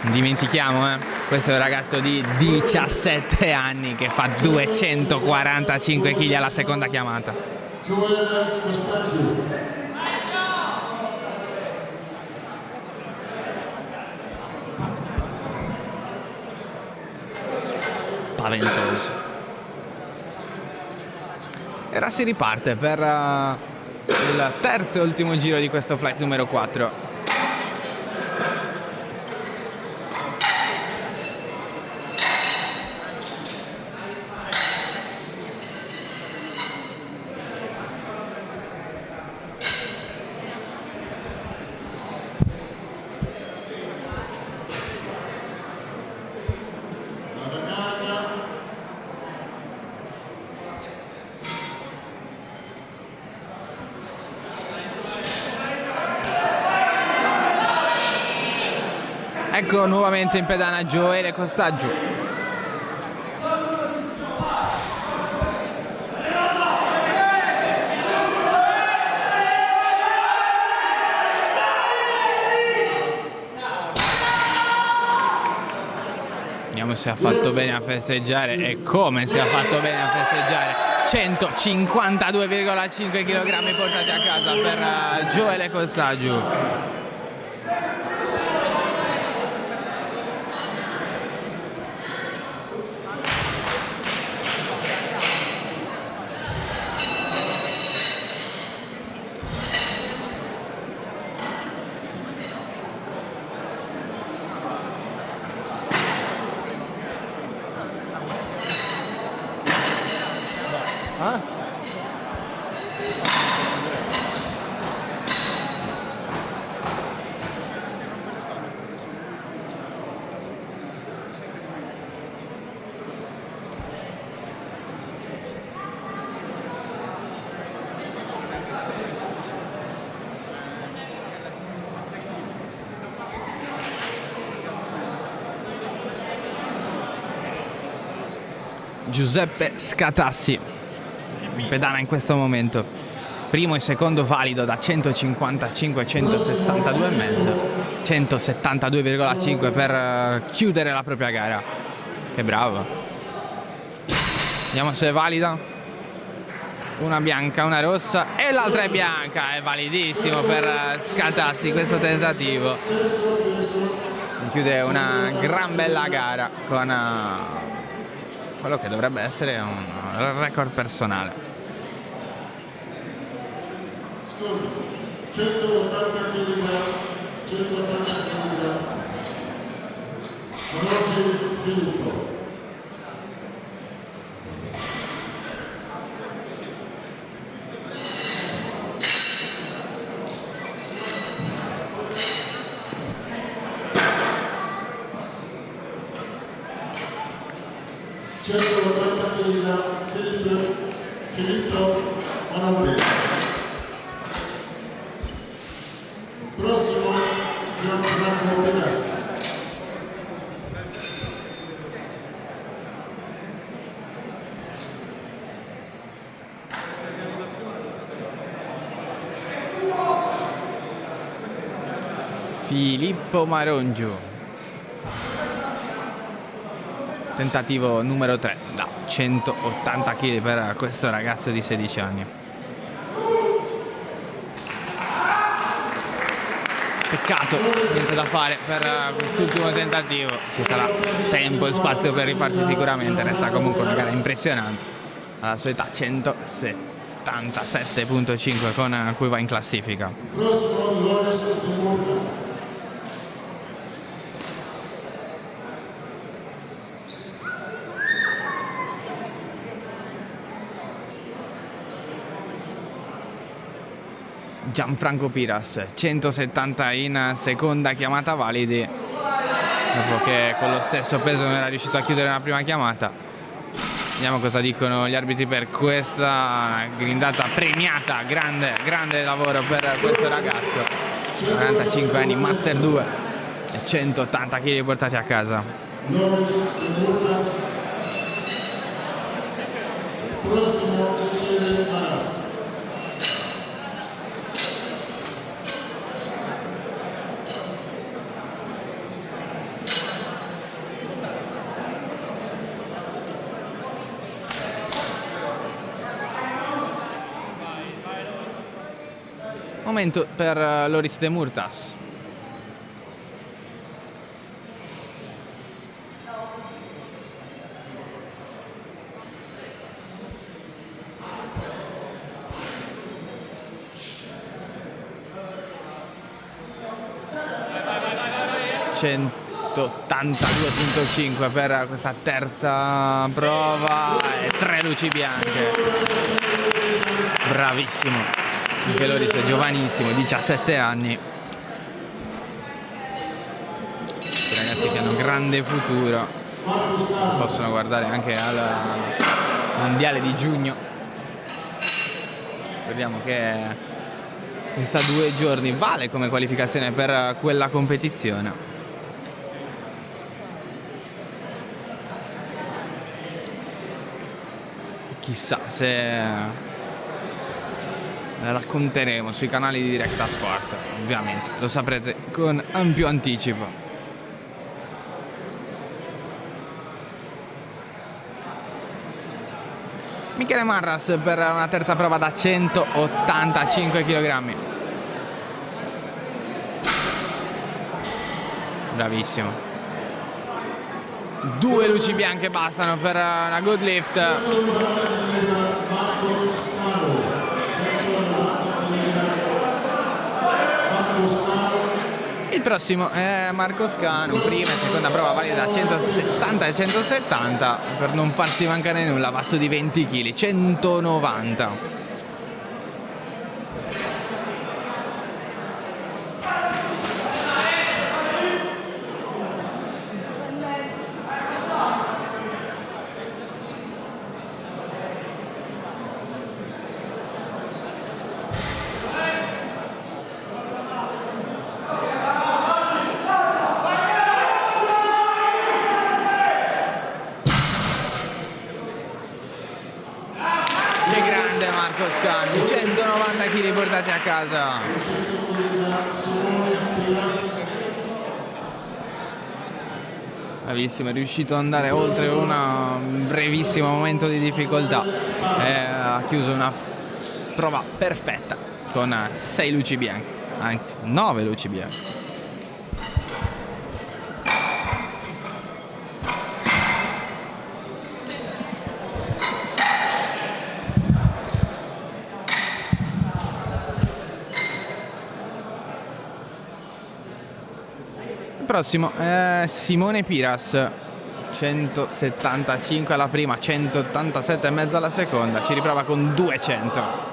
Non dimentichiamo, questo è un ragazzo di 17 anni che fa 245 kg alla seconda chiamata. Giovanni Costaggio. Spaventoso. E ora si riparte per il terzo e ultimo giro di questo flight numero 4. Ecco nuovamente in pedana Gioele Costaggio. Vediamo se ha fatto bene a festeggiare e come si è fatto bene a festeggiare. 152,5 kg portati a casa per Gioele Costaggio. Giuseppe Scatassi in pedana in questo momento, primo e secondo valido da 155 a 162,5, 172,5 per chiudere la propria gara. Che bravo. Vediamo se è valida. Una bianca, una rossa e l'altra è bianca. È validissimo per Scatassi questo tentativo. Chiude una gran bella gara con quello che dovrebbe essere un record personale. Scusi, 180 kg, 180 kg. Oggi Filippo. Filippo Manobri. Prossimo Gianfranco Pinas. Filippo Marongio, tentativo numero 3 da 180 kg per questo ragazzo di 16 anni. Peccato, niente da fare per quest'ultimo tentativo, ci sarà tempo e spazio per rifarsi sicuramente, resta comunque una gara impressionante alla sua età, 177.5 con cui va in classifica. Prossimo Lorenzo De Murgas. Gianfranco Piras, 170 in seconda chiamata validi, dopo che con lo stesso peso non era riuscito a chiudere una prima chiamata. Vediamo cosa dicono gli arbitri per questa grindata premiata. Grande lavoro per questo ragazzo, 45 anni, Master 2 e 180 kg portati a casa. Lorenzo De Murgas. Prossimo Michele Maras. Momento per Loris De Murtas. (182.5) per questa terza prova e 3 luci bianche. Bravissimo anche Loris, è giovanissimo, 17 anni. I ragazzi che hanno grande futuro possono guardare anche al mondiale di giugno. Vediamo che questa 2 giorni vale come qualificazione per quella competizione. Chissà se racconteremo sui canali di Directa Sport, ovviamente lo saprete con ampio anticipo. Michele Marras per una terza prova da 185 kg. Bravissimo. 2 luci bianche bastano per una good lift. Il prossimo è Marco Scanu, prima e seconda prova valida da 160 e 170, per non farsi mancare nulla, basso di 20 kg, 190. Marco Scanu, 190 kg portati a casa. Bravissimo, è riuscito ad andare oltre un brevissimo momento di difficoltà e ha chiuso una prova perfetta con 6 luci bianche, anzi 9 luci bianche. prossimo è Simone Piras, 175 alla prima, 187,5 alla seconda, ci riprova con 200.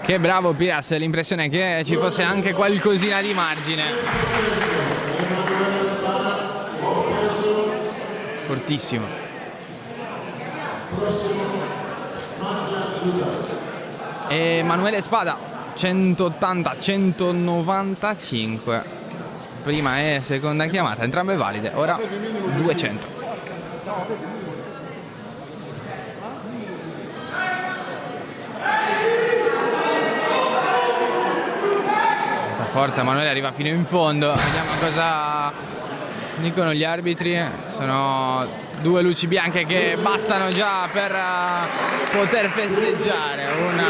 Che bravo Piras, l'impressione è che ci fosse anche qualcosina di margine. Fortissimo. E Emanuele Spada, 180-195. Prima e seconda chiamata, entrambe valide, ora 200. Forza, Emanuele arriva fino in fondo, vediamo cosa dicono gli arbitri. Sono 2 luci bianche che bastano già per poter festeggiare un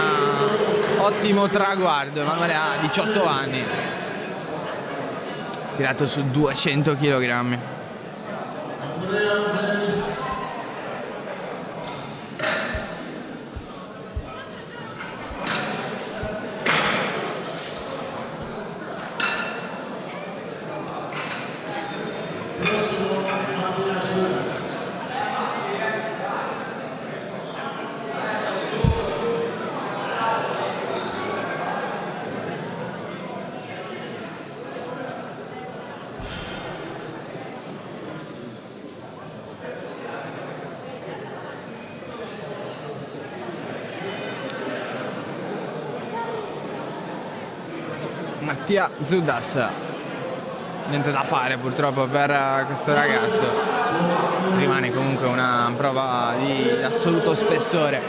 ottimo traguardo. Emanuele ha 18 anni, tirato su 200 kg. Andrea Melis, Mattia Zudas, niente da fare purtroppo per questo ragazzo, rimane comunque una prova di assoluto spessore.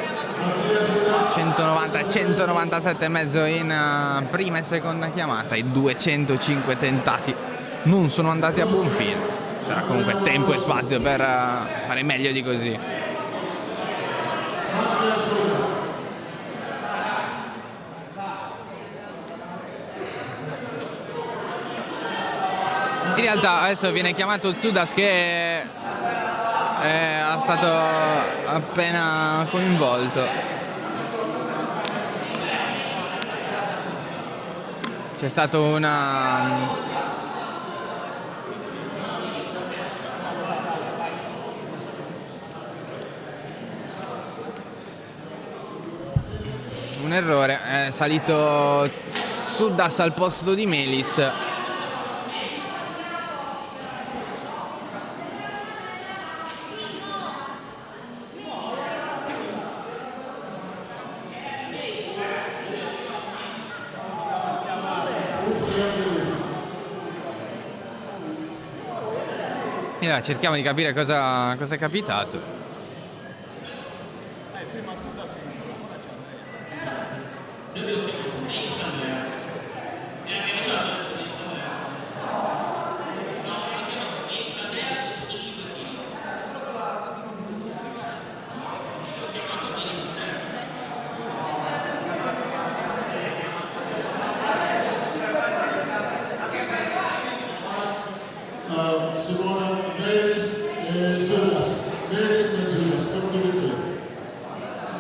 190-197,5 in prima e seconda chiamata, i 205 tentati non sono andati a buon fine. Sarà comunque tempo e spazio per fare meglio di così. In realtà adesso viene chiamato Zudas, che è stato appena coinvolto. C'è stato un errore, è salito Zudas al posto di Melis. E allora cerchiamo di capire cosa è capitato. Simona Melis e Zudas. Melis e Zudas, come to the clip.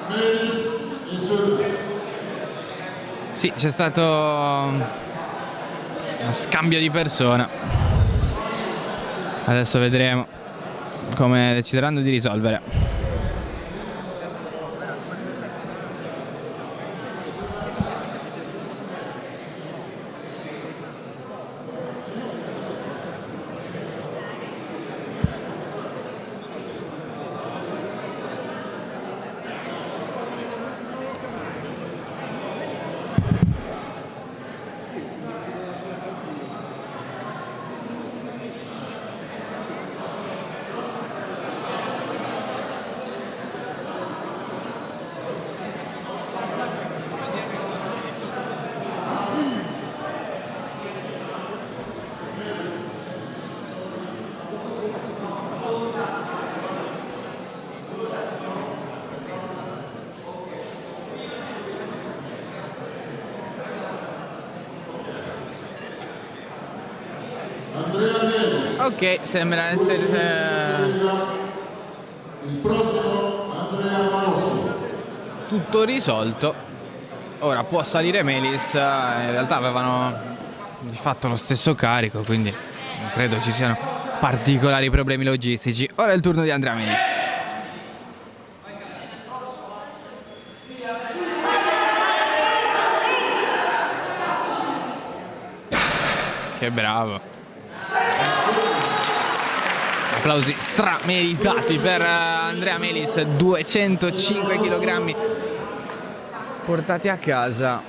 Melis e Zudas. Sì, c'è stato uno scambio di persona. Adesso vedremo come decideranno di risolvere. Andrea Melis. Ok, sembra essere Il prossimo Andrea Marosso. tutto risolto. Ora può salire Melis, in realtà avevano di fatto lo stesso carico, quindi non credo ci siano particolari problemi logistici. Ora è il turno di Andrea Melis. Che bravo. Applausi strameritati per Andrea Melis, 205 kg portati a casa.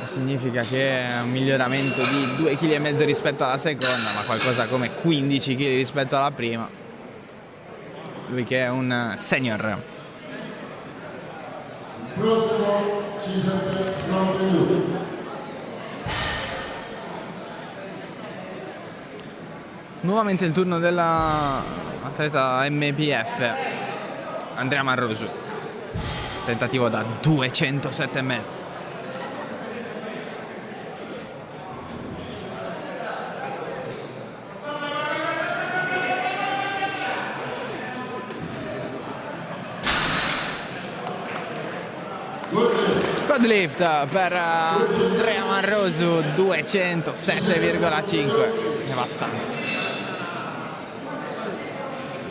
Significa che è un miglioramento di 2,5 kg rispetto alla seconda, ma qualcosa come 15 kg rispetto alla prima. Lui che è un senior. Il prossimo Giuseppe Frontenu. Nuovamente il turno dell'atleta MPF Andrea Marrosu. Tentativo da 207,5. Good lift per Andrea Marrosu, 207,5. Devastante.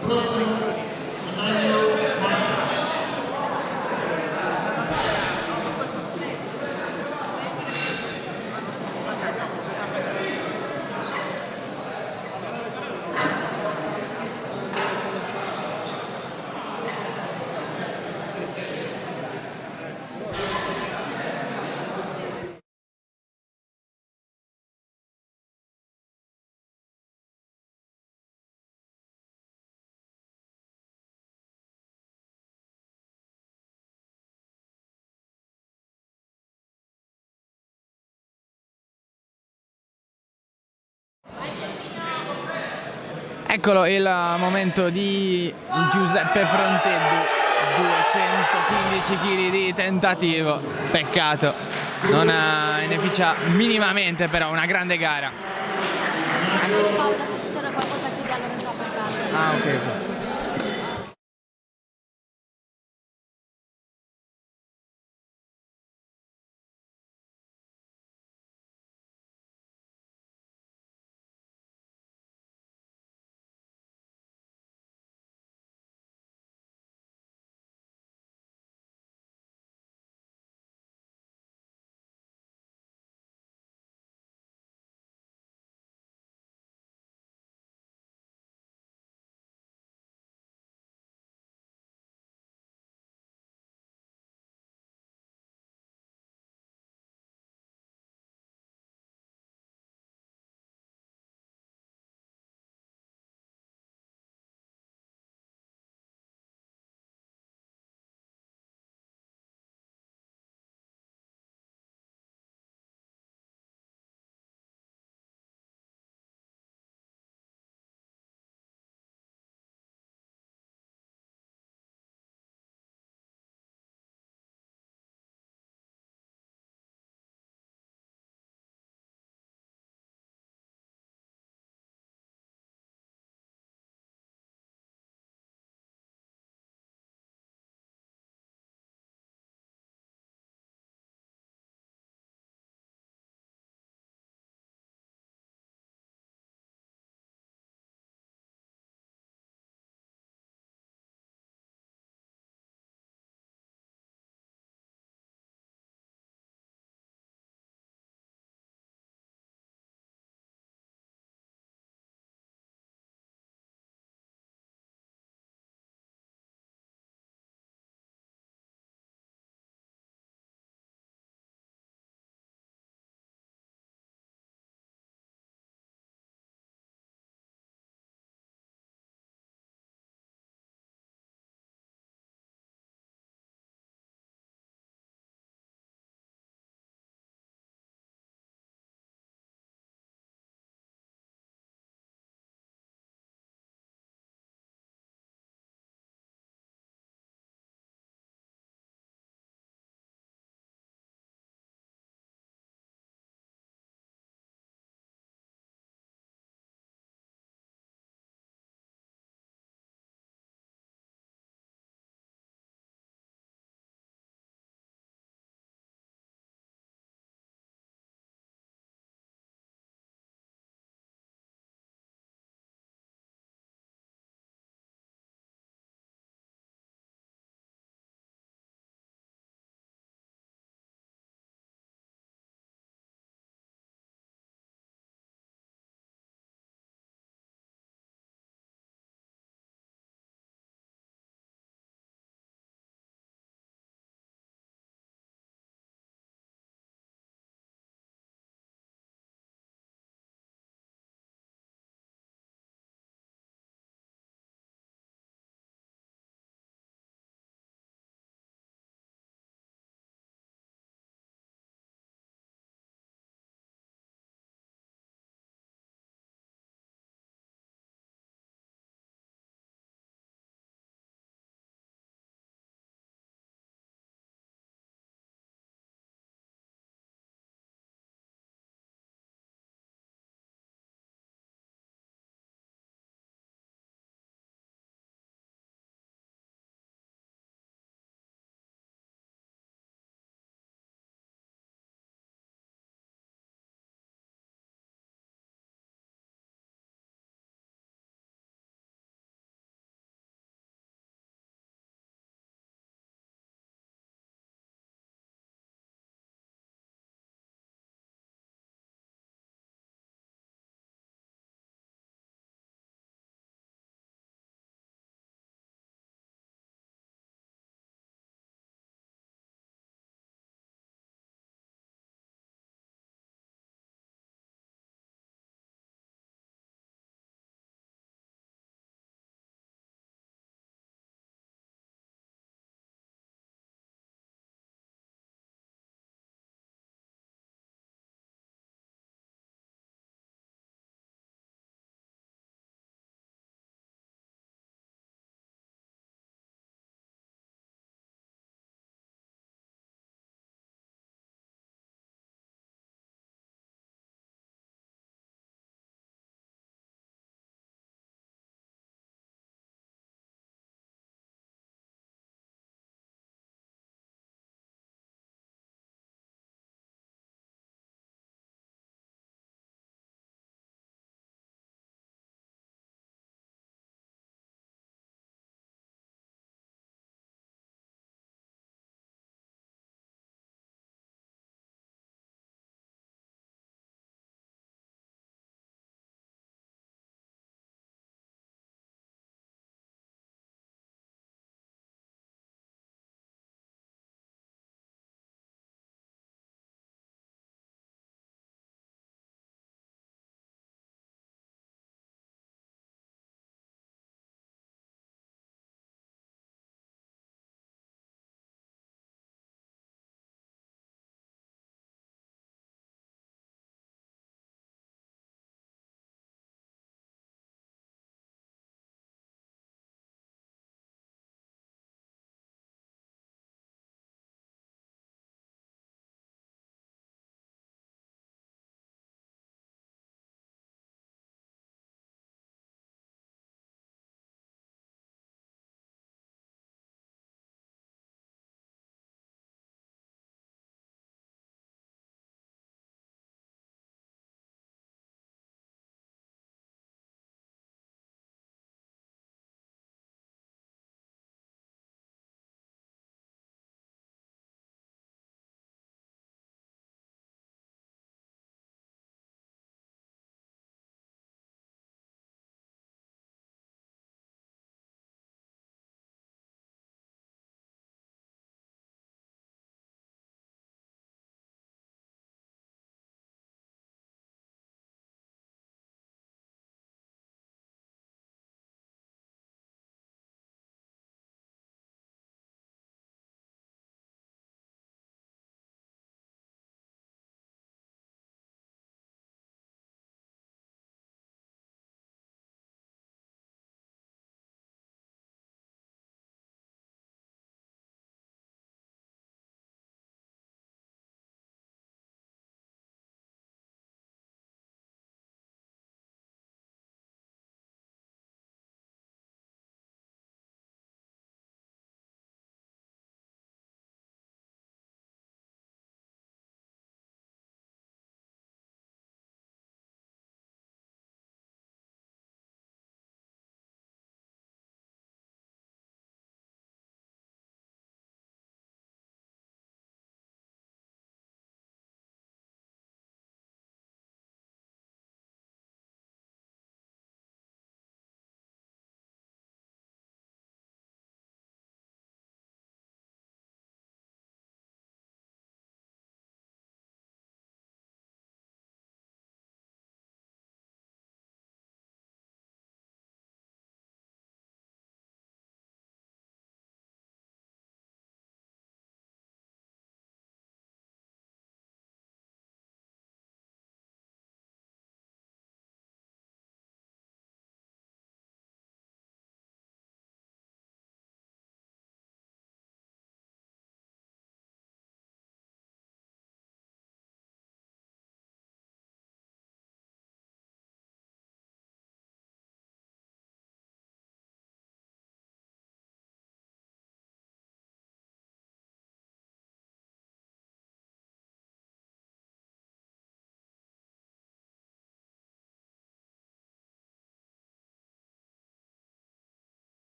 Prossimo Emmanuel Marca. Eccolo il momento di Giuseppe Fronteddu, 215 kg di tentativo, peccato, non inefficia minimamente, però una grande gara. Pausa, se ti serve qualcosa chiedi a Lorenzo Forcante. Ah, ok.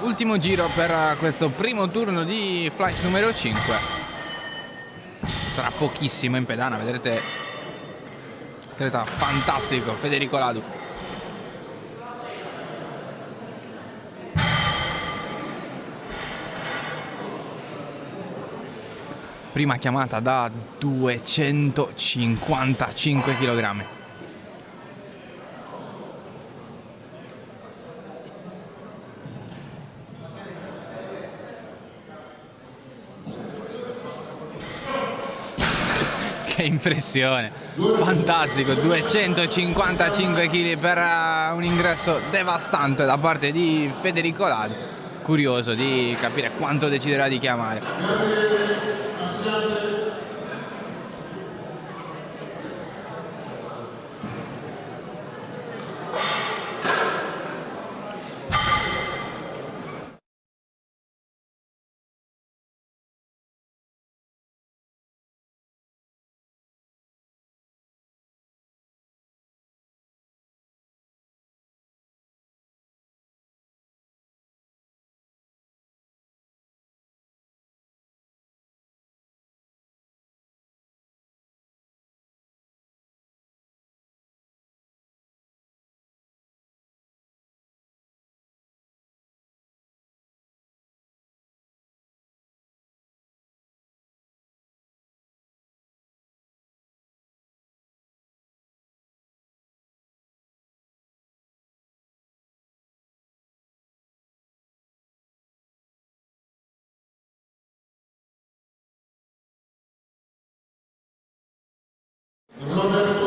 Ultimo giro per questo primo turno di flight numero 5. Tra pochissimo in pedana, vedrete atleta fantastico, Federico Ladu. Prima chiamata da 255 kg. Che impressione, fantastico, 255 kg per un ingresso devastante da parte di Federico Ladu. Curioso di capire quanto deciderà di chiamare.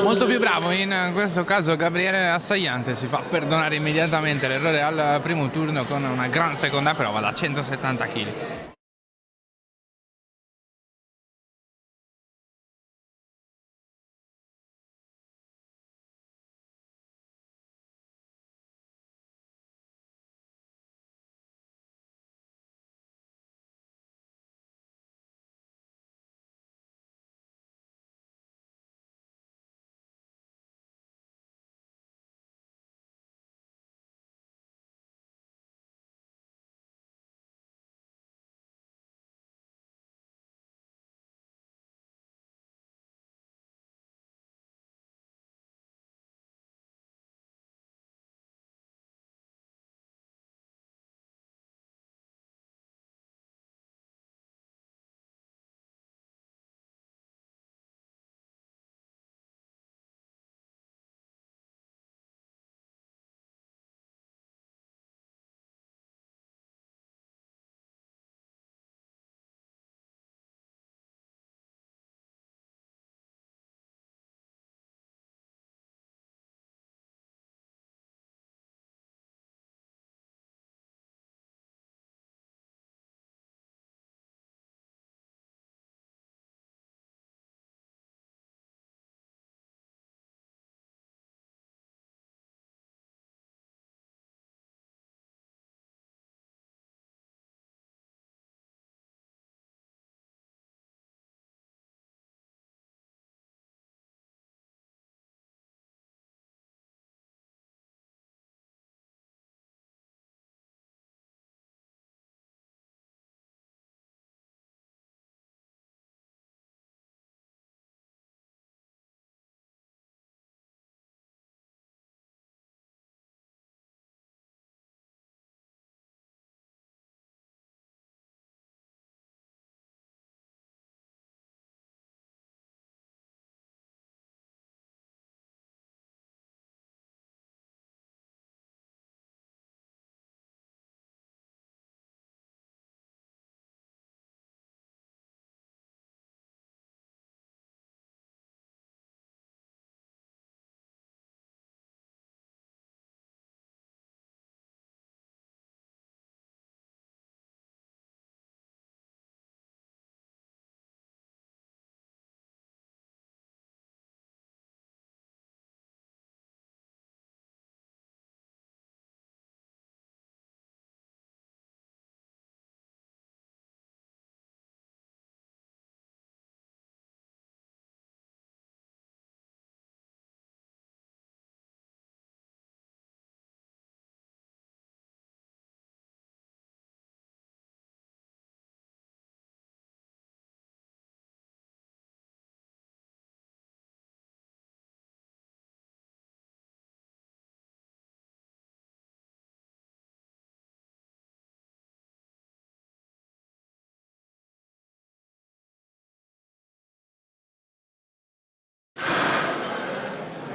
Molto più bravo in questo caso Gabriele Assayante, si fa perdonare immediatamente l'errore al primo turno con una gran seconda prova da 170 kg.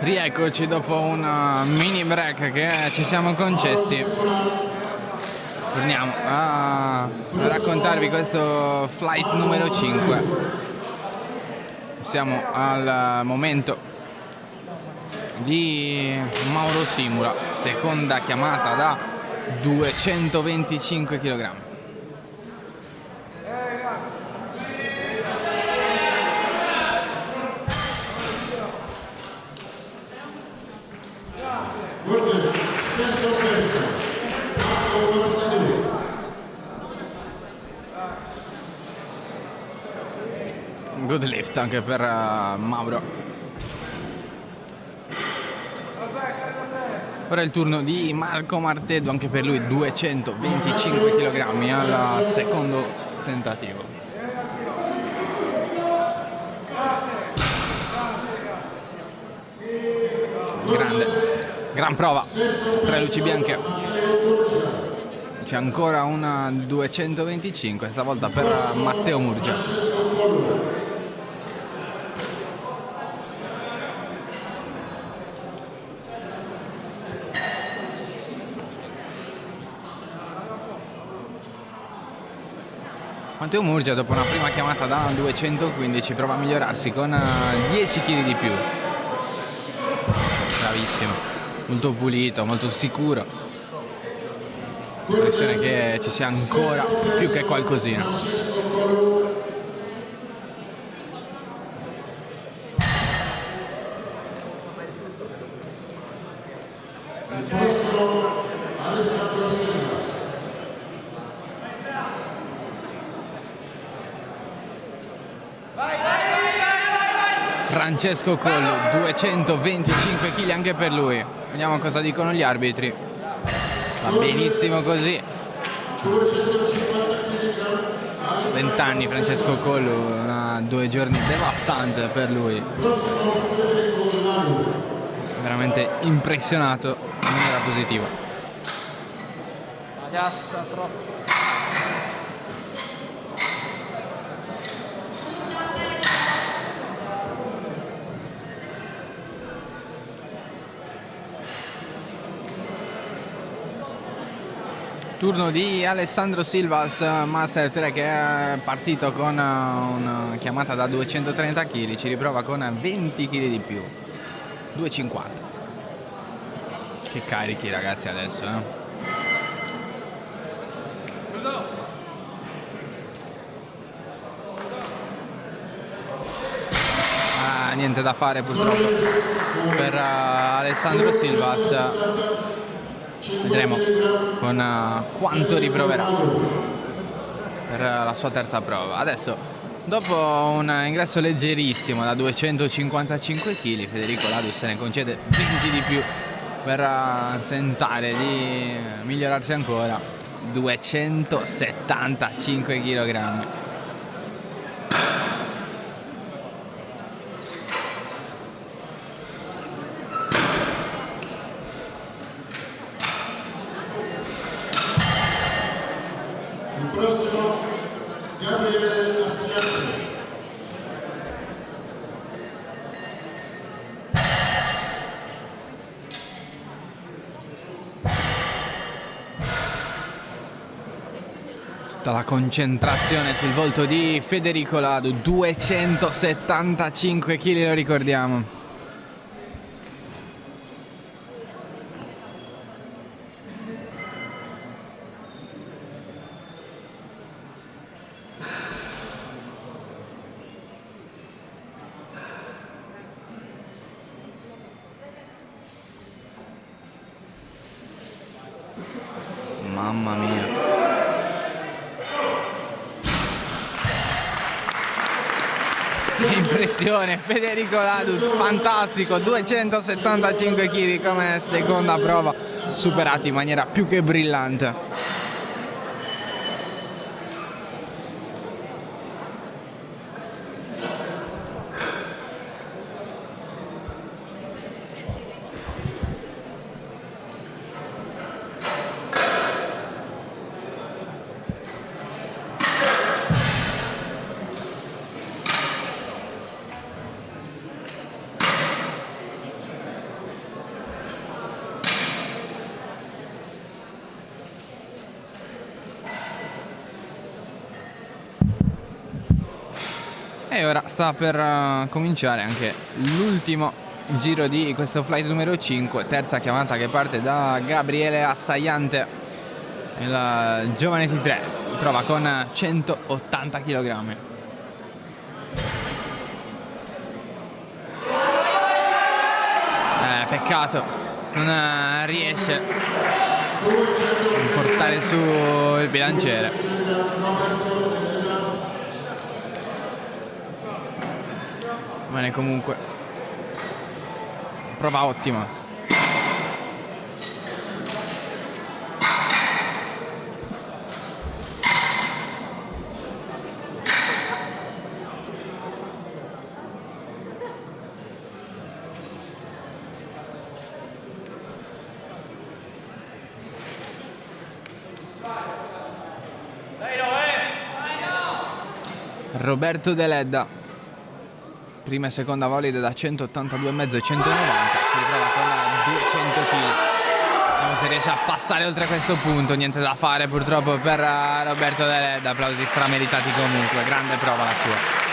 Rieccoci dopo un mini break che ci siamo concessi. Torniamo a raccontarvi questo flight numero 5. Siamo al momento di Mauro Simula, seconda chiamata da 225 kg. Stesso peso, Marco 92. Good lift anche per Mauro. Ora è il turno di Marco Marteddu, anche per lui 225 kg al secondo tentativo. Gran prova, 3 luci bianche. C'è ancora una 225, stavolta per Matteo Murgia. Matteo Murgia dopo una prima chiamata da 215 prova a migliorarsi con 10 kg di più. Bravissimo, molto pulito, molto sicuro. L'impressione che ci sia ancora più che qualcosina. Alessandro Silvas. Francesco Collo, 225 kg anche per lui. Vediamo cosa dicono gli arbitri. Va benissimo così. 20 anni Francesco Collo, 2 giorni devastante per lui. Veramente impressionato in maniera positiva. La cassa troppo. Turno di Alessandro Silvas, Master 3, che è partito con una chiamata da 230 kg, ci riprova con 20 kg di più, 250. Che carichi ragazzi adesso, niente da fare purtroppo per Alessandro Silvas. Vedremo con quanto riproverà per la sua terza prova. Adesso, dopo un ingresso leggerissimo da 255 kg, Federico Ladu se ne concede 20 di più per tentare di migliorarsi ancora. 275 kg. Prossimo Gabriele Assiati. Tutta la concentrazione sul volto di Federico Ladu, 275 kg, lo ricordiamo. Mamma mia. Che impressione, Federico Ladu, fantastico, 275 kg come seconda prova, superati in maniera più che brillante. E ora sta per cominciare anche l'ultimo giro di questo flight numero 5, terza chiamata che parte da Gabriele Assayante, il giovane T3, prova con 180 kg. Peccato, non riesce a portare su il bilanciere. Bene, comunque prova ottima. Roberto Deledda, prima e seconda volide da 182,5 e 190, si riprova con 200 kg. Vediamo se riesce a passare oltre questo punto. Niente da fare purtroppo per Roberto Deledda, applausi strameritati comunque, grande prova la sua.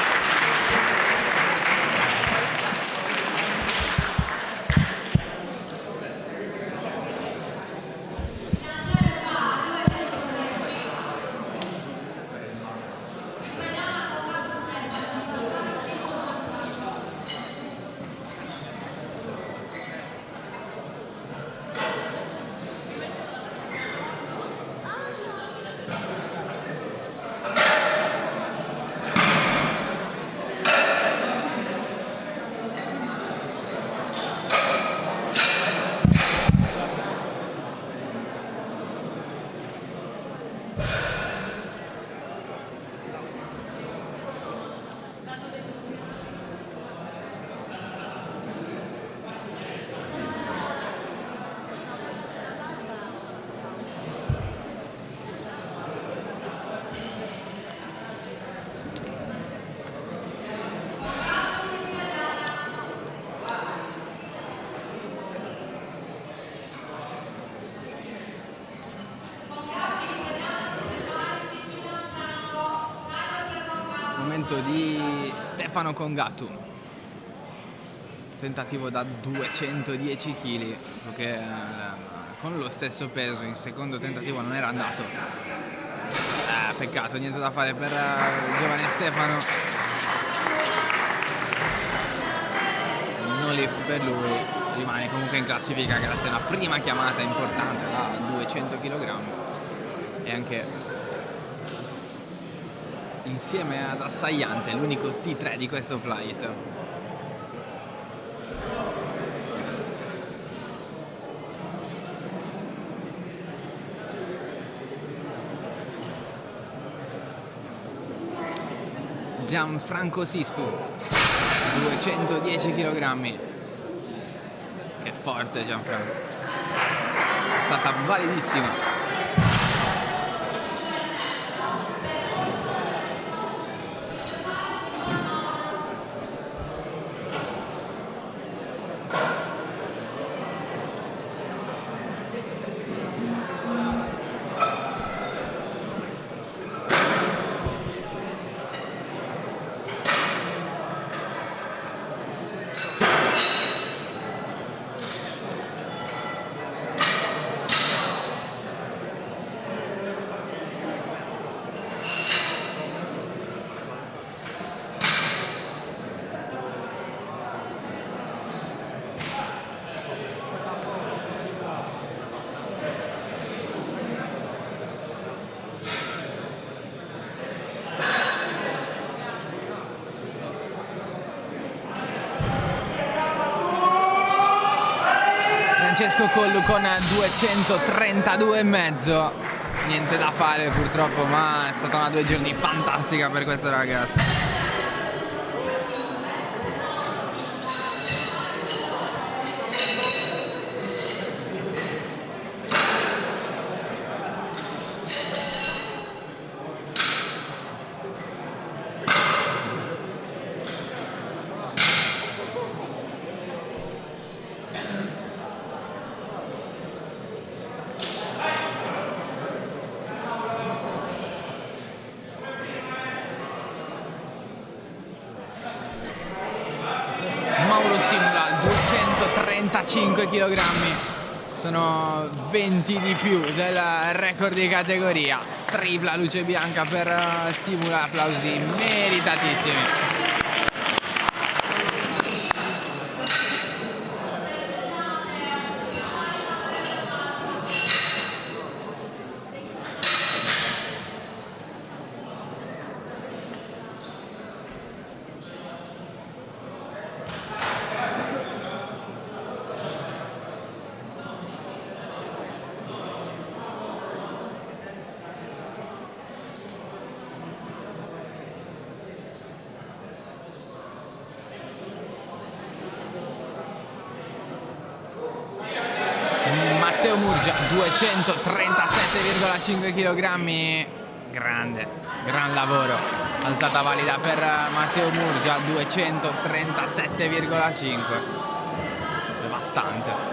Di Stefano Congatu, tentativo da 210 kg, perché con lo stesso peso in secondo tentativo non era andato. Peccato, niente da fare per il giovane Stefano, no lift per lui, rimane comunque in classifica grazie a una prima chiamata importante da 200 kg e anche insieme ad Assayante, l'unico T3 di questo flight. Gianfranco Sistu, 210 kg. Che forte Gianfranco. È stata validissima. Francesco Collu con 232,5. Niente da fare purtroppo, ma è stata una 2 giorni fantastica per questo ragazzo. 205 kg. Sono 20 di più del record di categoria. Tripla luce bianca per Simula, applausi meritatissimi. Matteo Murgia 237,5 kg. Grande, gran lavoro. Alzata valida per Matteo Murgia 237,5. Devastante.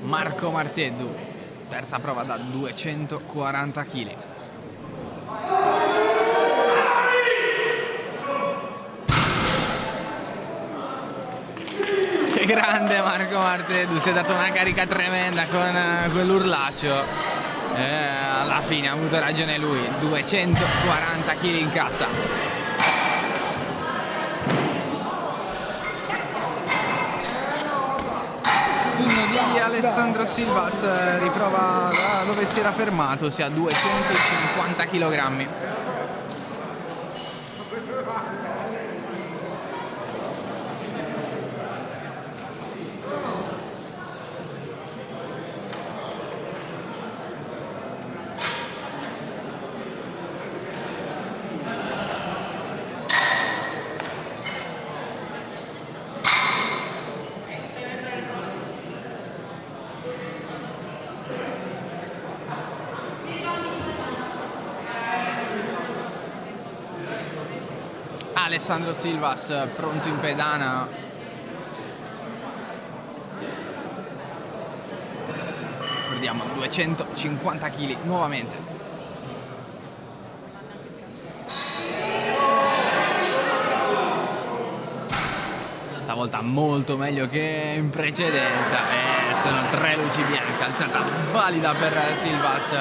Marco Marteddu, terza prova da 240 kg. Che grande Marco Marteddu, si è dato una carica tremenda con quell'urlaccio. Alla fine ha avuto ragione lui, 240 kg in cassa. Di Alessandro Silvas, riprova da dove si era fermato, sia 250 kg. Alessandro Silvas pronto in pedana. Ricordiamo 250 kg nuovamente. Stavolta molto meglio che in precedenza. Sono 3 luci bianche, alzata valida per Silvas.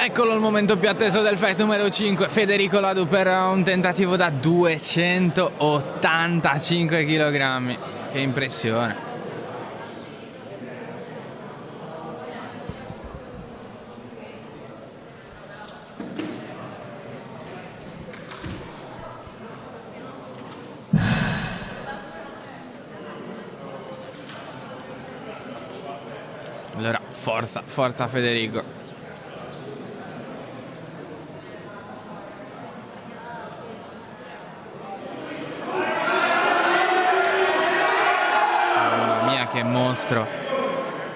Eccolo il momento più atteso del fight numero 5, Federico Ladu per un tentativo da 285 kg. Che impressione. Allora, forza Federico. Che mostro.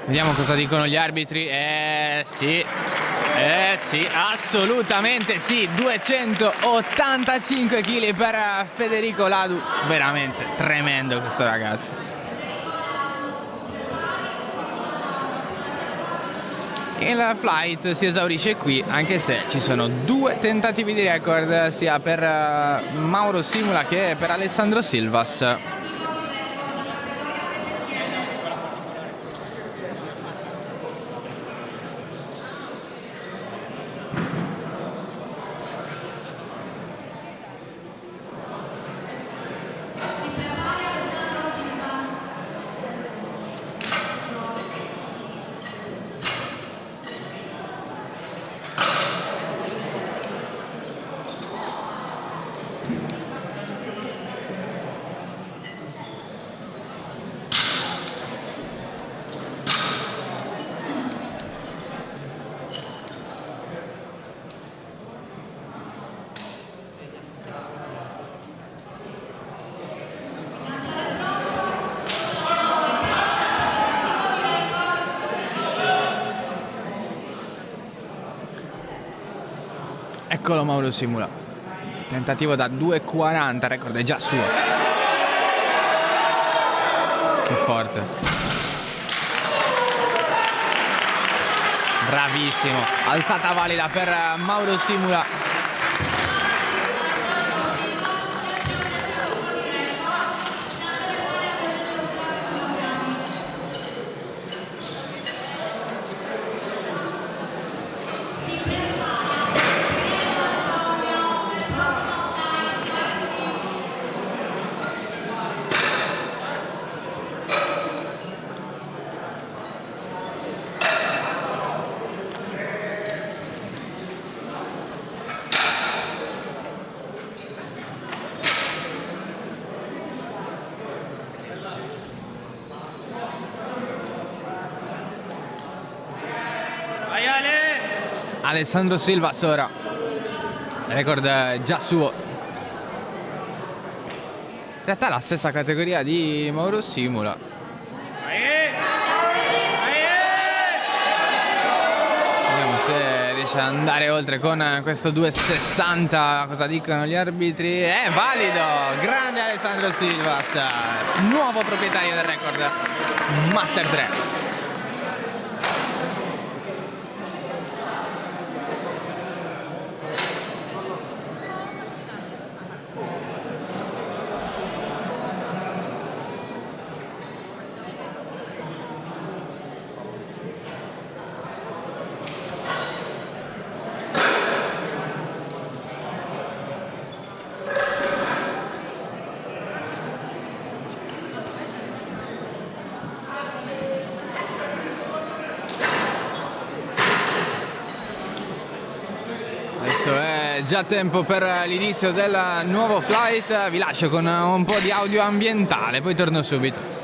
Vediamo cosa dicono gli arbitri. Sì, assolutamente sì. 285 kg per Federico Ladu. Veramente tremendo questo ragazzo. il flight si esaurisce qui, anche se ci sono 2 tentativi di record sia per Mauro Simula che per Alessandro Silvas. Eccolo Mauro Simula, tentativo da 2,40, record è già suo. Che forte. Bravissimo, alzata valida per Mauro Simula. Alessandro Silvas ora, record già suo. In realtà è la stessa categoria di Mauro Simula. Vediamo se riesce ad andare oltre con questo 2,60. Cosa dicono gli arbitri? È valido! Grande Alessandro Silvas, nuovo proprietario del record Master 3. È già tempo per l'inizio del nuovo flight, vi lascio con un po' di audio ambientale, poi torno subito.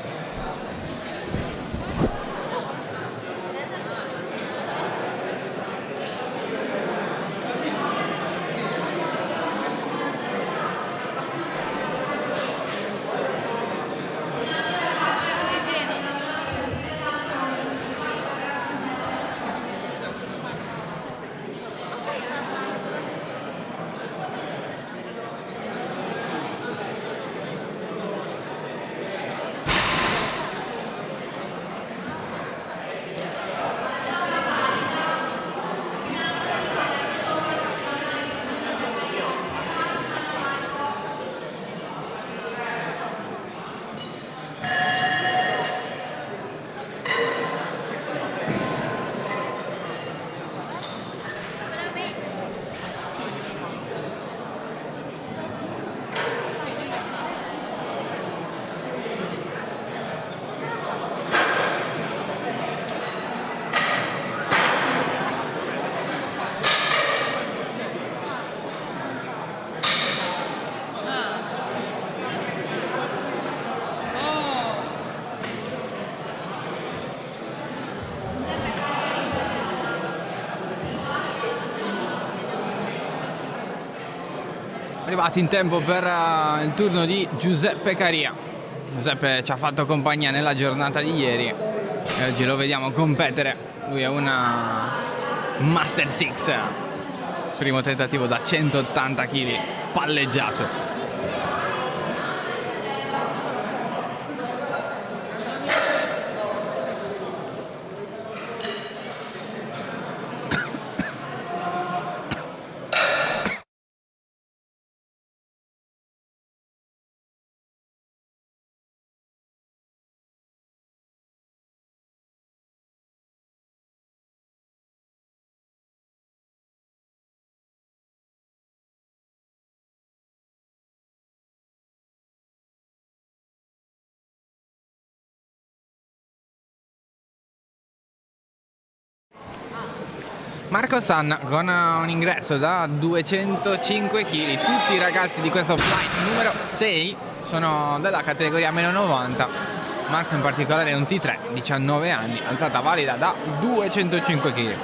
Arrivati in tempo per il turno di Giuseppe Caria. Giuseppe ci ha fatto compagnia nella giornata di ieri e oggi lo vediamo competere. Lui è una Master 6, primo tentativo da 180 kg, palleggiato. Marco Sanna con un ingresso da 205 kg. Tutti i ragazzi di questo flight numero 6 sono della categoria meno 90. Marco in particolare è un T3, 19 anni, alzata valida da 205 kg.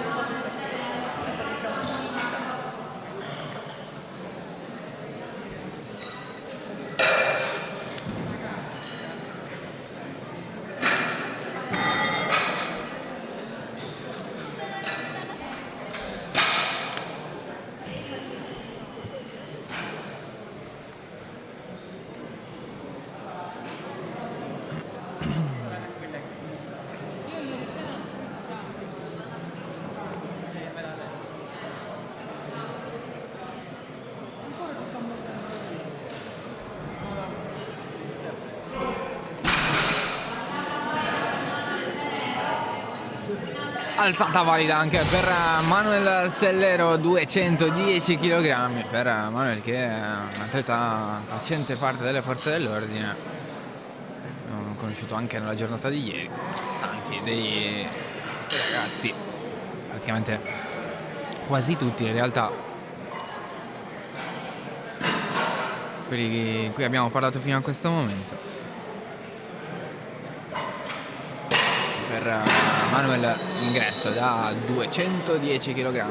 Alzata valida anche per Manuel Sellero, 210 kg. Per Manuel, che è un atleta facente parte delle forze dell'ordine, ho conosciuto anche nella giornata di ieri tanti dei ragazzi, praticamente quasi tutti in realtà, quelli di cui abbiamo parlato fino a questo momento. Per Manuel ingresso da 210 kg.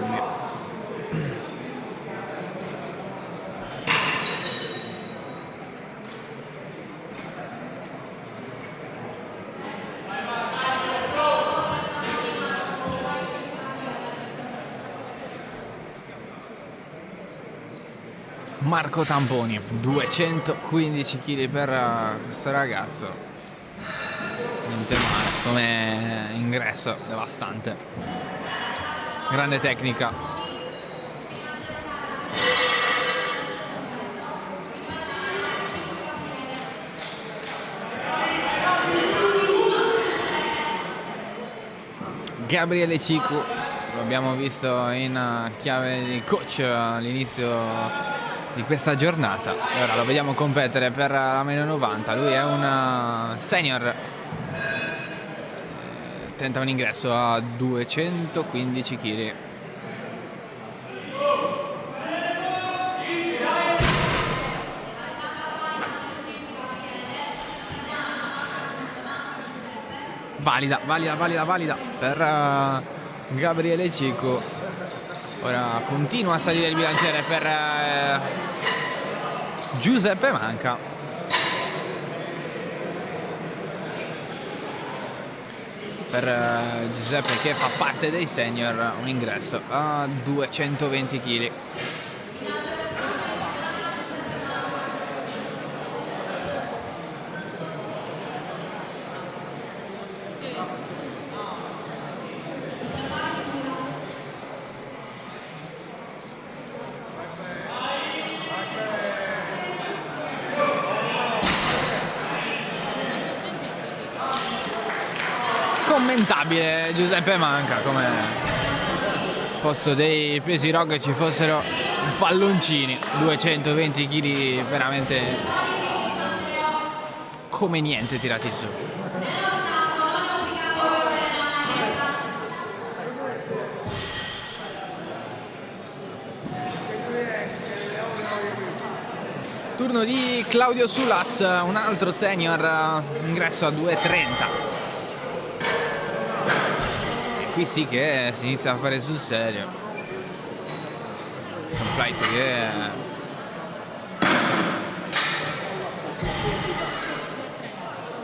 Marco Tamponi, 215 kg per questo ragazzo. Niente male come ingresso, devastante, grande tecnica. Gabriele Cicu, lo abbiamo visto in chiave di coach all'inizio di questa giornata e ora lo vediamo competere per la meno 90. Lui è un senior, tenta un ingresso a 215 kg. Valida per Gabriele Cicu. Ora continua a salire il bilanciere per Giuseppe Manca. Per Giuseppe, che fa parte dei senior, un ingresso a 220 kg. Commentabile Giuseppe Manca, come posto dei pesi rock ci fossero palloncini. 220 kg veramente come niente tirati su. Turno di Claudio Sulas, un altro senior, ingresso a 230. Qui sì che si inizia a fare sul serio. Un flight che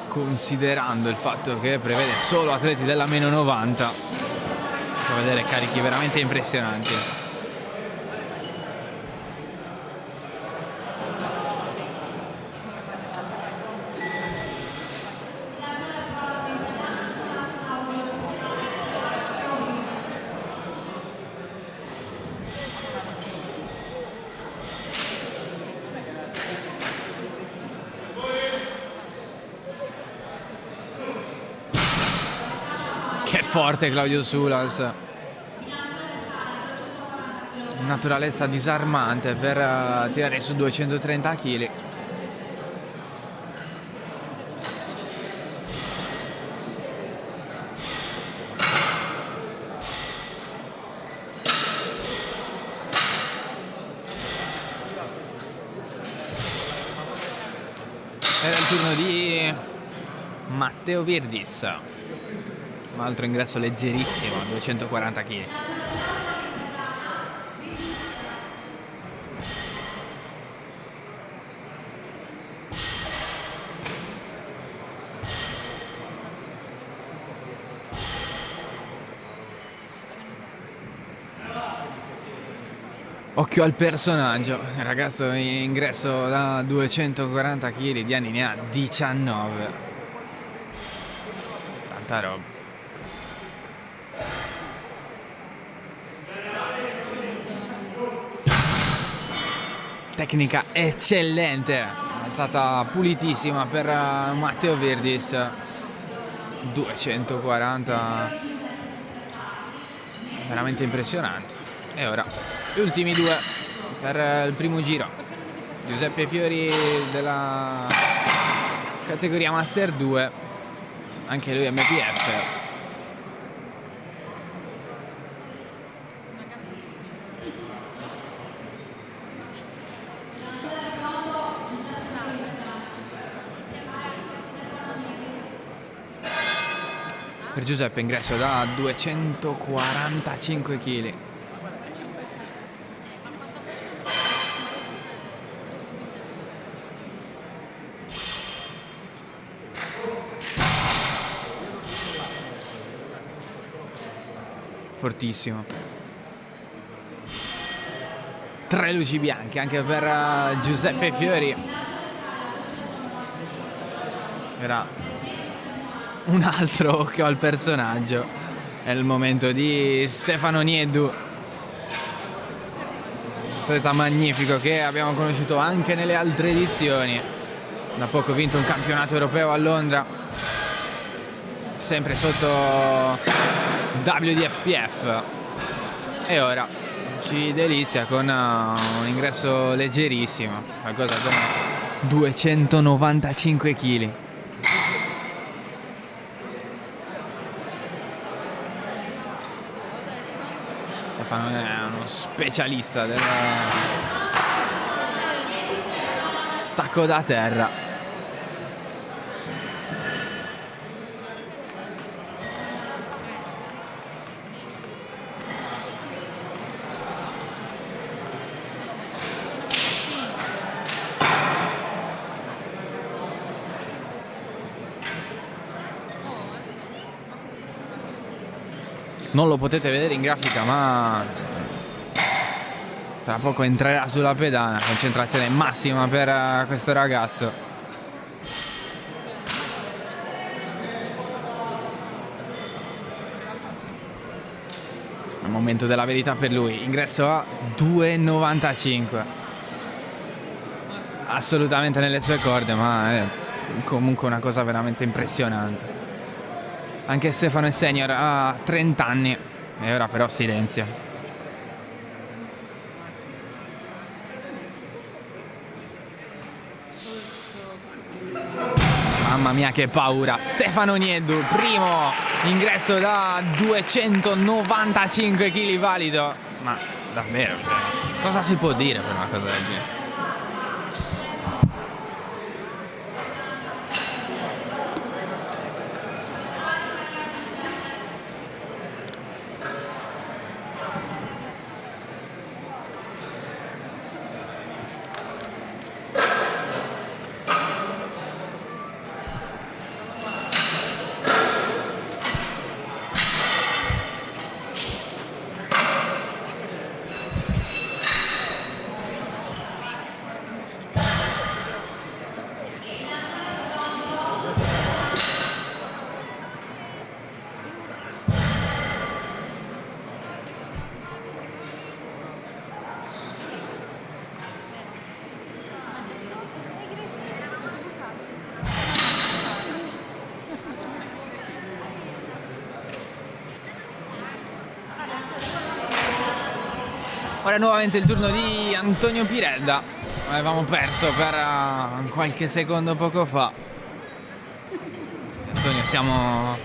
considerando il fatto che prevede solo atleti della meno 90, fa vedere carichi veramente impressionanti. Che forte Claudio Sulas, naturalezza disarmante per tirare su 230 kg. Era il turno di Matteo Virdis, un altro ingresso leggerissimo, 240 kg. Occhio al personaggio, il ragazzo in ingresso da 240 kg, di anni ne ha 19. Tanta roba. Tecnica eccellente, alzata pulitissima per Matteo Virdis. 240, veramente impressionante. E ora gli ultimi due per il primo giro. Giuseppe Fiori della categoria Master 2, anche lui MPF. Per Giuseppe ingresso da 245 kg. Fortissimo. 3 luci bianche anche per Giuseppe Fiori. Era un altro occhio al personaggio. È il momento di Stefano Nieddu, atleta magnifico che abbiamo conosciuto anche nelle altre edizioni. Da poco ha vinto un campionato europeo a Londra, sempre sotto WDFPF, e ora ci delizia con un ingresso leggerissimo, qualcosa come 295 kg. Stefano è uno specialista del stacco da terra. Non lo potete vedere in grafica, ma tra poco entrerà sulla pedana. Concentrazione massima per questo ragazzo. È il momento della verità per lui. Ingresso a 2,95. Assolutamente nelle sue corde, ma è comunque una cosa veramente impressionante. Anche Stefano è senior, ha 30 anni e ora però silenzia. Mamma mia che paura. Stefano Nieddu, primo ingresso da 295 kg valido. Ma davvero, cosa si può dire per una cosa del genere? Ora è nuovamente il turno di Antonio Piredda. Avevamo perso per qualche secondo poco fa. Antonio, siamo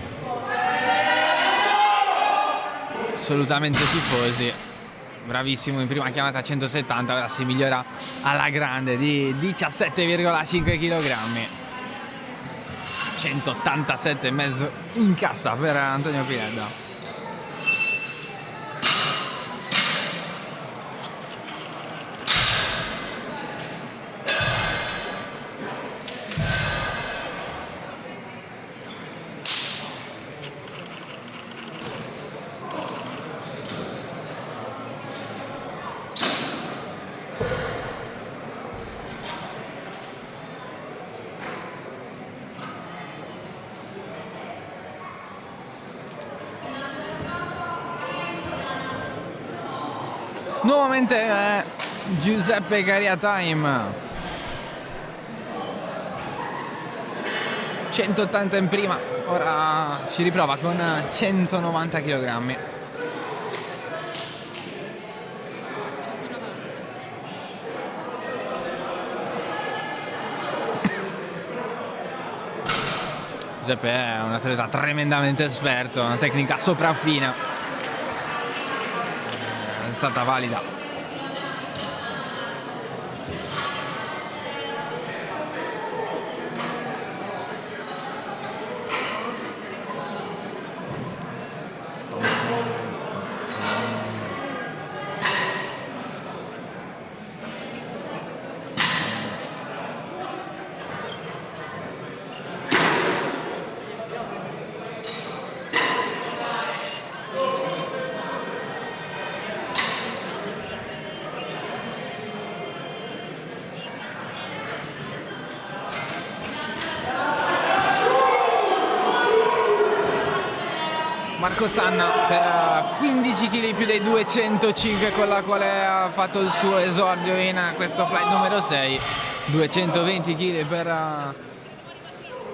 assolutamente tifosi. Bravissimo in prima chiamata a 170, ora si migliora alla grande di 17,5 kg. 187,5 in cassa per Antonio Pineda. Nuovamente Giuseppe Caria time. 180 in prima, ora ci riprova con 190 kg. Giuseppe è un atleta tremendamente esperto, una tecnica sopraffina. Stata valida. Marco Sanna per 15 kg più dei 205 con la quale ha fatto il suo esordio in questo flight numero 6. 220 kg per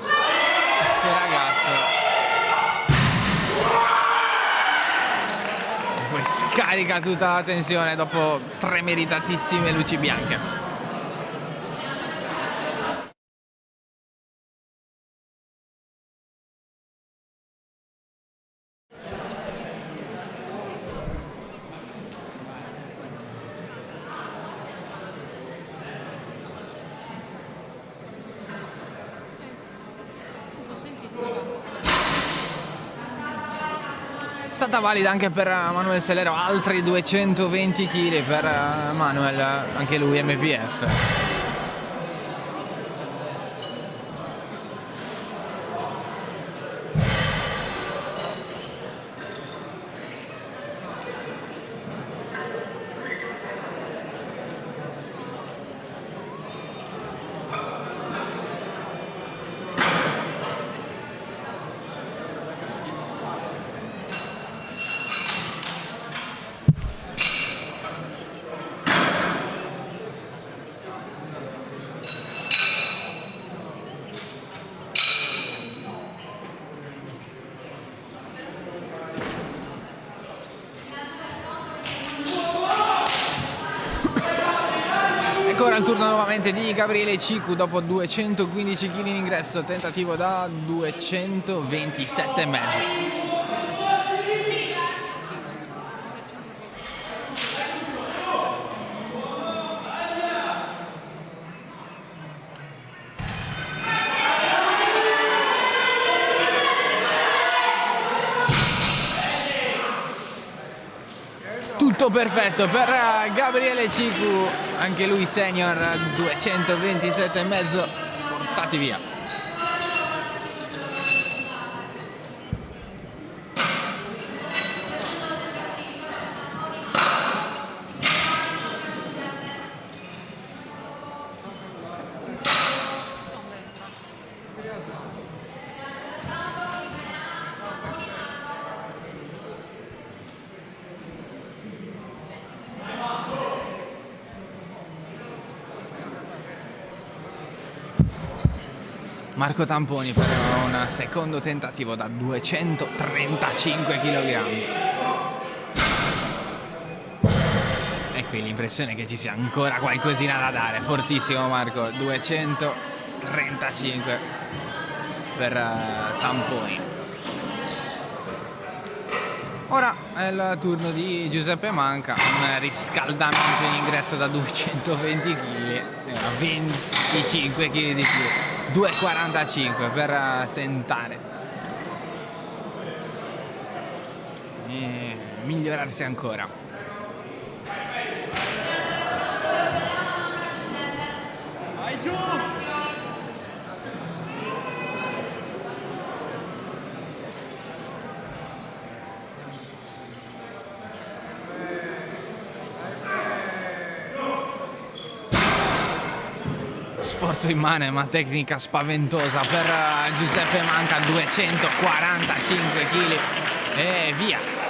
questo ragazzo. Poi scarica tutta la tensione dopo 3 meritatissime luci bianche. È stata valida anche per Manuel Selero, altri 220 kg per Manuel, anche lui MPF. Ora il turno nuovamente di Gabriele Cicu dopo 215 kg in ingresso, tentativo da 227,5. Tutto perfetto per Gabriele Cicu, anche lui senior, 227,5 portati via. Marco Tamponi per un secondo tentativo da 235 kg. E qui l'impressione che ci sia ancora qualcosina da dare. Fortissimo Marco, 235 per Tamponi. Ora è il turno di Giuseppe Manca, un riscaldamento in ingresso da 220 kg, 25 kg di più. 2,45 per tentare e migliorarsi ancora. Vai giù! Sforzo immane ma tecnica spaventosa per Giuseppe Manca, 245 kg e via.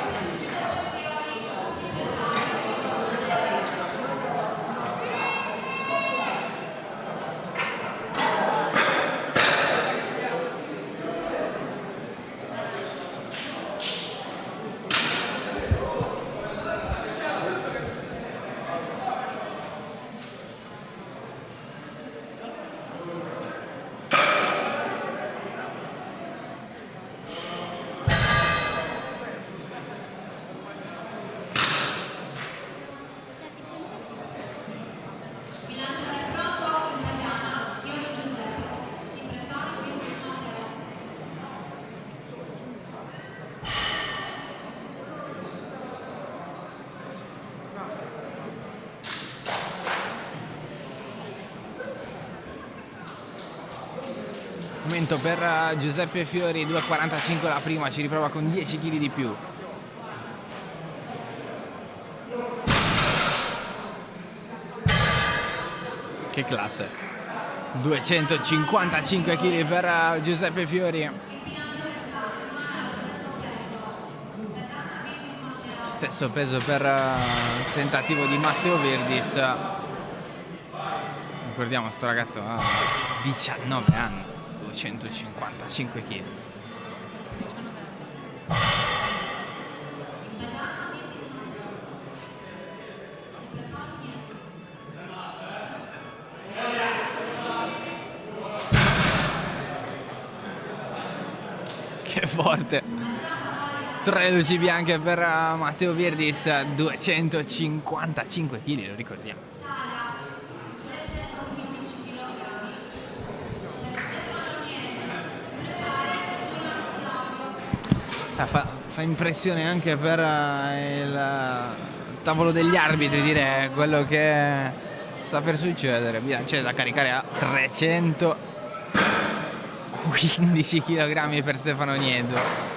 Momento per Giuseppe Fiori, 2,45 la prima, ci riprova con 10 kg di più. Che classe. 255 kg per Giuseppe Fiori. Stesso peso per il tentativo di Matteo Virdis. Ricordiamo, sto ragazzo ha 19 anni. 255 kg. Che forte. 3 luci bianche per Matteo Virdis, 255 kg, lo ricordiamo. Fa impressione anche per il tavolo degli arbitri dire quello che sta per succedere. Bilanciere da caricare a 315 kg per Stefano Nieto.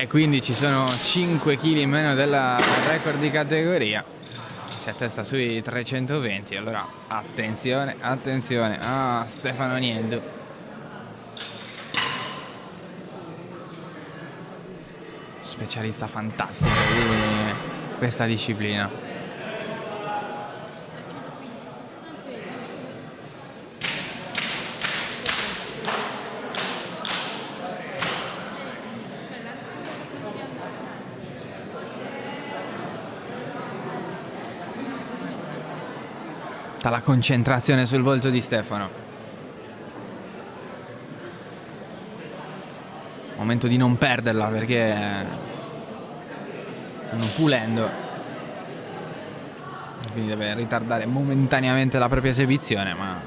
Quindi ci sono 5 kg in meno del record di categoria. Si attesta sui 320. Allora attenzione, attenzione a Stefano Nieto. Specialista fantastico di questa disciplina. La concentrazione sul volto di Stefano. Momento di non perderla perché stanno pulendo, quindi deve ritardare momentaneamente la propria esibizione, ma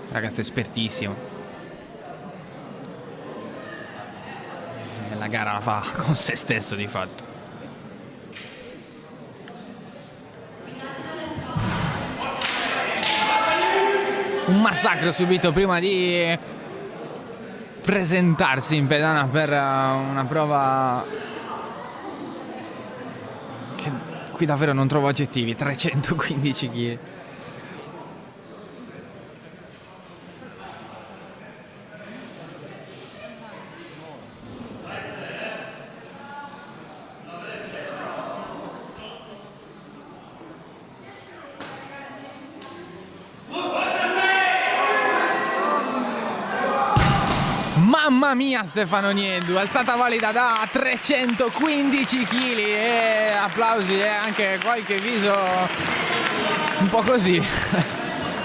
il ragazzo è espertissimo. E la gara la fa con se stesso di fatto. Un massacro subito prima di presentarsi in pedana per una prova che qui davvero non trovo aggettivi. 315 kg. Mamma mia Stefano Niedu, alzata valida da 315 kg e applausi e anche qualche viso un po' così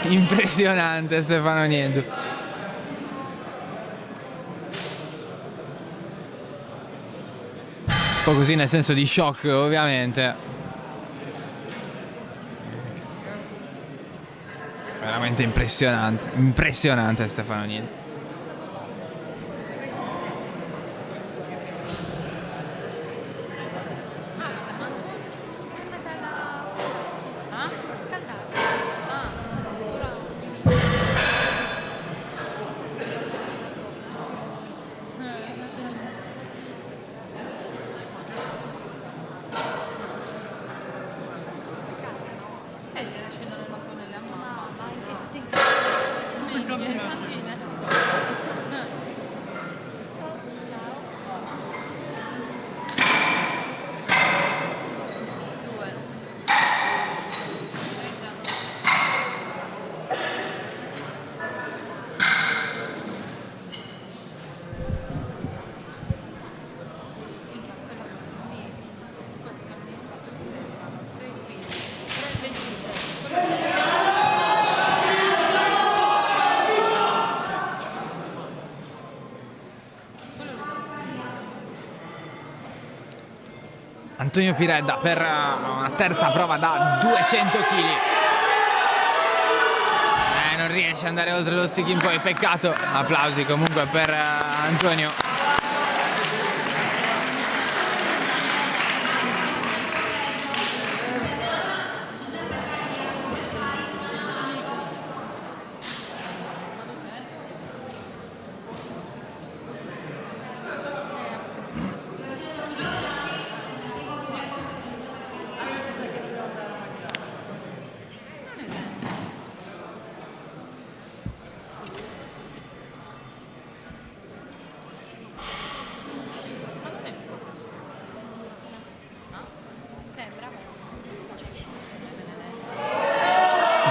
Impressionante Stefano Nieddu. Un po' così nel senso di shock, ovviamente. Veramente impressionante Stefano Nieddu. Antonio Piredda per una terza prova da 200 kg. Non riesce ad andare oltre lo sticking poi, peccato. Applausi comunque per Antonio.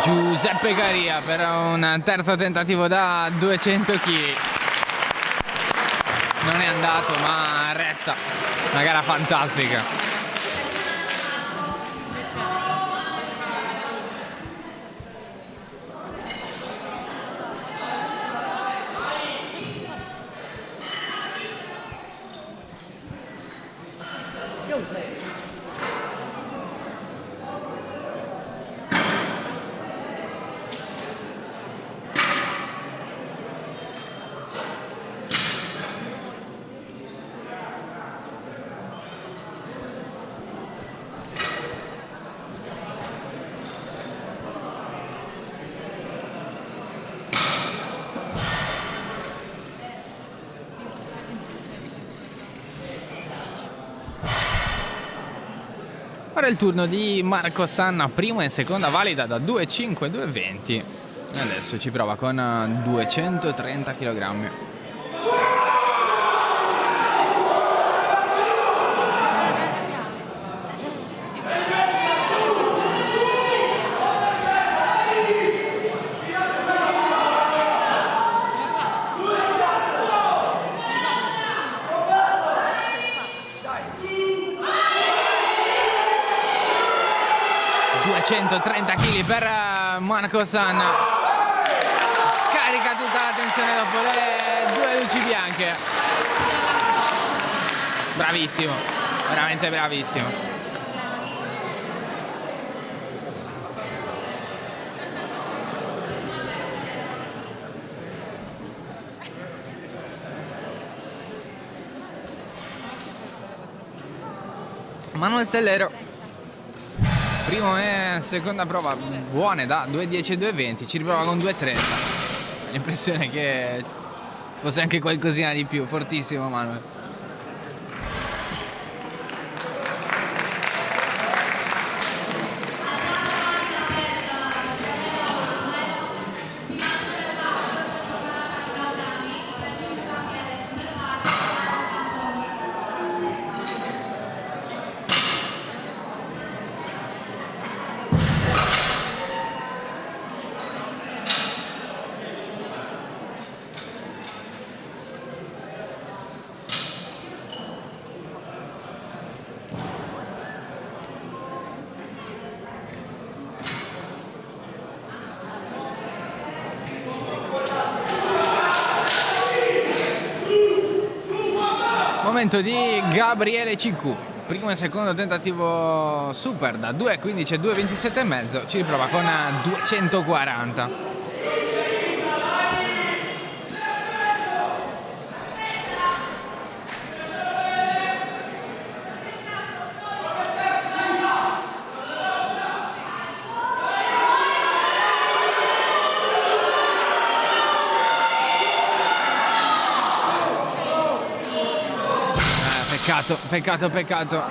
Giuseppe Caria per un terzo tentativo da 200 kg. Non è andato, ma resta una gara fantastica. Ora è il turno di Marco Sanna, prima e seconda valida da 2,5 e 2,20. E adesso ci prova con 230 kg. kg per Marco Sanna. Scarica tutta la tensione dopo le due luci bianche. Bravissimo, veramente bravissimo. Manuel Sellero. Primo e seconda prova buone da 2,10 e 2,20, ci riprova con 2,30. L'impressione che fosse anche qualcosina di più, fortissimo Manuel. momento di Gabriele Ciccu. Primo e secondo tentativo super da 2.15 e 2.27 e mezzo. Ci riprova con 240. Peccato.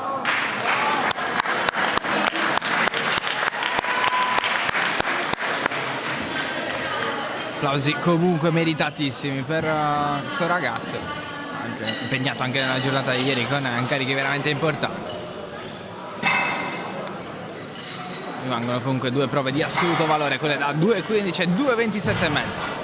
Applausi comunque meritatissimi per questo ragazzo, impegnato anche nella giornata di ieri con incarichi veramente importanti. Rimangono comunque due prove di assoluto valore, quelle da 2.15 e 2.27 e mezzo.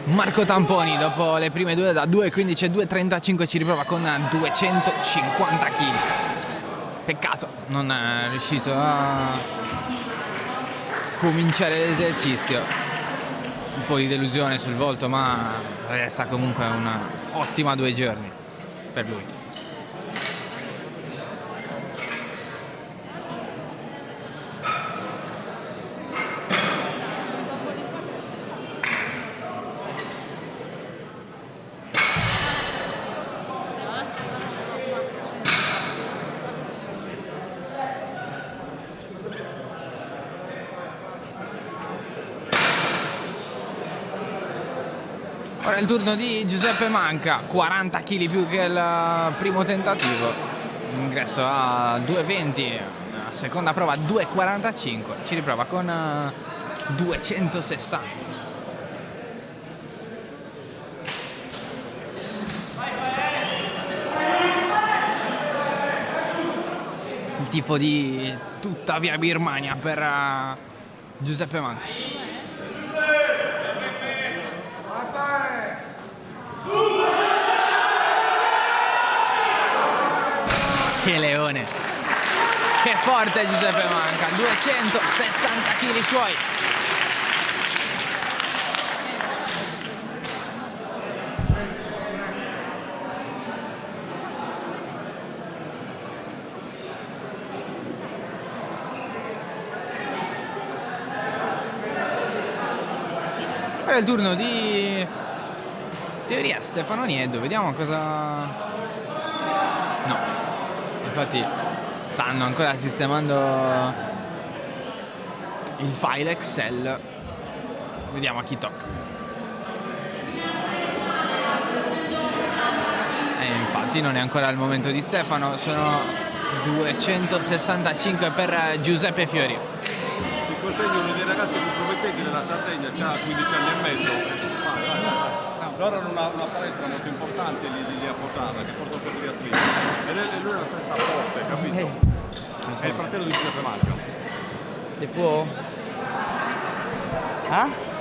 Marco Tamponi dopo le prime due da 2.15 e 2.35 ci riprova con 250 kg. Peccato non è riuscito a cominciare l'esercizio. Un po' di delusione sul volto, ma resta comunque un'ottima 2 giorni per lui. Ora è il turno di Giuseppe Manca, 40 kg più che il primo tentativo. Ingresso a 2.20, la seconda prova a 2.45, ci riprova con 260. Il tifo di tutta via Birmania per Giuseppe Manca. Che leone, che forte Giuseppe Manca, 260 kg suoi. Ora è il turno di teoria Stefano Nieddu, vediamo cosa... No. Infatti stanno ancora sistemando il file Excel. Vediamo a chi tocca. E infatti non è ancora il momento di Stefano. Sono 265 per Giuseppe Fiori. Ti consegno uno dei ragazzi più promettenti della Sardegna, ha 15 anni e mezzo. Vai. Loro hanno una palestra molto importante lì a Potara che porta un sacco di atleti. E lui è una testa forte, capito? È il fratello di Giuseppe Manca. Si può? Ah?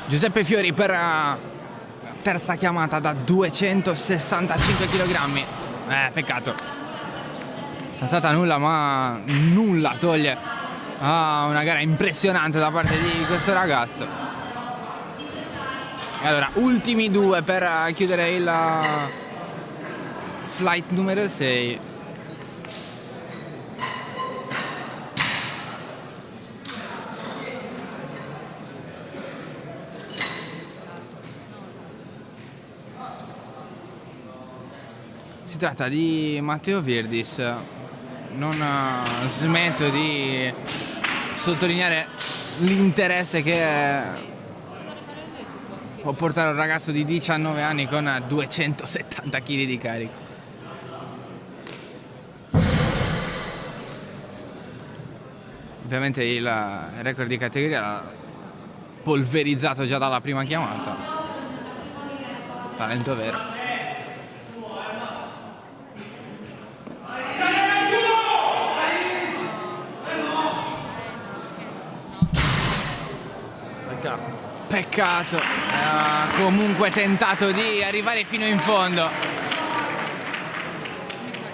Giuseppe Fiori per la terza chiamata da 265 kg. Peccato. Alzata nulla, ma nulla toglie a una gara impressionante da parte di questo ragazzo. E allora, ultimi due per chiudere il flight numero 6. Si tratta di Matteo Virdis. Non smetto di sottolineare l'interesse che può portare un ragazzo di 19 anni con 270 kg di carica. Ovviamente il record di categoria l'ha polverizzato già dalla prima chiamata. Talento vero. Peccato, ha comunque tentato di arrivare fino in fondo.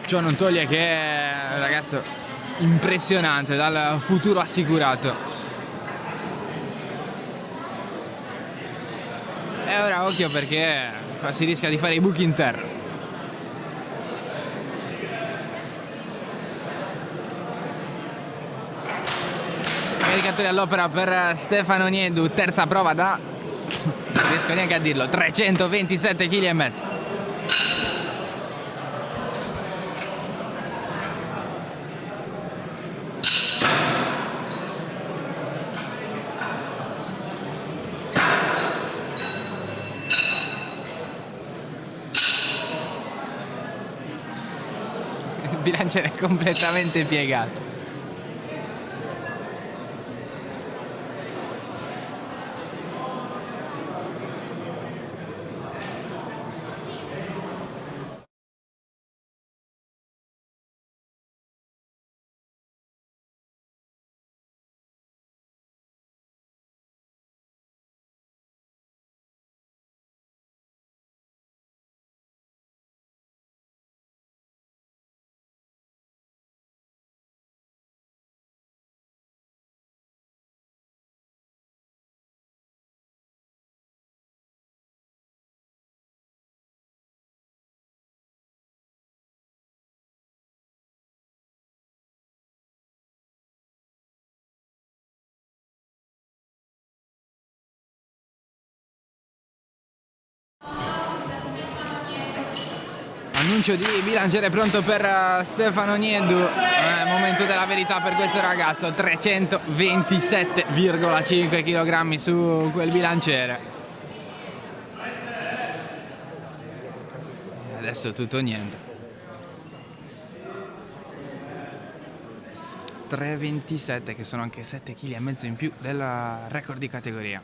Ciò non toglie che è un ragazzo impressionante, dal futuro assicurato. E ora occhio perché qua si rischia di fare i buchi in terra. Caricatori all'opera per Stefano Niedu, terza prova da, non riesco neanche a dirlo, 327 kg e mezzo. Il bilanciere è completamente piegato. Annuncio di bilanciere pronto per Stefano Niedu. Momento della verità per questo ragazzo, 327,5 kg su quel bilanciere. Adesso tutto o niente. 3,27 che sono anche 7,5 kg in più del record di categoria.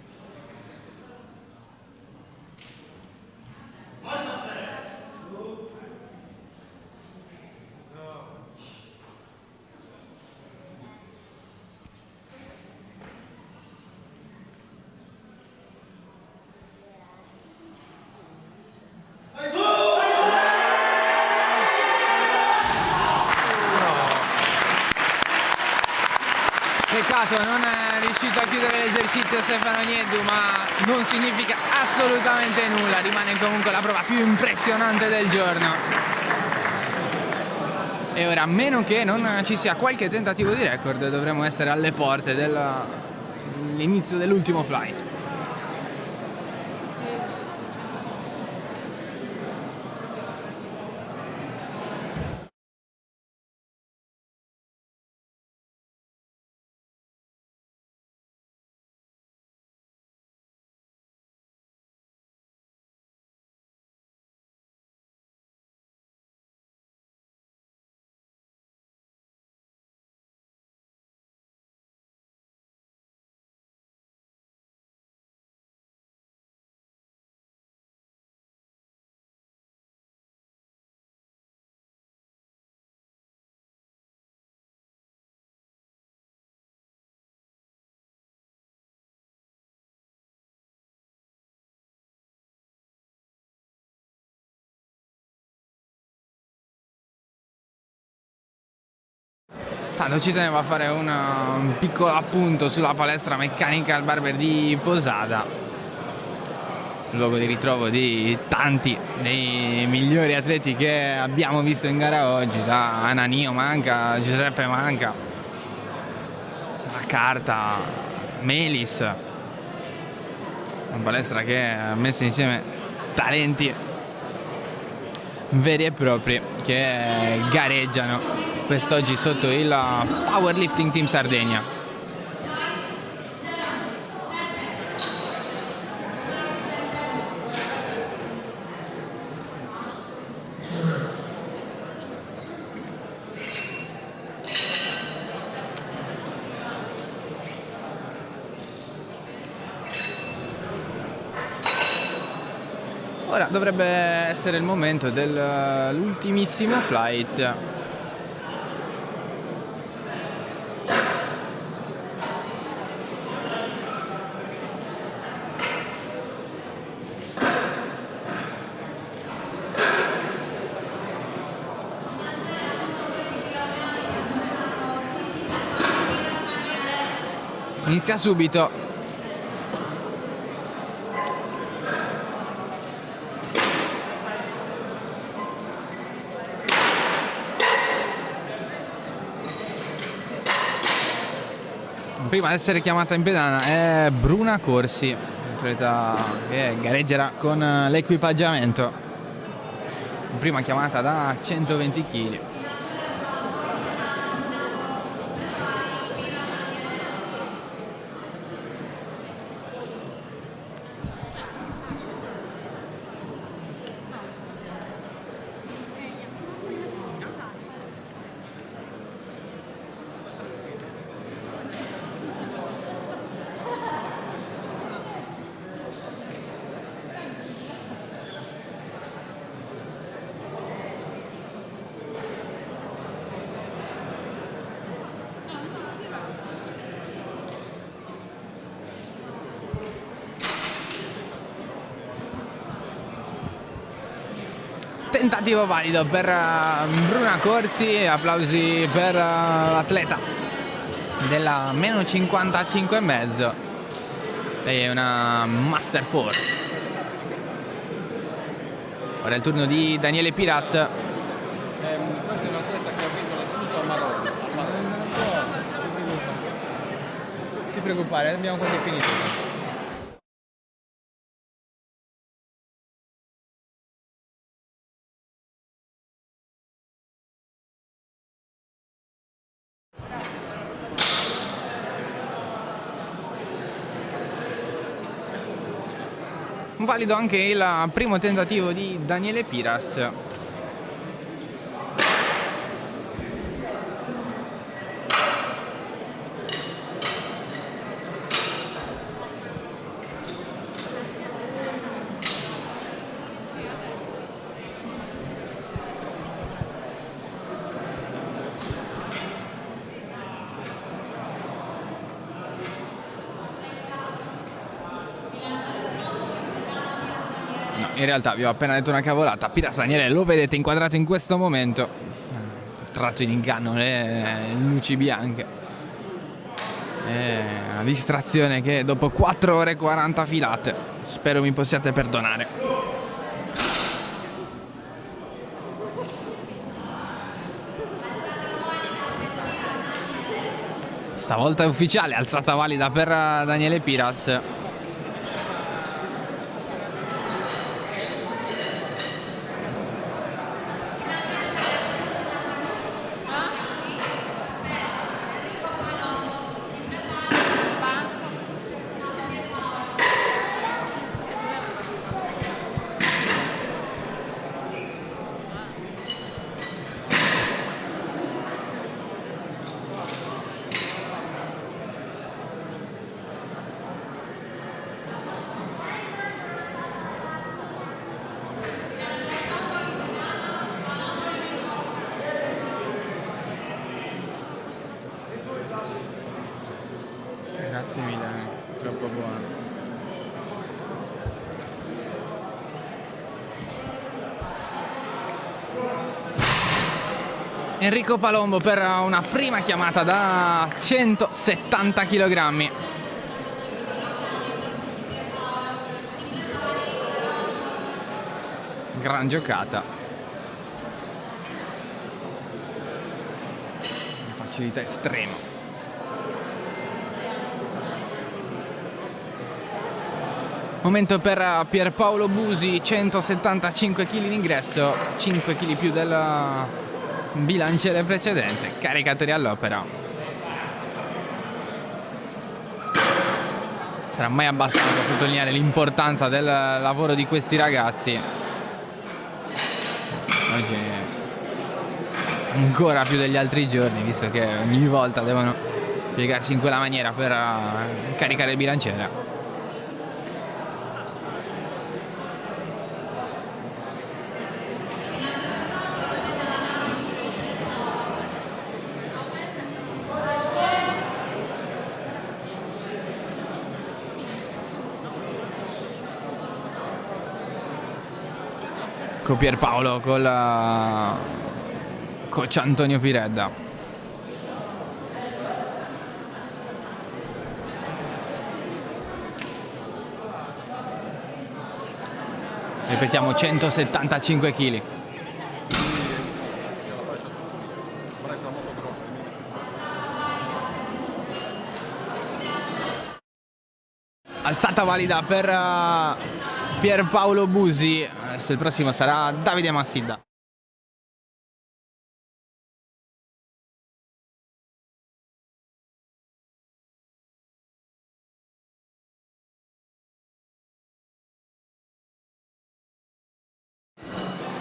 Peccato, non è riuscito a chiudere l'esercizio Stefano Niedu, ma non significa assolutamente nulla, rimane comunque la prova più impressionante del giorno. E ora, a meno che non ci sia qualche tentativo di record, dovremo essere alle porte dell'inizio dell'ultimo flight. Tanto ci tenevo a fare un piccolo appunto sulla palestra Mechanical Barber di Posada, luogo di ritrovo di tanti dei migliori atleti che abbiamo visto in gara oggi, da Ananio Manca, Giuseppe Manca, Carta, Melis. Una palestra che ha messo insieme talenti veri e propri che gareggiano quest'oggi sotto il Powerlifting Team Sardegna. Ora dovrebbe essere il momento dell'ultimissimo flight. Inizia subito. Prima di essere chiamata in pedana è Bruna Corsi, atleta che gareggerà con l'equipaggiamento. Prima chiamata da 120 kg. Tentativo valido per Bruna Corsi, applausi per l'atleta della meno 55,5. Lei è una Master 4. Ora è il turno di Daniele Piras. Questo è un atleta che ha vinto l'assoluto a Marocco. Non ti preoccupare, abbiamo quasi finito. Valido anche il primo tentativo di Daniele Piras. In realtà vi ho appena detto una cavolata. Piras Daniele lo vedete inquadrato in questo momento, tratto in inganno le luci bianche. È una distrazione che dopo 4 ore e 40 filate spero mi possiate perdonare. Stavolta è ufficiale, alzata valida per Daniele Piras. Grazie mille, troppo buono. Enrico Palombo per una prima chiamata da 170 kg. Gran giocata. Facilità estrema. Momento per Pierpaolo Busi, 175 kg in ingresso, 5 kg più del bilanciere precedente, caricatori all'opera. Sarà mai abbastanza sottolineare l'importanza del lavoro di questi ragazzi. Oggi ancora più degli altri giorni, visto che ogni volta devono piegarsi in quella maniera per caricare il bilanciere. Con Pierpaolo, col coach Antonio Piredda. Ripetiamo, 175 kg. Alzata valida per Pierpaolo Busi. Adesso il prossimo sarà Davide Massidda.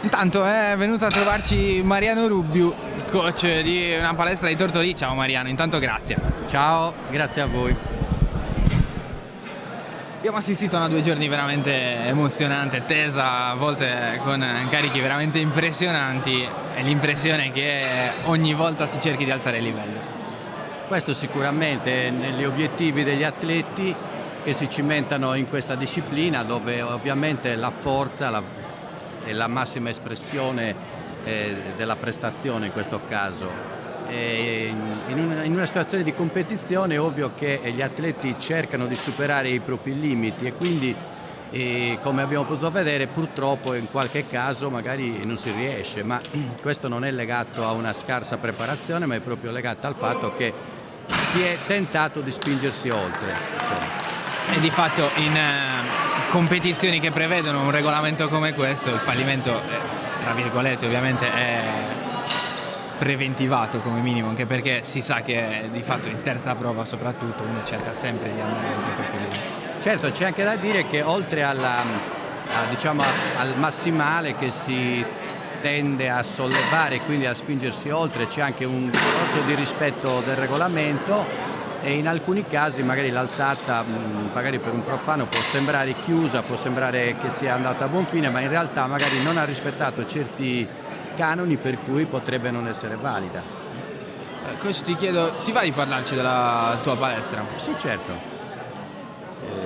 Intanto è venuto a trovarci Mariano Rubbiu, coach di una palestra di Tortolì. Ciao Mariano, intanto grazie. Ciao, grazie a voi. Abbiamo assistito a 2 giorni veramente emozionante, tesa, a volte con carichi veramente impressionanti, e l'impressione è che ogni volta si cerchi di alzare il livello. Questo sicuramente negli obiettivi degli atleti che si cimentano in questa disciplina, dove ovviamente la forza è la massima espressione della prestazione in questo caso. In una situazione di competizione è ovvio che gli atleti cercano di superare i propri limiti e quindi, come abbiamo potuto vedere, purtroppo in qualche caso magari non si riesce, ma questo non è legato a una scarsa preparazione, ma è proprio legato al fatto che si è tentato di spingersi oltre, insomma. E di fatto in competizioni che prevedono un regolamento come questo, il fallimento, tra virgolette, ovviamente è preventivato come minimo, anche perché si sa che di fatto in terza prova soprattutto uno cerca sempre di andare oltre i propri limiti. Certo, c'è anche da dire che oltre diciamo, al massimale che si tende a sollevare e quindi a spingersi oltre, c'è anche un discorso di rispetto del regolamento e in alcuni casi magari l'alzata, magari per un profano può sembrare chiusa, può sembrare che sia andata a buon fine, ma in realtà magari non ha rispettato certi canoni per cui potrebbe non essere valida. Coach, ti chiedo, ti va di parlarci della tua palestra? Sì, certo.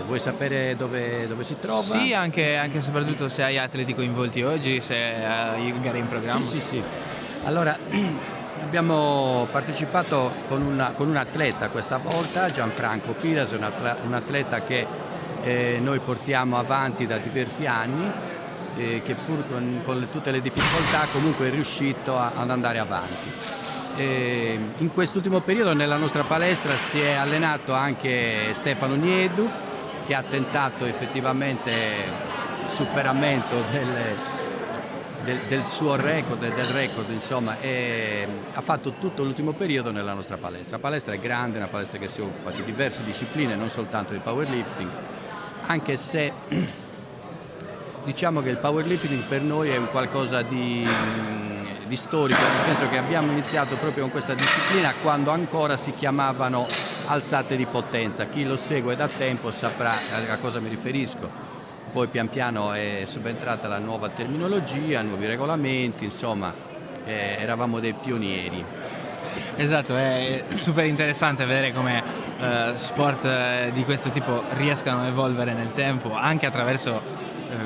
Vuoi sapere dove si trova? Sì, anche e soprattutto se hai atleti coinvolti oggi, se hai gare in programma. Sì. Allora, abbiamo partecipato con un atleta questa volta, Gianfranco Piras, un atleta che noi portiamo avanti da diversi anni, che pur con tutte le difficoltà comunque è riuscito ad andare avanti. In quest'ultimo periodo nella nostra palestra si è allenato anche Stefano Niedu, che ha tentato effettivamente il superamento del suo record, del record insomma, e ha fatto tutto l'ultimo periodo nella nostra palestra. La palestra è grande, è una palestra che si occupa di diverse discipline, non soltanto di powerlifting, anche se diciamo che il powerlifting per noi è un qualcosa di storico, nel senso che abbiamo iniziato proprio con questa disciplina quando ancora si chiamavano alzate di potenza. Chi lo segue da tempo saprà a cosa mi riferisco. Poi pian piano è subentrata la nuova terminologia, nuovi regolamenti, insomma eravamo dei pionieri. Esatto, è super interessante vedere come sport di questo tipo riescano a evolvere nel tempo, anche attraverso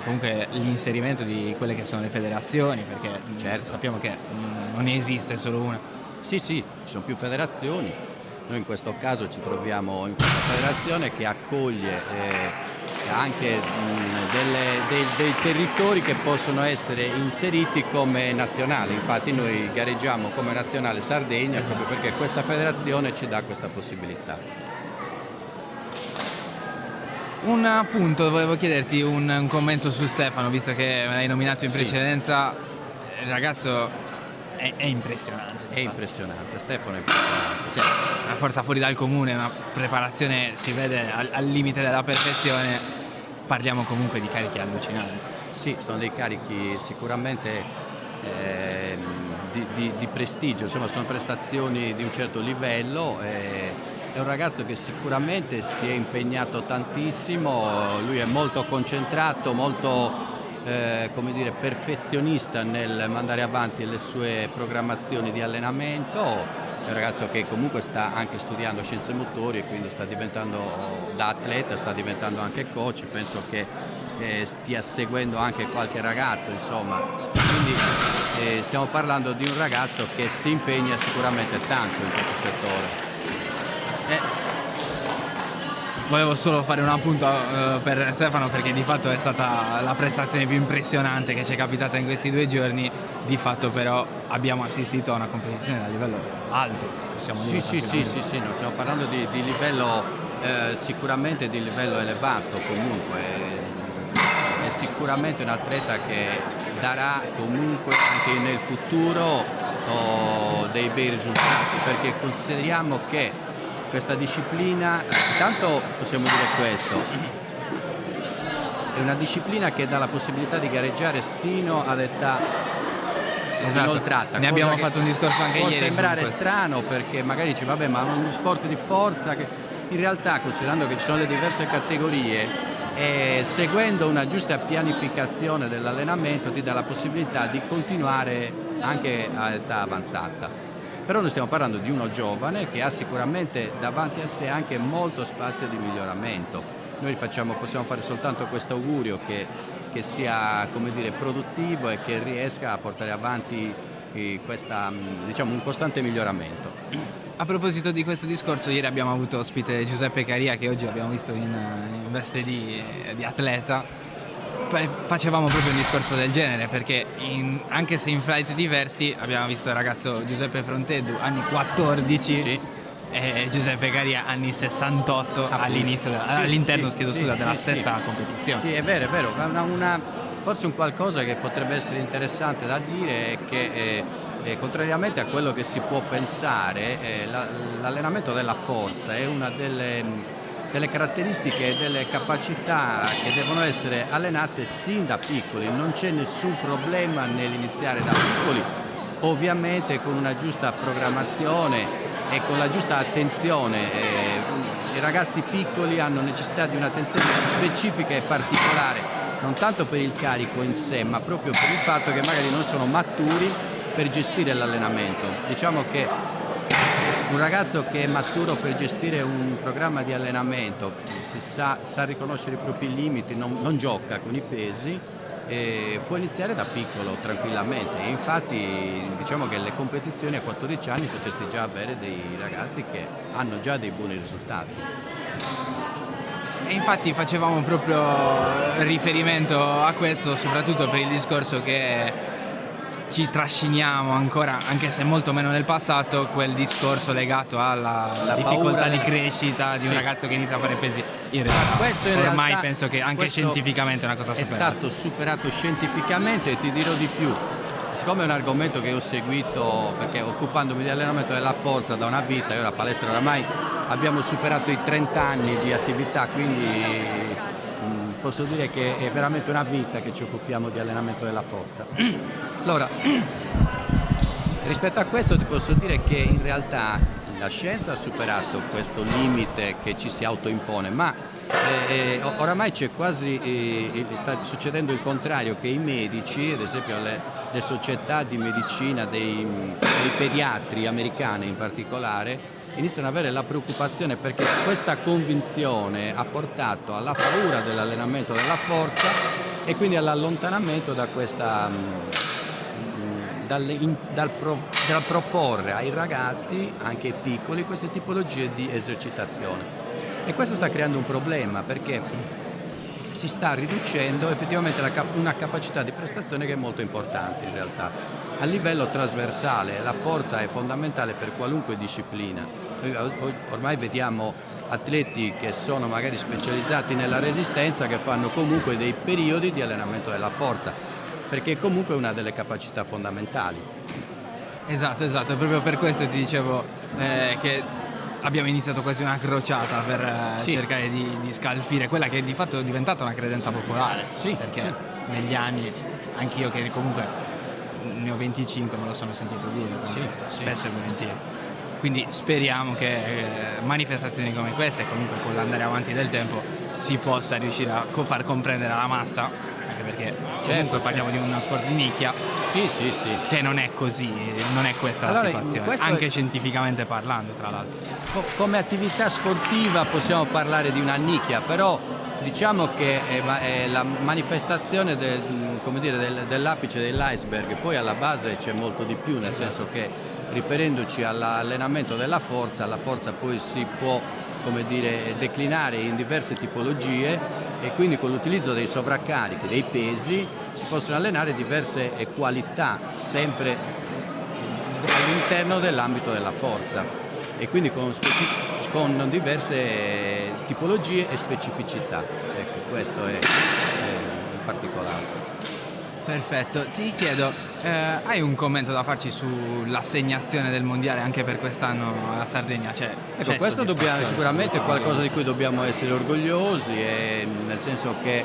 comunque l'inserimento di quelle che sono le federazioni, perché certo, sappiamo che non ne esiste solo una. Sì, ci sono più federazioni. Noi in questo caso ci troviamo in questa federazione che accoglie anche dei territori che possono essere inseriti come nazionali. Infatti noi gareggiamo come nazionale Sardegna proprio perché questa federazione ci dà questa possibilità. Un appunto, volevo chiederti un commento su Stefano, visto che me l'hai nominato in precedenza. Il ragazzo è impressionante. È impressionante, Stefano è impressionante. Cioè, una forza fuori dal comune, una preparazione si vede al limite della perfezione. Parliamo comunque di carichi allucinanti. Sì, sono dei carichi sicuramente di prestigio, insomma sono prestazioni di un certo livello. È un ragazzo che sicuramente si è impegnato tantissimo, lui è molto concentrato, molto perfezionista nel mandare avanti le sue programmazioni di allenamento. È un ragazzo che comunque sta anche studiando scienze motori e quindi sta diventando, da atleta, sta diventando anche coach. Penso che stia seguendo anche qualche ragazzo, insomma. Quindi stiamo parlando di un ragazzo che si impegna sicuramente tanto in questo settore. Volevo solo fare un appunto per Stefano, perché di fatto è stata la prestazione più impressionante che ci è capitata in questi 2 giorni. Di fatto però abbiamo assistito a una competizione da livello alto, possiamo dire. Sì, no, stiamo parlando di livello, sicuramente di livello elevato comunque. È sicuramente un atleta che darà comunque anche nel futuro dei bei risultati, perché consideriamo che questa disciplina, intanto possiamo dire questo, è una disciplina che dà la possibilità di gareggiare sino ad età inoltrata. Ne abbiamo fatto un discorso anche ieri. Può sembrare strano perché magari dici vabbè, ma è uno sport di forza, che in realtà, considerando che ci sono le diverse categorie, seguendo una giusta pianificazione dell'allenamento ti dà la possibilità di continuare anche a età avanzata. Però noi stiamo parlando di uno giovane che ha sicuramente davanti a sé anche molto spazio di miglioramento. Noi possiamo fare soltanto questo augurio che sia, come dire, produttivo e che riesca a portare avanti un costante miglioramento. A proposito di questo discorso, ieri abbiamo avuto ospite Giuseppe Caria, che oggi abbiamo visto in veste di atleta. Facevamo proprio un discorso del genere, perché anche se in flight diversi abbiamo visto il ragazzo Giuseppe Fronteddu anni 14 e Giuseppe Caria anni 68 all'interno della stessa competizione. Sì, è vero. Forse un qualcosa che potrebbe essere interessante da dire è che contrariamente a quello che si può pensare, l'allenamento della forza è una delle caratteristiche e delle capacità che devono essere allenate sin da piccoli. Non c'è nessun problema nell'iniziare da piccoli, ovviamente con una giusta programmazione e con la giusta attenzione. I ragazzi piccoli hanno necessità di un'attenzione specifica e particolare, non tanto per il carico in sé, ma proprio per il fatto che magari non sono maturi per gestire l'allenamento. Diciamo che un ragazzo che è maturo per gestire un programma di allenamento, sa riconoscere i propri limiti, non gioca con i pesi, può iniziare da piccolo tranquillamente. E infatti diciamo che alle competizioni a 14 anni potresti già avere dei ragazzi che hanno già dei buoni risultati. E infatti facevamo proprio riferimento a questo, soprattutto per il discorso che ci trasciniamo ancora, anche se molto meno nel passato, quel discorso legato alla difficoltà di crescita di un ragazzo che inizia a fare pesi. Ormai penso che anche scientificamente è una cosa superata. È stato superato scientificamente, e ti dirò di più. Siccome è un argomento che ho seguito, perché occupandomi di allenamento della forza da una vita, io la palestra oramai abbiamo superato i 30 anni di attività, quindi posso dire che è veramente una vita che ci occupiamo di allenamento della forza. Allora, rispetto a questo ti posso dire che in realtà la scienza ha superato questo limite che ci si autoimpone, ma oramai c'è quasi, sta succedendo il contrario, che i medici, ad esempio le società di medicina dei pediatri americane in particolare, iniziano ad avere la preoccupazione, perché questa convinzione ha portato alla paura dell'allenamento della forza e quindi all'allontanamento da questa dal proporre ai ragazzi, anche piccoli, queste tipologie di esercitazione. E questo sta creando un problema, perché si sta riducendo effettivamente una capacità di prestazione che è molto importante in realtà. A livello trasversale la forza è fondamentale per qualunque disciplina. Ormai vediamo atleti che sono magari specializzati nella resistenza, che fanno comunque dei periodi di allenamento della forza, perché comunque è una delle capacità fondamentali. Esatto, proprio per questo ti dicevo che abbiamo iniziato quasi una crociata per cercare di scalfire quella che di fatto è diventata una credenza popolare, perché negli anni, anch'io che comunque ne ho 25 me lo sono sentito dire spesso e volentieri. Quindi speriamo che manifestazioni come queste, comunque con l'andare avanti del tempo, si possa riuscire a far comprendere alla massa, anche perché comunque parliamo di uno sport di nicchia, che non è così, non è questa la situazione, anche scientificamente parlando, tra l'altro. Come attività sportiva possiamo parlare di una nicchia, però diciamo che è la manifestazione dell'apice dell'iceberg, poi alla base c'è molto di più, nel senso che riferendoci all'allenamento della forza, la forza poi si può declinare in diverse tipologie e quindi con l'utilizzo dei sovraccarichi, dei pesi, si possono allenare diverse qualità sempre all'interno dell'ambito della forza e quindi con diverse tipologie e specificità. Ecco, questo è il particolare. Perfetto, ti chiedo, hai un commento da farci sull'assegnazione del mondiale anche per quest'anno alla Sardegna? Ecco, questo sicuramente è qualcosa di cui dobbiamo essere orgogliosi, nel senso che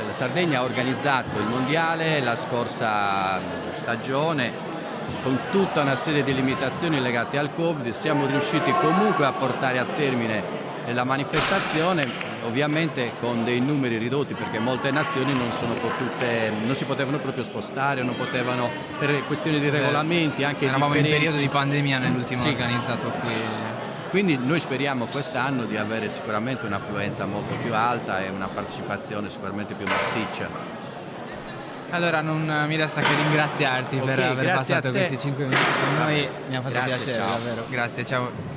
la Sardegna ha organizzato il mondiale la scorsa stagione con tutta una serie di limitazioni legate al Covid. Siamo riusciti comunque a portare a termine la manifestazione, ovviamente con dei numeri ridotti, perché molte nazioni non si potevano proprio spostare, non potevano, per questioni di regolamenti anche eravamo in periodo di pandemia nell'ultimo organizzato qui. Quindi noi speriamo quest'anno di avere sicuramente un'affluenza molto più alta e una partecipazione sicuramente più massiccia. Allora non mi resta che ringraziarti per aver passato questi 5 minuti con noi, mi ha fatto piacere, ciao. davvero. Grazie, ciao.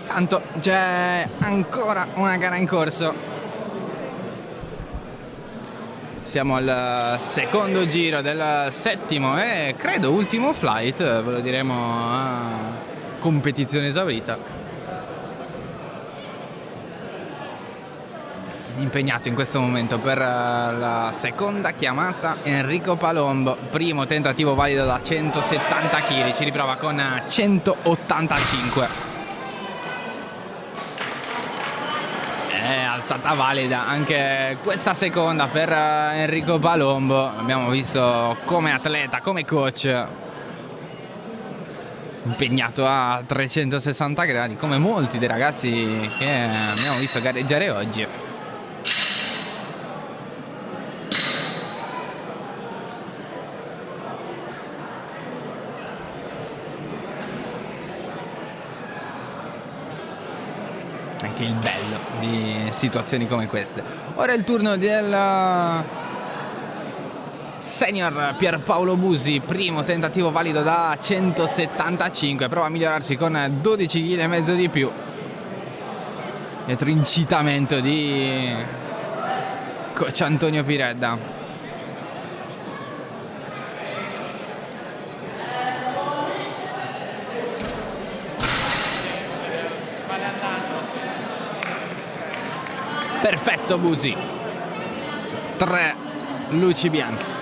Tanto c'è ancora una gara in corso. Siamo al secondo giro del settimo e credo ultimo flight, ve lo diremo a competizione esaurita. Impegnato in questo momento per la seconda chiamata Enrico Palombo, primo tentativo valido da 170 kg, ci riprova con 185. Alzata valida anche questa seconda per Enrico Palombo. Abbiamo visto come atleta, come coach, impegnato a 360 gradi, come molti dei ragazzi che abbiamo visto gareggiare oggi. Anche il bello di situazioni come queste. Ora è il turno del senior Pierpaolo Busi, primo tentativo valido da 175, prova a migliorarsi con 12 kg e mezzo di più. Dietro incitamento di coach Antonio Piredda. Perfetto Busi, 3 luci bianche.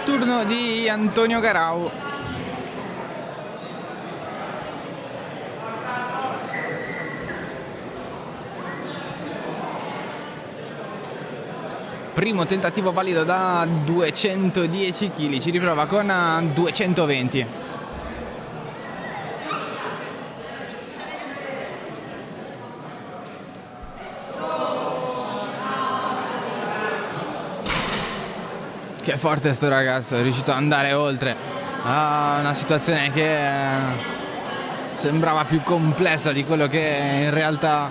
Turno di Antonio Garau. Primo tentativo valido da 210 kg, ci riprova con 220. Che forte sto ragazzo, è riuscito ad andare oltre a una situazione che sembrava più complessa di quello che in realtà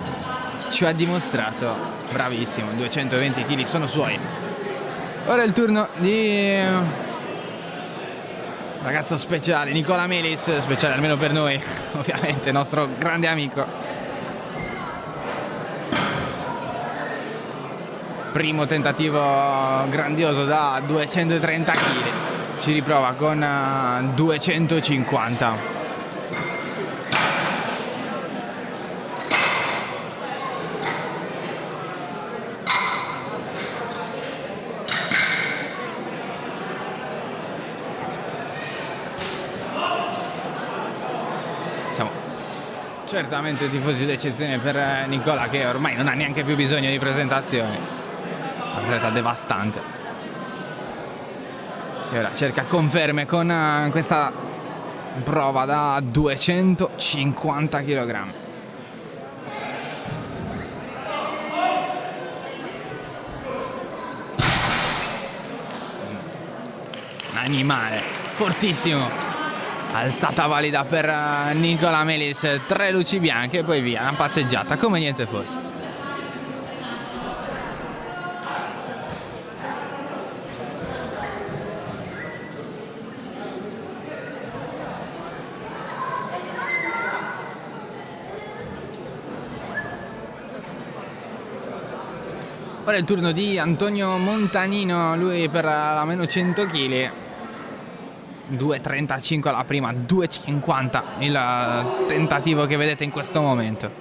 ci ha dimostrato. Bravissimo, 220 kg sono suoi. Ora è il turno di ragazzo speciale, Nicola Melis, speciale almeno per noi, ovviamente, nostro grande amico. Primo tentativo grandioso da 230 kg, ci riprova con 250. Siamo certamente tifosi d'eccezione per Nicola, che ormai non ha neanche più bisogno di presentazioni. Atleta devastante, e ora cerca conferme con questa prova da 250 kg. Un animale fortissimo, alzata valida per Nicola Melis, 3 luci bianche e poi via, una passeggiata come niente fosse. Ora è il turno di Antonio Montanino, lui per la meno 100 kg, 2,35 alla prima, 2,50 il tentativo che vedete in questo momento.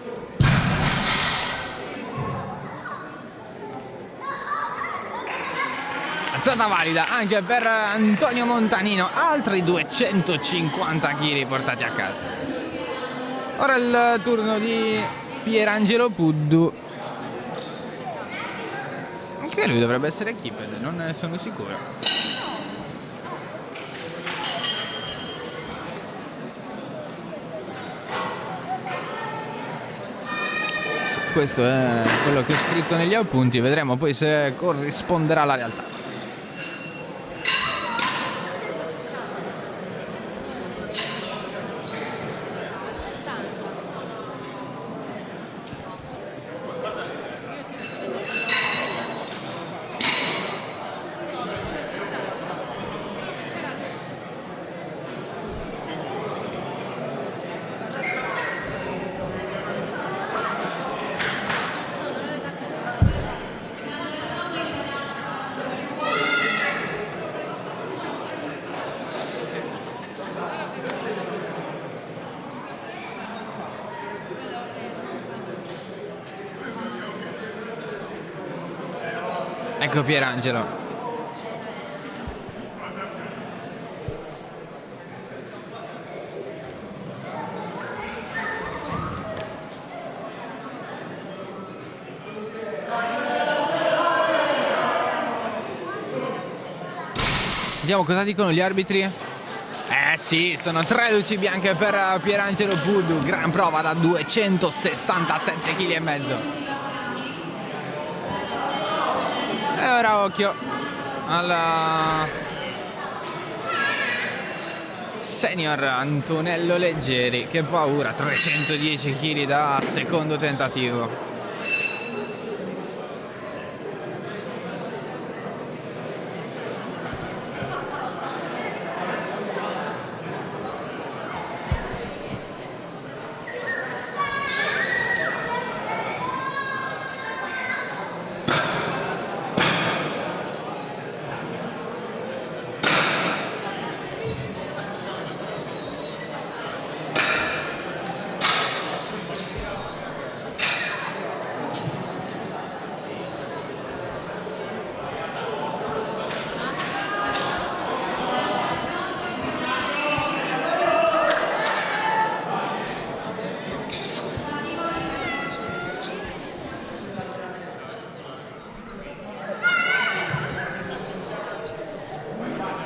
Alzata valida anche per Antonio Montanino, altri 250 kg portati a casa. Ora è il turno di Pierangelo Puddu, che lui dovrebbe essere keeper, non ne sono sicuro. Sì, questo è quello che ho scritto negli appunti, vedremo poi se corrisponderà alla realtà. Ecco Pierangelo. Vediamo cosa dicono gli arbitri. Sì, sono 3 luci bianche per Pierangelo Puddu, gran prova da 267 kg e mezzo. E ora occhio alla senior Antonello Leggeri, che paura, 310 kg da secondo tentativo.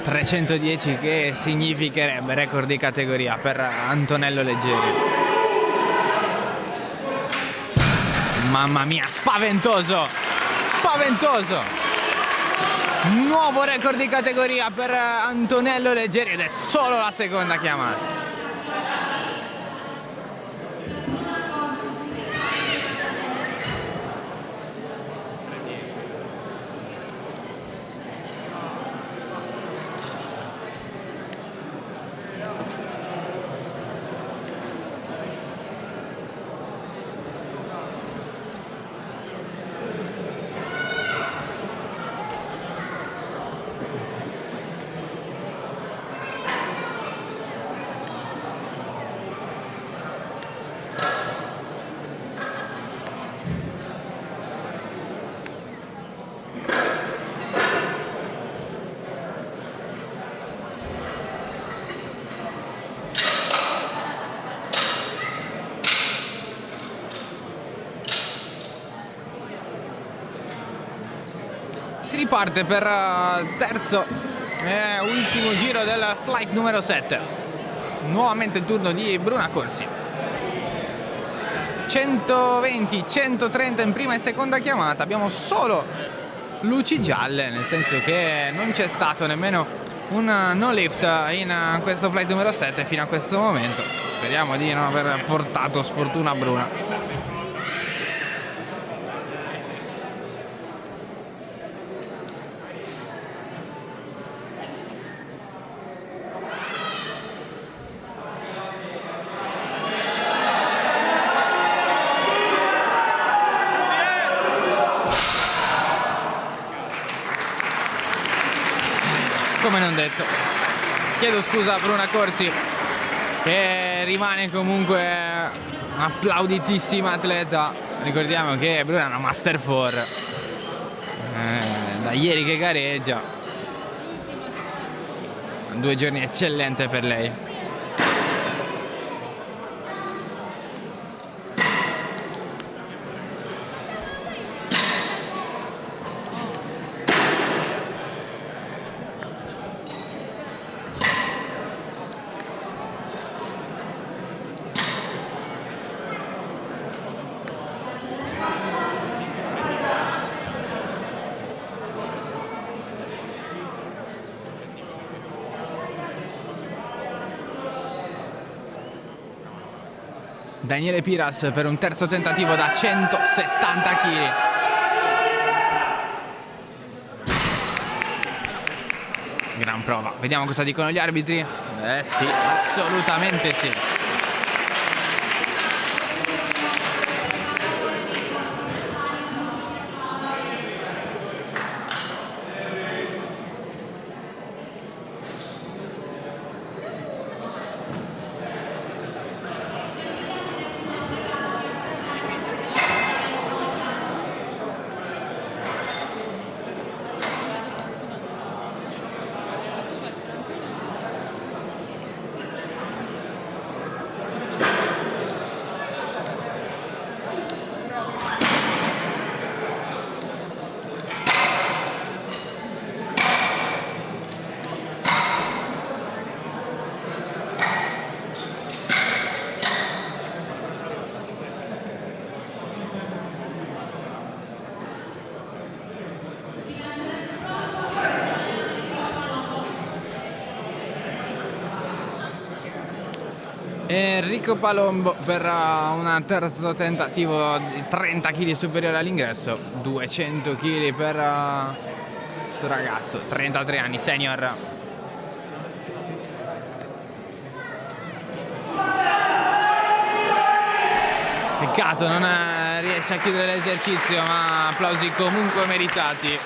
...310 che significherebbe record di categoria per Antonello Leggeri. Mamma mia, spaventoso! Spaventoso! Nuovo record di categoria per Antonello Leggeri ed è solo la seconda chiamata. Si riparte per il terzo e ultimo giro del flight numero 7. Nuovamente il turno di Bruna Corsi. 120-130 in prima e seconda chiamata. Abbiamo solo luci gialle, nel senso che non c'è stato nemmeno un no lift in questo flight numero 7 fino a questo momento. Speriamo di non aver portato sfortuna a Bruna. Come non detto, chiedo scusa a Bruna Corsi, che rimane comunque un'applauditissima atleta. Ricordiamo che Bruna è una Master 4, da ieri che gareggia. 2 giorni eccellente per lei. Daniele Piras per un terzo tentativo da 170 kg. Gran prova. Vediamo cosa dicono gli arbitri. Sì, assolutamente sì. Enrico Palombo per un terzo tentativo di 30 kg superiore all'ingresso, 200 kg per questo ragazzo, 33 anni, senior. Peccato non riesce a chiudere l'esercizio, ma applausi comunque meritati.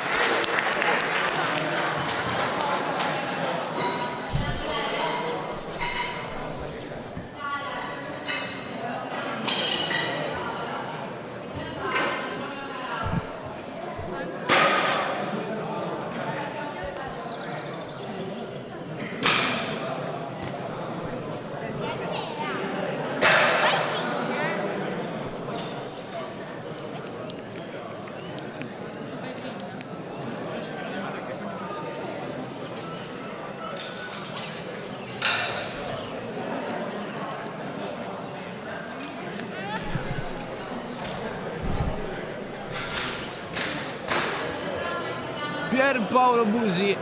Pierpaolo Busi,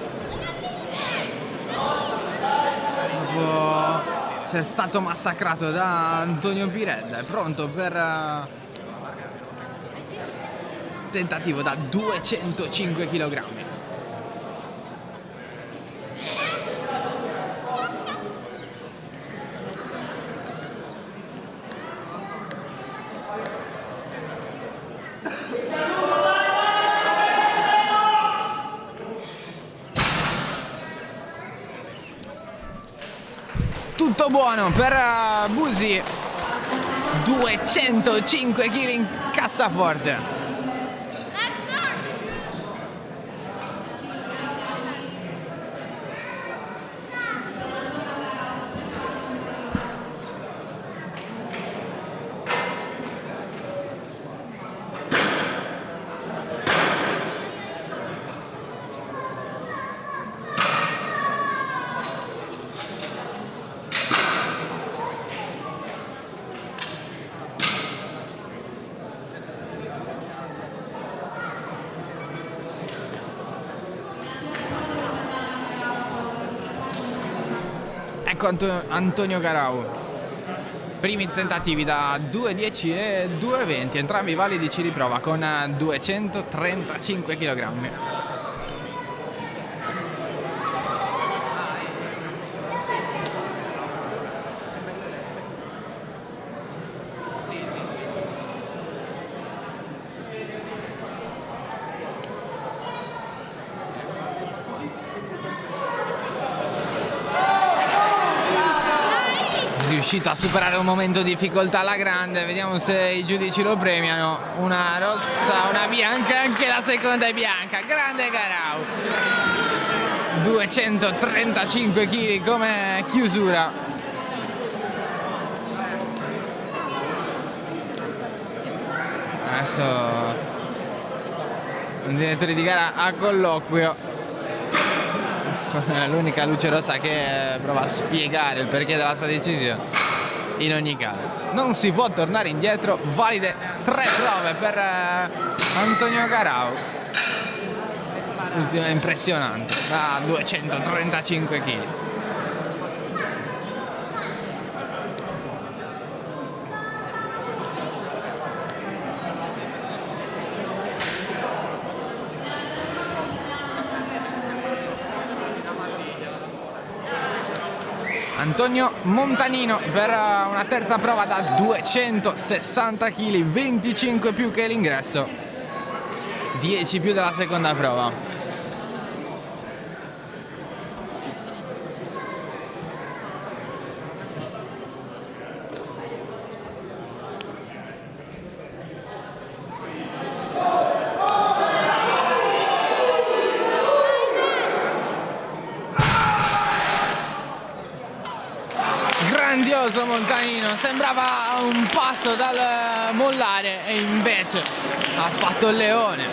dopo essere stato massacrato da Antonio Piredda, è pronto per tentativo da 205 kg. Tutto buono per Busi, 205 kg in cassaforte. Ecco Antonio Garau, primi tentativi da 2.10 e 2.20, entrambi validi, ci riprova con 235 kg. Riuscito a superare un momento di difficoltà alla grande, vediamo se i giudici lo premiano. Una rossa, una bianca, anche la seconda è bianca. Grande Garau, 235 kg come chiusura. Adesso un direttore di gara a colloquio, l'unica luce rossa che prova a spiegare il perché della sua decisione. In ogni caso non si può tornare indietro, valide 3 prove per Antonio Garau. Ultima impressionante da 235 kg. Antonio Montanino per una terza prova da 260 kg, 25 più che l'ingresso, 10 più della seconda prova. Grandioso Montanino, sembrava un passo dal mollare e invece ha fatto il leone.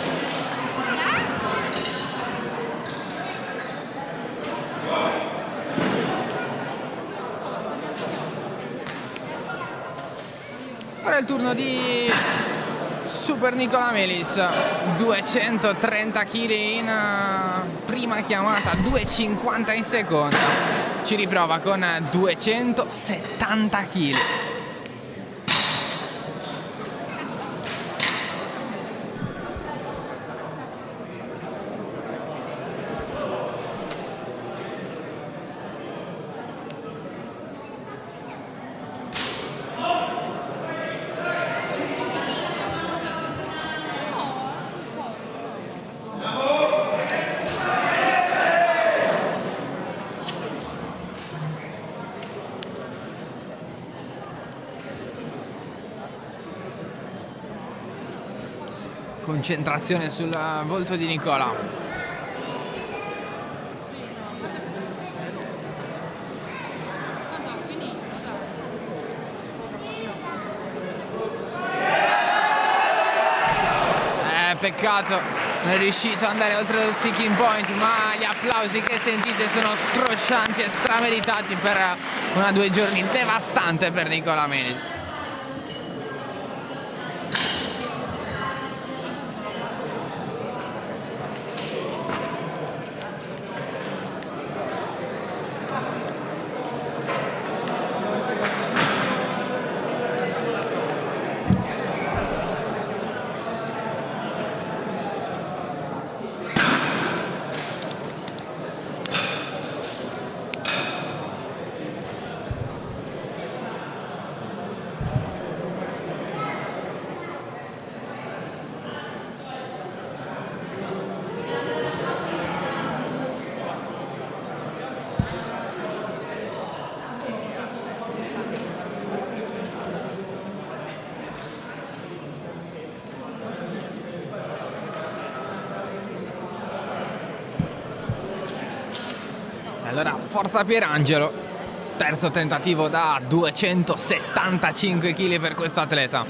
Ora è il turno di Super Nicola Melis, 230 kg in prima chiamata, 250 in seconda. Ci riprova con 270 kg. Concentrazione sul volto di Nicola. Peccato, non è riuscito ad andare oltre lo sticking point, ma gli applausi che sentite sono scroscianti e strameritati per una 2 giorni devastante per Nicola Melis. Allora, forza Pierangelo, terzo tentativo da 275 kg per questo atleta.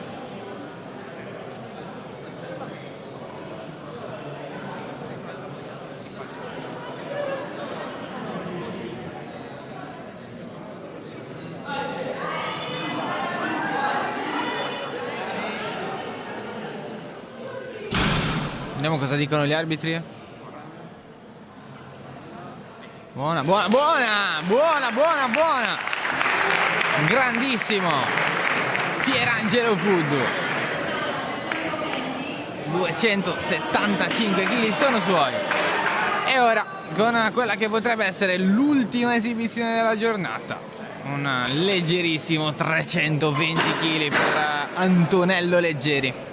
Vediamo cosa dicono gli arbitri. Buona. Grandissimo Pierangelo Puddu. 275 kg sono suoi. E ora con quella che potrebbe essere l'ultima esibizione della giornata, un leggerissimo 320 kg per Antonello Leggeri.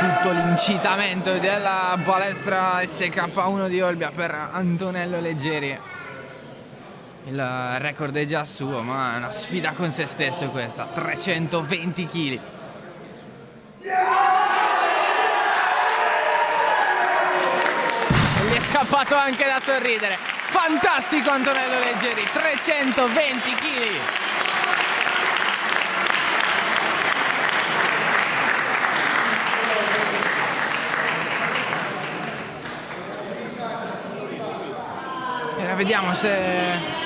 Tutto l'incitamento della palestra SK1 di Olbia per Antonello Leggeri. Il record è già suo, ma è una sfida con se stesso questa, 320 kg. Gli è scappato anche da sorridere. Fantastico Antonello Leggeri, 320 kg. Vediamo se...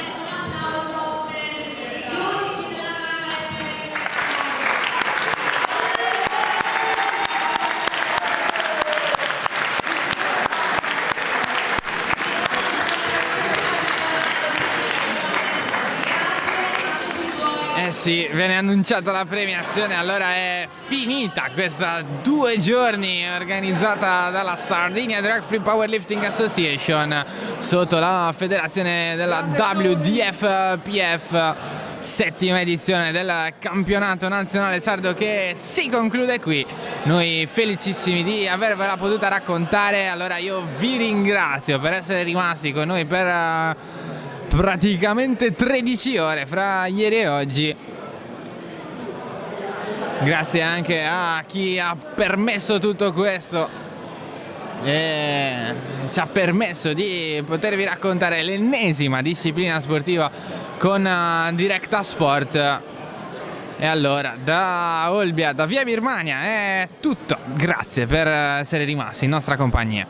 sì, viene annunciata la premiazione, allora è finita questa 2 giorni organizzata dalla Sardinia Drag Free Powerlifting Association sotto la federazione della WDFPF, settima edizione del campionato nazionale sardo che si conclude qui. Noi felicissimi di avervela potuta raccontare, allora io vi ringrazio per essere rimasti con noi per praticamente 13 ore fra ieri e oggi. Grazie anche a chi ha permesso tutto questo e ci ha permesso di potervi raccontare l'ennesima disciplina sportiva con Directa Sport. E allora da Olbia, da Via Birmania è tutto. Grazie per essere rimasti in nostra compagnia.